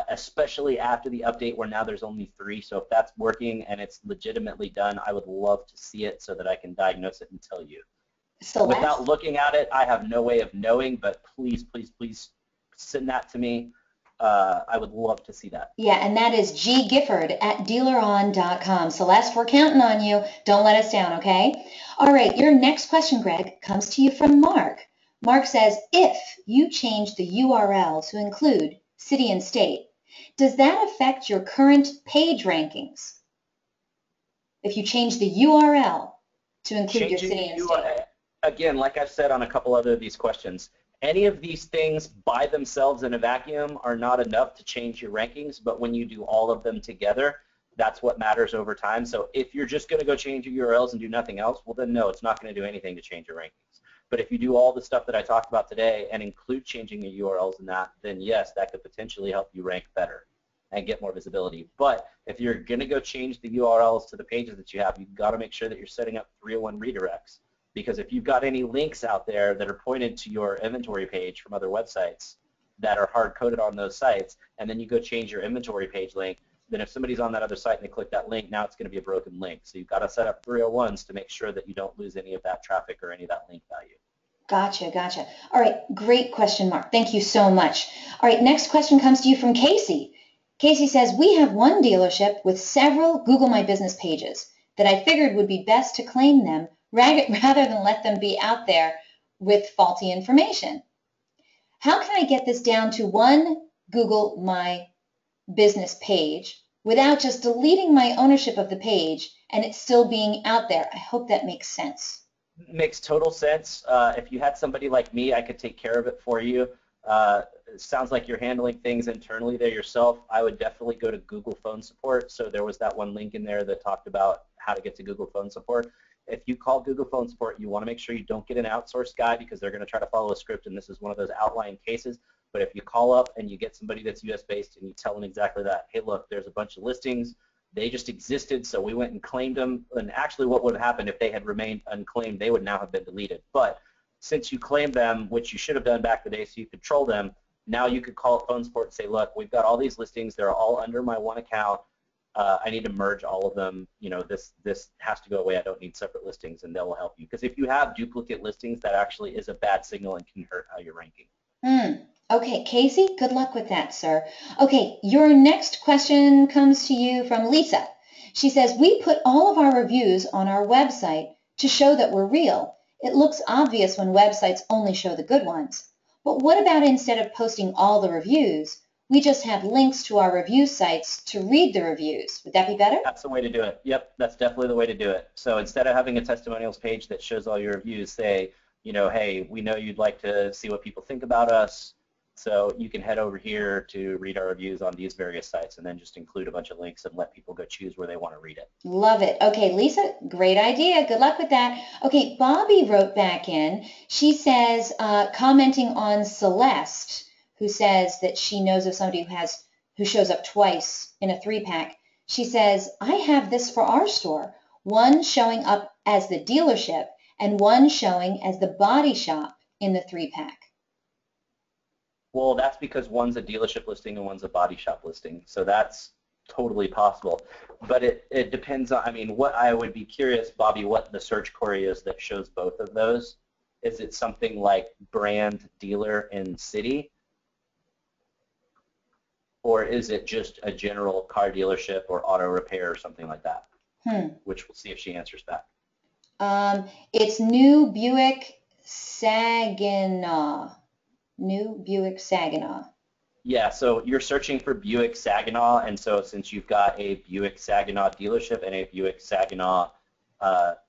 especially after the update where now there's only 3. So if that's working and it's legitimately done, I would love to see it so that I can diagnose it and tell you. Celeste? Without looking at it, I have no way of knowing, but please, please, please send that to me. I would love to see that. Yeah, and that is ggifford@dealeron.com. Celeste, we're counting on you. Don't let us down, okay? All right, your next question, Greg, comes to you from Mark. Mark says, if you change the URL to include city and state, does that affect your current page rankings? If you change the URL to include your city and state? Again, like I've said on a couple other of these questions, any of these things by themselves in a vacuum are not enough to change your rankings, but when you do all of them together, that's what matters over time. So if you're just going to go change your URLs and do nothing else, well then no, it's not going to do anything to change your rankings. But if you do all the stuff that I talked about today and include changing your URLs in that, then yes, that could potentially help you rank better and get more visibility. But if you're going to go change the URLs to the pages that you have, you've got to make sure that you're setting up 301 redirects. Because if you've got any links out there that are pointed to your inventory page from other websites that are hard-coded on those sites, and then you go change your inventory page link, then if somebody's on that other site and they click that link, now it's going to be a broken link. So you've got to set up 301s to make sure that you don't lose any of that traffic or any of that link value. Gotcha, gotcha. All right, great question, Mark. Thank you so much. All right, next question comes to you from Casey. Casey says, we have one dealership with several Google My Business pages that I figured would be best to claim them rather than let them be out there with faulty information. How can I get this down to one Google My Business page without just deleting my ownership of the page and it still being out there? I hope that makes sense. Makes total sense. If you had somebody like me, I could take care of it for you. It sounds like you're handling things internally there yourself. I would definitely go to Google Phone Support. So there was that one link in there that talked about how to get to Google Phone Support. If you call Google Phone Support, you want to make sure you don't get an outsourced guy because they're going to try to follow a script, and this is one of those outlying cases. But if you call up and you get somebody that's US-based and you tell them exactly that, hey, look, there's a bunch of listings. They just existed, so we went and claimed them. And actually what would have happened if they had remained unclaimed, they would now have been deleted. But since you claimed them, which you should have done back in the day so you could troll them, now you could call Phone Support and say, look, we've got all these listings. They're all under my one account. I need to merge all of them. You know, this has to go away. I don't need separate listings, and they will help you. Because if you have duplicate listings, that actually is a bad signal and can hurt how you're ranking. Okay, Casey, good luck with that, sir. Okay, your next question comes to you from Lisa. She says, we put all of our reviews on our website to show that we're real. It looks obvious when websites only show the good ones. But what about instead of posting all the reviews, we just have links to our review sites to read the reviews? Would that be better? That's the way to do it. Yep, that's definitely the way to do it. So instead of having a testimonials page that shows all your reviews, say, you know, hey, we know you'd like to see what people think about us, so you can head over here to read our reviews on these various sites, and then just include a bunch of links and let people go choose where they want to read it. Love it. Okay, Lisa, great idea. Good luck with that. Okay, Bobby wrote back in. She says, commenting on Celeste, who says that she knows of somebody who shows up twice in a 3-pack. She says, I have this for our store, one showing up as the dealership and one showing as the body shop in the 3-pack. Well, that's because one's a dealership listing and one's a body shop listing. So that's totally possible. But it depends on, I mean, what I would be curious, Bobby, what the search query is that shows both of those. Is it something like brand, dealer, and city? Or is it just a general car dealership or auto repair or something like that? Which we'll see if she answers back. It's New Buick Saginaw. New Buick Saginaw. Yeah, so you're searching for Buick Saginaw, and so since you've got a Buick Saginaw dealership and a Buick Saginaw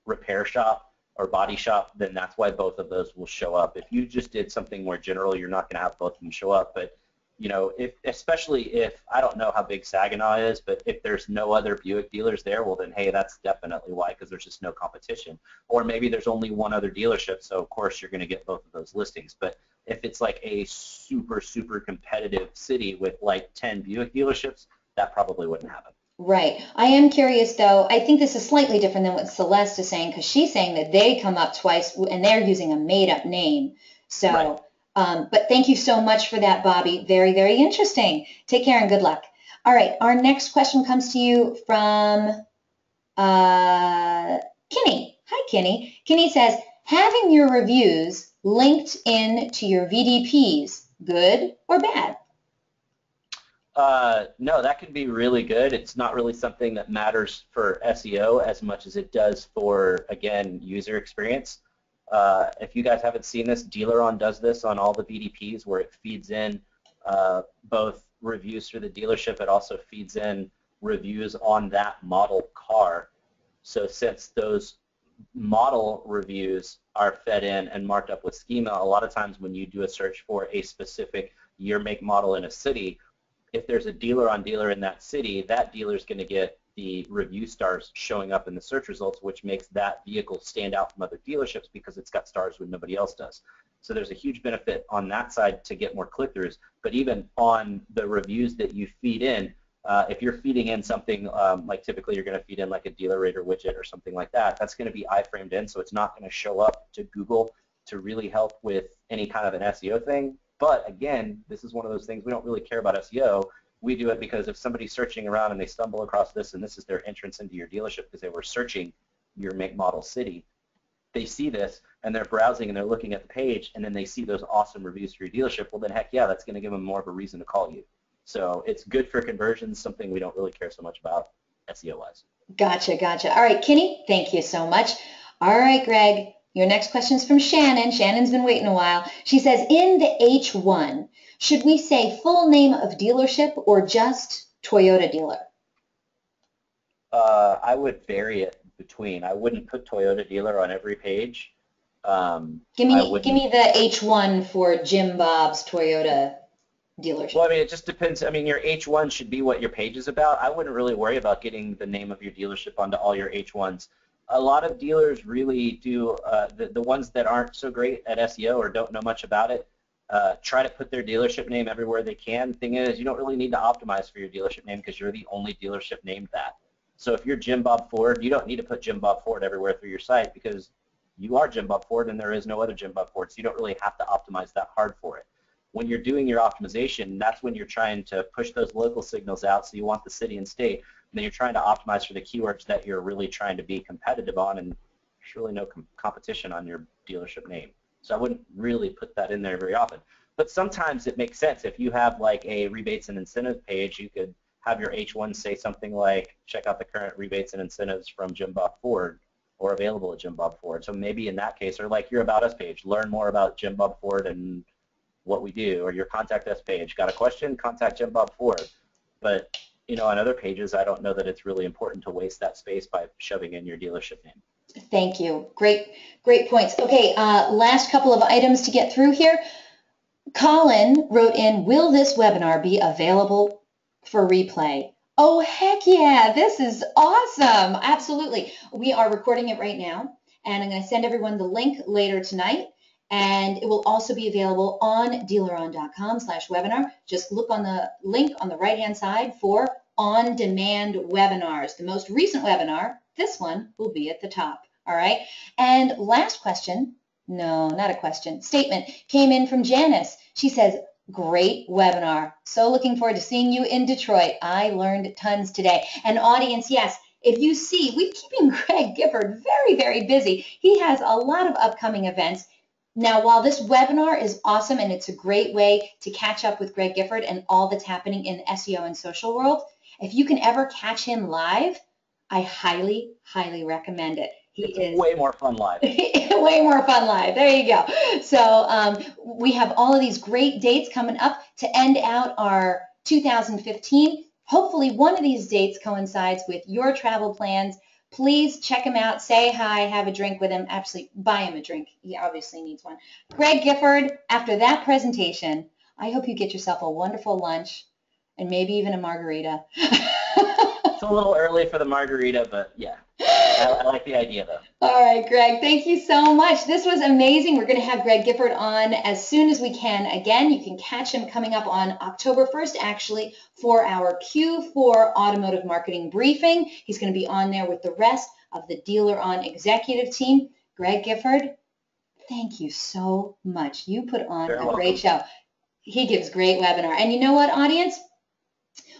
repair shop or body shop, then that's why both of those will show up. If you just did something more general, you're not going to have both of them show up. But you know, especially if, I don't know how big Saginaw is, but if there's no other Buick dealers there, well then, hey, that's definitely why, because there's just no competition. Or maybe there's only one other dealership, so of course you're going to get both of those listings. But if it's like a super, super competitive city with like 10 Buick dealerships, that probably wouldn't happen. Right. I am curious, though. I think this is slightly different than what Celeste is saying, because she's saying that they come up twice and they're using a made-up name. So. Right. But thank you so much for that, Bobby. Very, very interesting. Take care and good luck. All right, our next question comes to you from Kinney. Hi, Kinney. Kinney says, having your reviews linked in to your VDPs, good or bad? No, that can be really good. It's not really something that matters for SEO as much as it does for, again, user experience. If you guys haven't seen this, DealerOn does this on all the VDPs where it feeds in both reviews for the dealership. It also feeds in reviews on that model car. So since those model reviews are fed in and marked up with schema, a lot of times when you do a search for a specific year, make, model in a city, if there's a DealerOn dealer in that city, that dealer is going to get the review stars showing up in the search results, which makes that vehicle stand out from other dealerships because it's got stars when nobody else does. So there's a huge benefit on that side to get more click-throughs. But even on the reviews that you feed in, if you're feeding in something like typically you're going to feed in like a dealer rater widget or something like that, that's going to be iframed in, so it's not going to show up to Google to really help with any kind of an SEO thing. But again, this is one of those things we don't really care about SEO. We do it because if somebody's searching around and they stumble across this and this is their entrance into your dealership because they were searching your make, model, city, they see this and they're browsing and they're looking at the page and then they see those awesome reviews for your dealership, well then heck yeah, that's going to give them more of a reason to call you. So it's good for conversions, something we don't really care so much about SEO-wise. Gotcha, gotcha. All right, Kenny, thank you so much. All right, Greg, your next question is from Shannon. Shannon's been waiting a while. She says, in the H1, should we say full name of dealership or just Toyota dealer? I would vary it between. I wouldn't put Toyota dealer on every page. Give me the H1 for Jim Bob's Toyota dealership. Well, I mean, it just depends. I mean, your H1 should be what your page is about. I wouldn't really worry about getting the name of your dealership onto all your H1s. A lot of dealers really do, the ones that aren't so great at SEO or don't know much about it, try to put their dealership name everywhere they can. Thing is, you don't really need to optimize for your dealership name because you're the only dealership named that. So if you're Jim Bob Ford, you don't need to put Jim Bob Ford everywhere through your site because you are Jim Bob Ford and there is no other Jim Bob Ford, so you don't really have to optimize that hard for it. When you're doing your optimization, that's when you're trying to push those local signals out, so you want the city and state, and then you're trying to optimize for the keywords that you're really trying to be competitive on, and there's really no competition on your dealership name. So I wouldn't really put that in there very often. But sometimes it makes sense. If you have like a rebates and incentives page, you could have your H1 say something like, check out the current rebates and incentives from Jim Bob Ford or available at Jim Bob Ford. So maybe in that case, or like your About Us page, learn more about Jim Bob Ford and what we do, or your Contact Us page. Got a question? Contact Jim Bob Ford. But, you know, on other pages, I don't know that it's really important to waste that space by shoving in your dealership name. Thank you. Great points. Okay, last couple of items to get through here. Colin wrote in, will this webinar be available for replay? Oh, heck yeah. This is awesome. Absolutely. We are recording it right now, and I'm going to send everyone the link later tonight. And it will also be available on DealerOn.com/webinar. Just look on the link on the right-hand side for on-demand webinars. The most recent webinar, this one, will be at the top. All right. And last question, no, not a question, statement came in from Janice. She says, great webinar. So looking forward to seeing you in Detroit. I learned tons today. And audience, yes, if you see, we're keeping Greg Gifford very, very busy. He has a lot of upcoming events. Now, while this webinar is awesome and it's a great way to catch up with Greg Gifford and all that's happening in the SEO and social world, if you can ever catch him live, I highly, highly recommend it. It's way more fun live. Way more fun live. There you go. So we have all of these great dates coming up to end out our 2015. Hopefully one of these dates coincides with your travel plans. Please check him out, say hi, have a drink with him. Actually, buy him a drink. He obviously needs one. Greg Gifford, after that presentation, I hope you get yourself a wonderful lunch and maybe even a margarita. It's a little early for the margarita, but yeah. I like the idea, though. All right, Greg, thank you so much. This was amazing. We're going to have Greg Gifford on as soon as we can. Again, you can catch him coming up on October 1st, actually, for our Q4 Automotive Marketing Briefing. He's going to be on there with the rest of the DealerOn executive team. Greg Gifford, thank you so much. You put on a great show. He gives great webinar. And you know what, audience?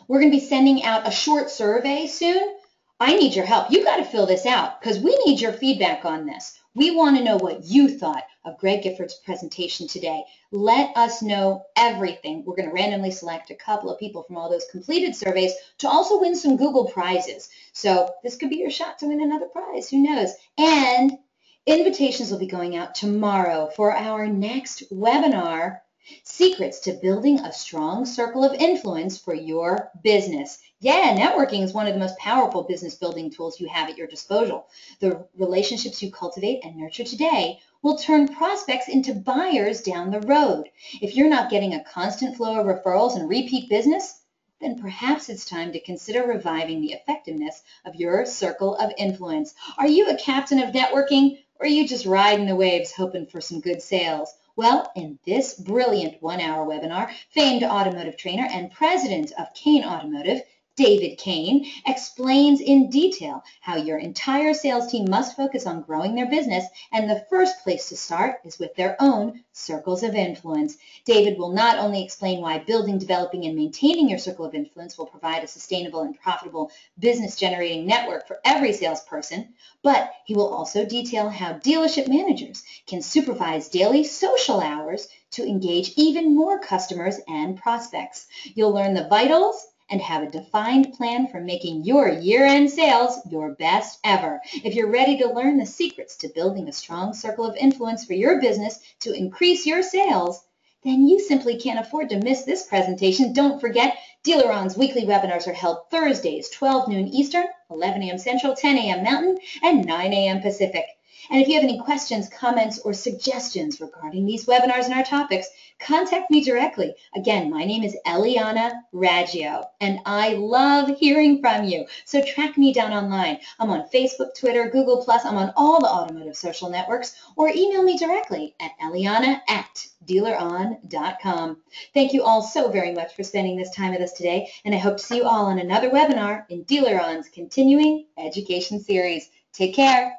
We're going to be sending out a short survey soon. I need your help. You got to fill this out because we need your feedback on this. We want to know what you thought of Greg Gifford's presentation today. Let us know everything. We're going to randomly select a couple of people from all those completed surveys to also win some Google prizes. So this could be your shot to win another prize. Who knows? And invitations will be going out tomorrow for our next webinar. Secrets to building a strong circle of influence for your business. Yeah, networking is one of the most powerful business building tools you have at your disposal. The relationships you cultivate and nurture today will turn prospects into buyers down the road. If you're not getting a constant flow of referrals and repeat business, then perhaps it's time to consider reviving the effectiveness of your circle of influence. Are you a captain of networking, or are you just riding the waves hoping for some good sales? Well, in this brilliant one-hour webinar, famed automotive trainer and president of Kane Automotive, David Kane, explains in detail how your entire sales team must focus on growing their business, and the first place to start is with their own circles of influence. David will not only explain why building, developing, and maintaining your circle of influence will provide a sustainable and profitable business-generating network for every salesperson, but he will also detail how dealership managers can supervise daily social hours to engage even more customers and prospects. You'll learn the vitals and have a defined plan for making your year-end sales your best ever. If you're ready to learn the secrets to building a strong circle of influence for your business to increase your sales, then you simply can't afford to miss this presentation. Don't forget, DealerOn's weekly webinars are held Thursdays, 12 noon Eastern, 11 a.m. Central, 10 a.m. Mountain, and 9 a.m. Pacific. And if you have any questions, comments, or suggestions regarding these webinars and our topics, contact me directly. Again, my name is Eliana Raggio, and I love hearing from you. So track me down online. I'm on Facebook, Twitter, Google+. I'm on all the automotive social networks, or email me directly at eliana@dealeron.com. Thank you all so very much for spending this time with us today, and I hope to see you all on another webinar in DealerOn's continuing education series. Take care.